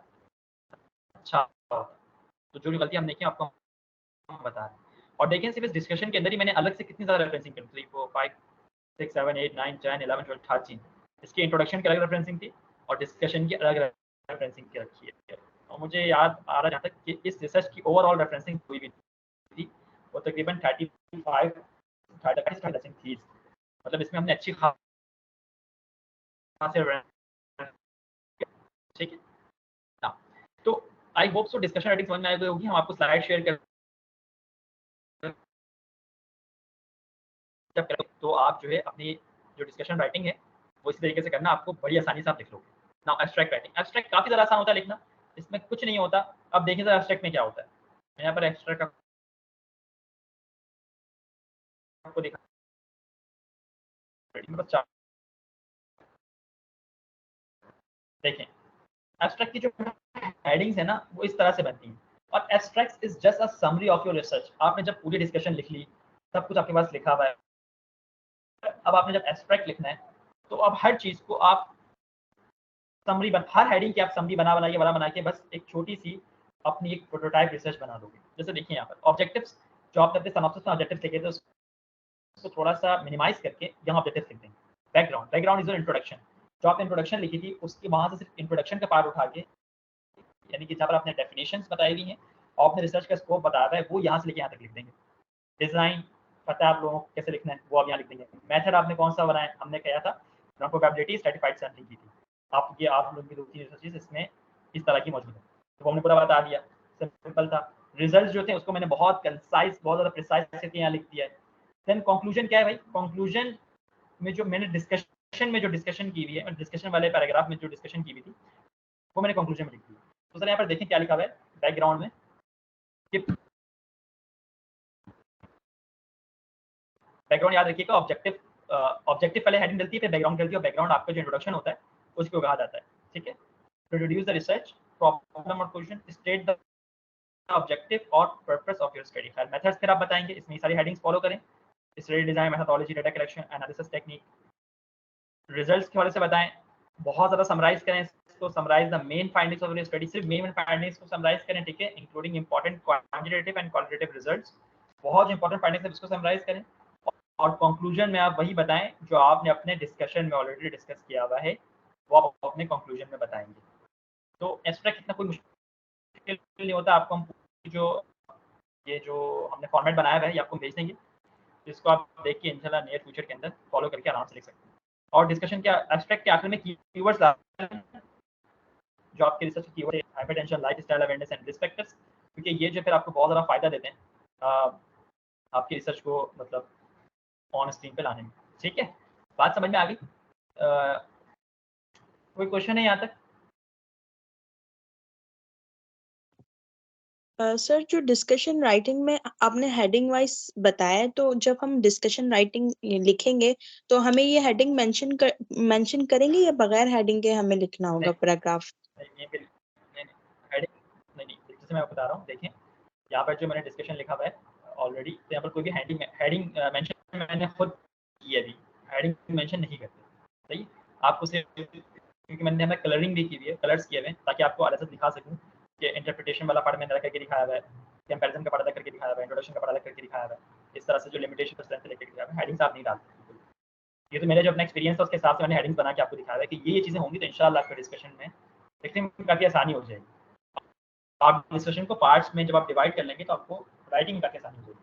अच्छा होता। तो जो गलती हमने की आपको हम बता रहे हैं। और देखिए सिर्फ इस डिस्कशन के अंदर ही मैंने अलग से कितनी ज़्यादा रेफरेंसिंग करी, 3, 4, 5, 6, 7, 8, 9, 10, 11, 12, 13। इसकी इंट्रोडक्शन की अलग रेफरेंसिंग थी और डिस्कशन की अलग रेफरेंसिंग की रखी है। और मुझे याद आ रहा है जहाँ तक कि इस रिसर्च की ओवरऑल रेफरेंसिंग हुई भी थी, वो तकरीबन 35 थी। मतलब इसमें हमने अच्छी खासी ठीक है। हाँ, तो I hope so discussion rating समझ में आ गई होगी। हम आपको स्लाइड शेयर कर जब करें तो आप जो है अपनी जो डिस्कशन राइटिंग है वो इस तरीके से करना, आपको बड़ी आसानी से आप लिख लोगे। नाउ एब्स्ट्रैक्ट राइटिंग, एब्स्ट्रैक्ट काफ़ी ज़्यादा आसान होता है लिखना, इसमें कुछ नहीं होता। अब देखिए ज़रा एब्स्ट्रैक्ट में क्या होता है। मैं यहाँ पर एब्स्ट्रैक्ट आपको दिखा मतलब 4 देखें, एब्स्ट्रैक्ट की जो हेडिंग्स है ना वो इस तरह से बनती हैं और abstract is just a summary of your research. आपने जब पूरी डिस्कशन लिख ली, सब कुछ आपके पास लिखा हुआ है, अब आपने जब एब्स्ट्रैक्ट लिखना है तो अब हर चीज़ को आप समरी हर हेडिंग की आप समरी बना के बस एक छोटी सी अपनी एक प्रोटोटाइप रिसर्च बना दोगे। जैसे देखिए यहाँ पर ऑब्जेक्टिव्स जो आप अपने सिनॉप्सिस में ऑब्जेक्टिव्स लिखे थे उसको थोड़ा सा मिनिमाइज करके यहाँ ऑब्जेक्टिव्स लिख देंगे। Background is your introduction. जो आपने इंट्रोडक्शन लिखी थी उसकी वहाँ से सिर्फ इंट्रोडक्शन का पार्ट उठा के, यानी कि जहाँ पर आपने डेफिनेशंस बताई हुई हैं और आपने रिसर्च का स्कोप बताया है वो यहाँ से लेके यहाँ तक लिख देंगे। डिज़ाइन पता है आप लोगों को कैसे लिखना है, वो आप यहाँ लिख देंगे। मेथड आपने कौन सा बनाया, हमने कहा था नॉन प्रोबेबिलिटी स्ट्रैटिफाइड सैंपलिंग की थी। आप लोग की 2-3 रिसर्चेस इसमें इस तरह की मौजूद है, तो हमने पूरा बता दिया। सिंपल था। रिजल्ट जो थे उसको मैंने बहुत कंसाइज, बहुत ज़्यादा प्रिसाइज करके यहाँ लिख दिया है। देन कंक्लूजन क्या है भाई, कंक्लूजन में जो मैंने डिस्कशन की हुई है, डिस्कशन वाले पैराग्राफ में जो डिस्कशन की हुई थी वो मैंने कंक्लूजन में लिख दी। तो सर यहाँ पर देखें क्या लिखा हुआ है बैकग्राउंड में कि बैकग्राउंड याद रखिएगा, ऑब्जेक्टिव पहले हेडिंग डलती है, फिर बैकग्राउंड डलती है और बैकग्राउंड आपका जो इंट्रोडक्शन होता है उसको कहा जाता है। ठीक है, to introduce the research problem और क्वेश्चन, स्टेट द ऑब्जेक्टिव और पर्पस ऑफ योर स्टडी। खैर मेथड्स फिर आप बताएंगे, इसमें सारी हेडिंग्स फॉलो करें। Study design, methodology, data collection, analysis technique, results के हवाले से बताएं। बहुत ज़्यादा समराइज करें इसको, summarize the main findings of your study, सिर्फ मेन फाइंडिंग्स को समराइज करें। ठीक है, including important quantitative and qualitative results, बहुत इंपॉर्टेंट फाइंडिंग्स है इसको समराइज करें। और कंक्लूजन में आप वही बताएं जो आपने अपने डिस्कशन में ऑलरेडी डिस्कस किया हुआ है, वो आप अपने कंक्लूजन में बताएंगे। तो एब्स्ट्रैक्ट इतना कोई मुश्किल नहीं होता। आपको हम जो ये जो हमने फॉर्मेट बनाया हुआ है ये आपको भेज देंगे, जिसको आप देख के इंशाल्लाह नियर फ्यूचर के अंदर फॉलो करके आराम से लिख सकते हैं। और डिस्कशन के एब्स्ट्रैक्ट के आखिर में कीवर्ड्स जो आपके रिसर्च कीवर्ड है, hypertension, lifestyle awareness and risk factors, क्योंकि ये जो फिर आपको बहुत ज़्यादा फायदा देते हैं आपकी रिसर्च को मतलब ऑन स्क्रीन पे लाने में। ठीक है, बात समझ में आ गई? कोई क्वेश्चन है यहाँ तक? सर जो डिस्कशन राइटिंग में आपने हेडिंग वाइज बताया, तो जब हम डिस्कशन राइटिंग लिखेंगे तो हमें ये हेडिंग मेंशन करेंगे या बगैर हेडिंग के हमें लिखना होगा पैराग्राफ? नहीं, हेडिंग नहीं, जैसे मैं बता रहा हूँ देखें, यहाँ पर जो मैंने डिस्कशन लिखा हुआ है ऑलरेडी, तो यहाँ पर कोई भी हेडिंग मेंशन मैंने खुद की है, अभी हेडिंग मेंशन नहीं करते। सही, आपको सिर्फ क्योंकि मैंने हमें कलरिंग भी की हुई है, कलर्स किए हुए हैं ताकि आपको अलग से दिखा सकूँ कि इंटरप्रिटेशन वाला पार्ट मैंने अलग करके दिखाया हुआ है, कंपैरिजन का पार्ट अलग करके दिखाया हुआ है, इंट्रोडक्शन का पार्ट अलग करके दिखाया हुआ है। इस तरह से जो लिमिटेशन पर स्ट्रेंथ लेके दिखाया हुआ है, हेडिंग्स आप नहीं डालते। ये तो मेरा जो अपना एक्सपीरियंस था उसके हिसाब से मैंने हेडिंग्स बना के आपको दिखाया है कि ये चीज़ें होंगी, तो इंशाल्लाह आपके डिस्कशन में लिखने में काफ़ी आसानी हो जाएगी। आप डिस्कशन को पार्ट्स में जब आप डिवाइड कर लेंगे तो आपको राइटिंग में काफ़ी आसानी हो जाएगी,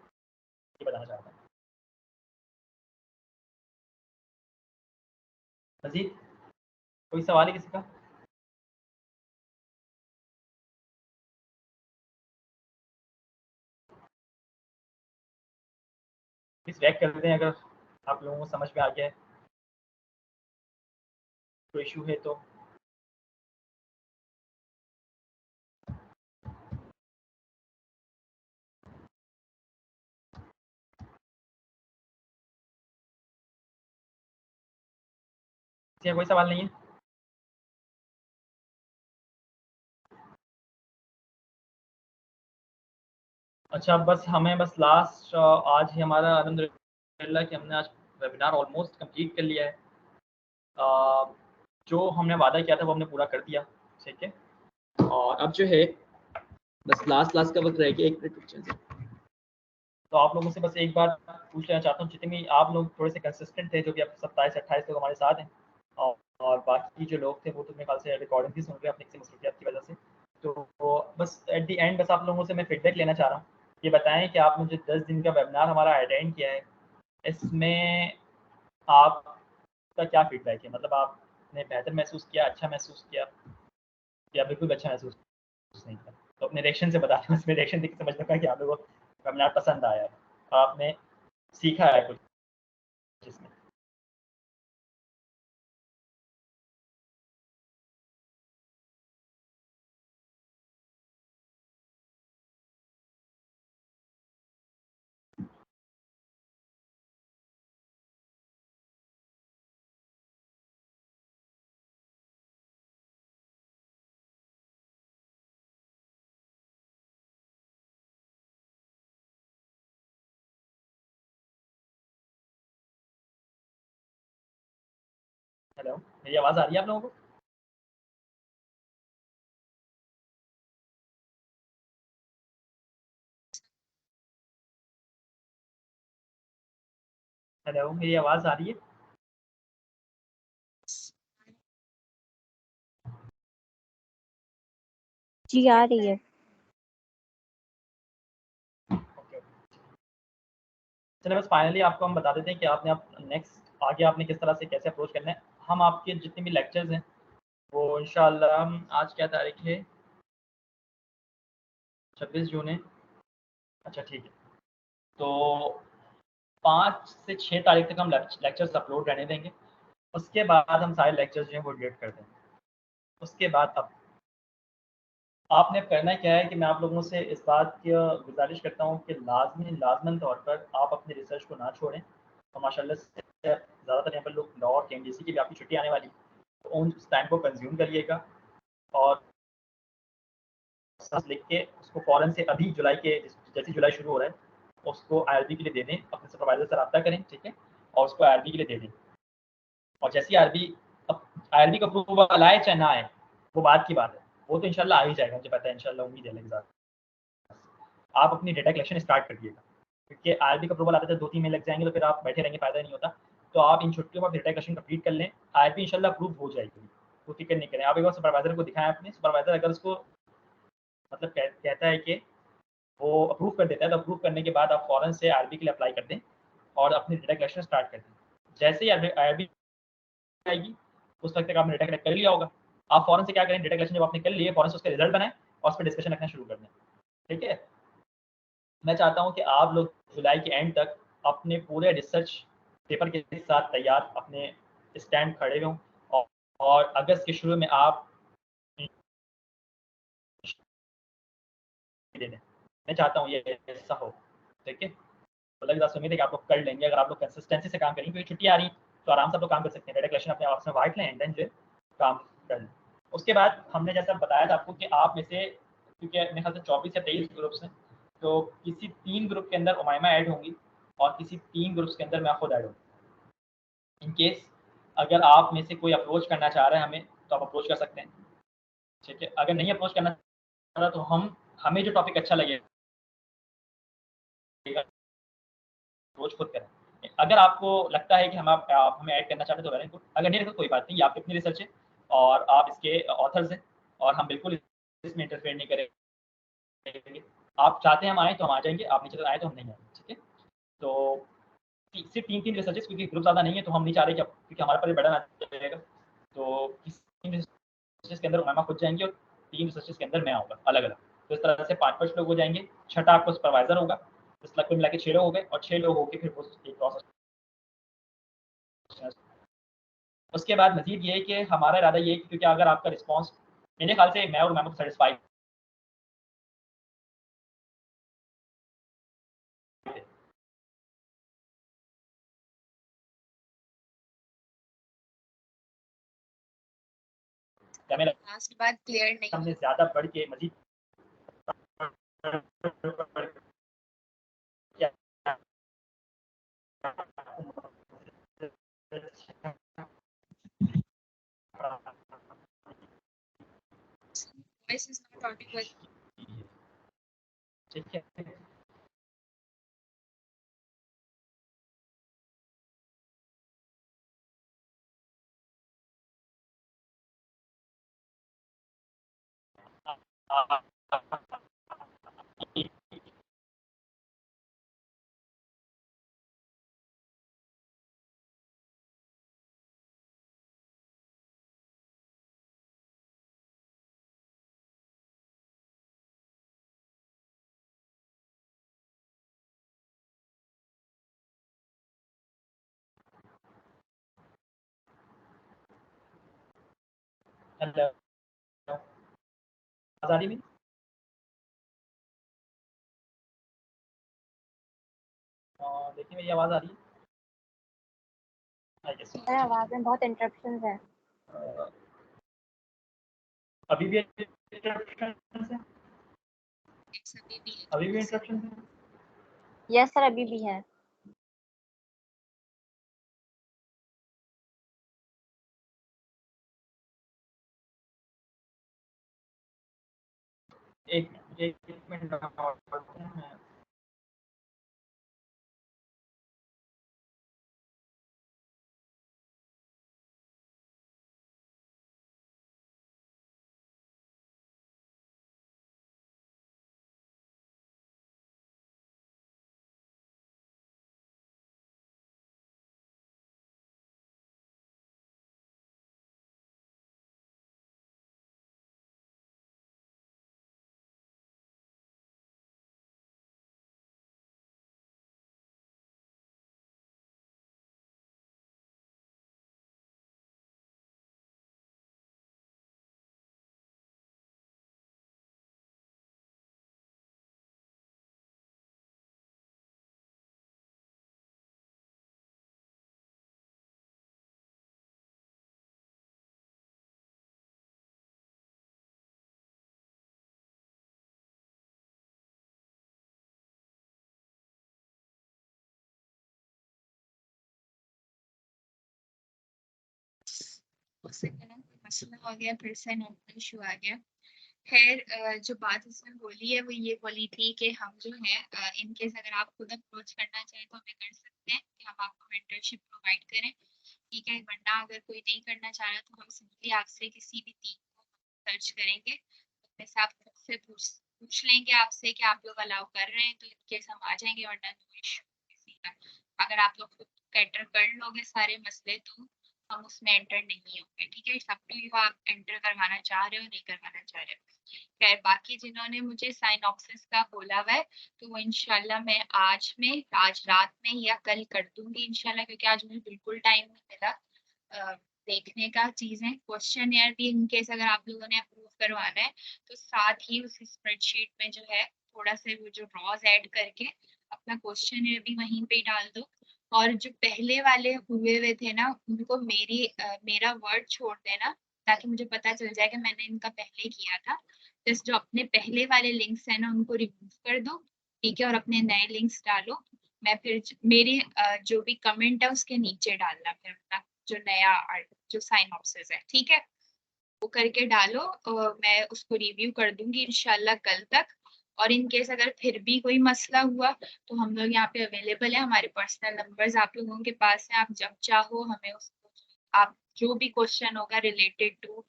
ये बताना चाहता हूँ। मज़ीद कोई सवाल है किसी का? प्लीज़ चेक कर दें अगर आप लोगों को समझ में आ गया है, कोई इशू है तो। किसी का कोई सवाल नहीं है? अच्छा, बस हमें बस लास्ट आज ही हमारा अल्हम्दुलिल्लाह कि हमने आज वेबिनार ऑलमोस्ट कंप्लीट कर लिया है। जो हमने वादा किया था वो हमने पूरा कर दिया, ठीक है। और अब जो है बस लास्ट का वक्त रह गया, 1 मिनट रुक जाइए। तो आप लोगों से बस एक बार पूछ लेना चाहता हूँ, जितने भी आप लोग थोड़े से कंसिस्टेंट थे, जो कि अब 27 से 28 लोग हमारे साथ हैं, और बाकी जो लोग थे वो तो मेरे ख्याल से रिकॉर्डिंग भी सुन रहे हैं अपनी किसी मसरूफियत की वजह से। तो बस एट द एंड बस आप लोगों से मैं फीडबैक लेना चाह रहा हूँ। ये बताएं कि आपने जो 10 दिन का वेबिनार हमारा अटेंड किया है, इसमें आपका क्या फीडबैक है? मतलब आपने बेहतर महसूस किया, अच्छा महसूस किया, या बिल्कुल अच्छा महसूस नहीं किया? तो अपने रिएक्शन से बताएं, उसमें रिएक्शन देख के समझ लगा कि आप लोगों को वेबिनार पसंद आया है, आपने सीखा है कुछ इसमें। हेलो, मेरी आवाज़ आ रही है आप लोगों को? हेलो, मेरी आवाज़ आ रही है? जी आ रही है। ओके। चलिए बस फाइनली आपको हम बता देते हैं कि आपने आप नेक्स्ट आगे आपने किस तरह से कैसे अप्रोच करना है। हम आपके जितने भी लेक्चर्स हैं वो इंशाल्लाह हम आज क्या तारीख है? 26 जून है। अच्छा ठीक है। तो 5 से 6 तारीख तक हम लेक्चर्स अपलोड रहने देंगे। उसके बाद हम सारे लेक्चर्स जो हैं वो डिलीट कर देंगे। उसके बाद अब आपने करना क्या है कि मैं आप लोगों से इस बात की गुजारिश करता हूँ कि लाजमन तौर पर आप अपनी रिसर्च को ना छोड़ें। और माशाल्लाह से ज़्यादातर यहाँ पर लोग लॉ और केएमडीसी की भी आपकी छुट्टी आने वाली है, तो उन उस टाइम को कंज्यूम करिएगा और लिख के उसको फ़ौरन से अभी जुलाई के जैसे जुलाई शुरू हो रहा है उसको आईआरबी के लिए दे दें, अपने सुपरवाइज़र से रब्ता करें, ठीक है? और उसको आईआरबी के लिए दे दें। और जैसे ही आईआरबी का अप्रूवल आए चाहे ना आए, वो बात की बात है। वो तो इंशाल्लाह आ ही जाएगा, मुझे पता है, इंशाल्लाह उम्मीद है अल्लाह के साथ। आप अपनी डेटा कलेक्शन स्टार्ट कर दिएगा, क्योंकि आईआरबी का अप्रूवल आते थे 2-3 महीने लग जाएँगे, तो फिर आप बैठे रहेंगे, फ़ायदा नहीं होता। तो आप इन छुट्टियों में डेटा कलेक्शन कंप्लीट कर लें, आईआरबी इंशाल्लाह अप्रूव हो जाएगी, कोई फ़िक्र नहीं करें। आप एक बार सुपरवाइज़र को दिखाएँ अपने, सुपरवाइज़र अगर उसको मतलब कहता है कि वो अप्रूव कर देता है, तो अप्रूव करने के बाद आप फ़ौरन से आईआरबी के लिए अप्लाई कर दें और अपनी डेटा कलेक्शन स्टार्ट कर दें। जैसे ही आईआरबी आएगी, उस वक़्त तक आपने डेटा कलेक्ट कर लिया होगा। आप फ़ौरन से क्या करें, डेटा कलेक्शन जब आपने कर लिए, फ़ौरन से उसका रिज़ल्ट बनाएँ और उस पे डिस्कशन रखना शुरू कर दें, ठीक है? मैं चाहता हूँ कि आप लोग जुलाई के एंड तक अपने पूरे रिसर्च पेपर के साथ तैयार अपने स्टैंड खड़े हों और अगस्त के शुरू में आप दे दें। मैं चाहता हूँ ये ऐसा हो, ठीक है? तो अल्लाह की दुआ से उम्मीद है कि आप लोग कर लेंगे। अगर आप लोग कंसिस्टेंसी से काम करेंगे, क्योंकि छुट्टी आ रही है, तो आराम से आप लोग काम कर सकते हैं। डेटा कलेक्शन अपने आप में बाँट लें एंड देन जो है काम कर लें। उसके बाद हमने जैसा बताया था आपको कि आप में से, क्योंकि मेरे ख्याल से 24 या 23 ग्रुप्स हैं, तो किसी 3 ग्रुप के अंदर उमाइमा ऐड होंगी और किसी 3 ग्रुप्स के अंदर मैं खुद ऐड होंगी। इन केस अगर आप में से कोई अप्रोच करना चाह रहा है हमें, तो आप अप्रोच कर सकते हैं, ठीक है? अगर नहीं अप्रोच करना चाह रहा, तो हमें जो टॉपिक अच्छा लगेगा अप्रोच खुद करें। अगर आपको लगता है कि आप हमें ऐड करना चाहते हैं तो वेरी गुड, अगर नहीं तो कोई बात नहीं, ये आपकी अपनी रिसर्च है और आप इसके ऑथर्स हैं और हम बिल्कुल इसमें इंटरफेयर नहीं करेंगे। आप चाहते हैं हम आएँ तो हम आ जाएँगे, आप नहीं चाहते आएँ तो हम नहीं आएँगे, ठीक है? तो सिर्फ 3-3 रिसर्चेज़, क्योंकि ग्रुप ज़्यादा नहीं है, तो हम नहीं चाह रहे कि क्योंकि हमारे पर बर्डन आ जाएगा। तो किसी 3 रिसर्चेज़ के अंदर उमामा खुद जाएँगी और 3 रिसर्चेज़ के अंदर मैं आऊँगा अलग-अलग। तो इस तरह से 5-5 लोग हो जाएँगे, छठा आपका सुपरवाइज़र होगा, इस कुल मिला के 6 लोग हो गए और 6 लोग होके फिर वो एक प्रोसेस। उसके बाद मज़ीद ये है कि हमारा इरादा ये है कि क्योंकि अगर आपका रिस्पॉन्स, मेरे ख़्याल से मैं और उमामा तो सैटिस्फाइड थे। क्या मेरा लास्ट बात क्लियर नहीं। हमने ज्यादा पढ़ के मजीद Voice is not audible. ठीक है। हेलो, आवाज आ रही मेरी? देखिए मेरी आवाज आ रही है? सर आवाज में बहुत इंटरप्शंस है। अभी भी इंटरप्शंस है? अभी भी इंटरप्शंस है? यस सर अभी भी है। एक मिनट और पढ़ते हैं। उससे क्या मसला हो गया, फिर से नेटवर्क इशू आ गया। खैर जो बात इसमें बोली है वो ये बोली थी कि हम जो है इनकेस अगर आप खुद अप्रोच करना चाहें तो हमें कर सकते हैं कि हम आपको मेंटरशिप प्रोवाइड करें, ठीक है। वरना अगर कोई नहीं करना चाह रहा तो हम सिंपली आपसे किसी भी टीम को सर्च करेंगे, जैसे आप खुद से पूछ लेंगे आपसे कि आप लोग अलाउ कर रहे हैं तो इनकेस हम आ जाएंगे, वरना नो इशू किसी का। अगर आप लोग खुद कैटर कर लोगे सारे मसले तो हम उसमें एंटर नहीं होंगे, ठीक है। सब टू यू, आप एंटर करवाना चाह रहे हो नहीं करवाना चाह रहे हो। खैर बाकी जिन्होंने मुझे साइनॉप्सिस का बोला हुआ है तो वो इंशाल्लाह मैं आज रात में या कल कर दूंगी इंशाल्लाह, क्योंकि आज मुझे बिल्कुल टाइम नहीं मिला देखने का चीजें। क्वेश्चन यार भी इनकेस अगर आप लोगों ने अप्रूव करवाना है तो साथ ही उस स्प्रेडशीट में जो है थोड़ा से वो जो रॉज ऐड करके अपना क्वेश्चन भी वहीं पे डाल दो। और जो पहले वाले हुए हुए थे ना उनको मेरा वर्ड छोड़ देना, ताकि मुझे पता चल जाए कि मैंने इनका पहले किया था। जस्ट जो अपने पहले वाले लिंक्स है ना उनको रिमूव कर दो, ठीक है, और अपने नए लिंक्स डालो। मैं फिर मेरे जो भी कमेंट है उसके नीचे डालना फिर अपना जो नया जो साइनॉप्सिस है, ठीक है, वो करके डालो। मैं उसको रिव्यू कर दूंगी इंशाल्लाह कल तक। और इन केस अगर फिर भी कोई मसला हुआ तो हम लोग यहाँ पे अवेलेबल है, हमारे पर्सनल नंबर्स आप लोगों के पास है, आप जब चाहो हमें उसको आप जो भी क्वेश्चन होगा रिलेटेड टू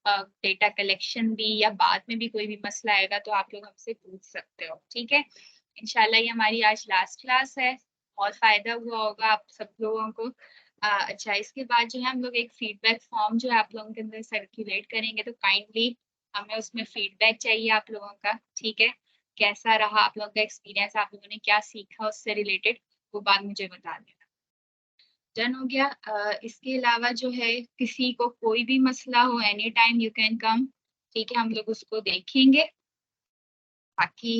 डेटा कलेक्शन भी या बाद में भी कोई भी मसला आएगा तो आप लोग हमसे पूछ सकते हो, ठीक है। इंशाल्लाह ये हमारी आज लास्ट क्लास है, बहुत फायदा हुआ होगा आप सब लोगों को। अच्छा इसके बाद जो है हम लोग एक फीडबैक फॉर्म जो है आप लोगों के अंदर सर्कुलेट करेंगे, तो काइंडली हमें उसमें फीडबैक चाहिए आप लोगों का, ठीक है। कैसा रहा आप लोगों का एक्सपीरियंस, आप लोगों ने क्या सीखा उससे रिलेटेड, वो बात मुझे बता देना। डन हो गया। इसके अलावा जो है किसी को कोई भी मसला हो any time you can come, ठीक है, हम लोग उसको देखेंगे। बाकी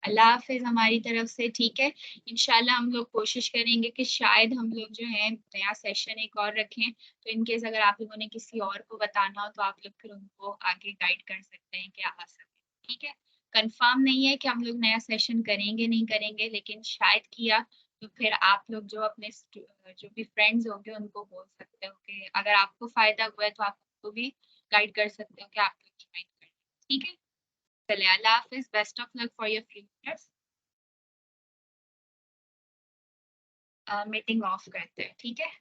अल्लाह हाफिज हमारी तरफ से, ठीक है। इंशाल्लाह हम लोग कोशिश करेंगे कि शायद हम लोग जो है नया सेशन एक और रखें, तो इनकेस अगर आप लोगों ने किसी और को बताना हो तो आप लोग फिर उनको आगे गाइड कर सकते हैं कि आ सके, ठीक है। कंफर्म नहीं है कि हम लोग नया सेशन करेंगे नहीं करेंगे, लेकिन शायद किया तो फिर आप लोग जो अपने जो भी फ्रेंड्स होंगे उनको बोल सकते हो कि अगर आपको फायदा हुआ है तो आप उनको भी गाइड कर सकते हो कि आप लोग ज्वाइन करें, ठीक है। चलिए अल्लाह हाफिज, best of luck for your futures. Meeting off करते हैं, ठीक है।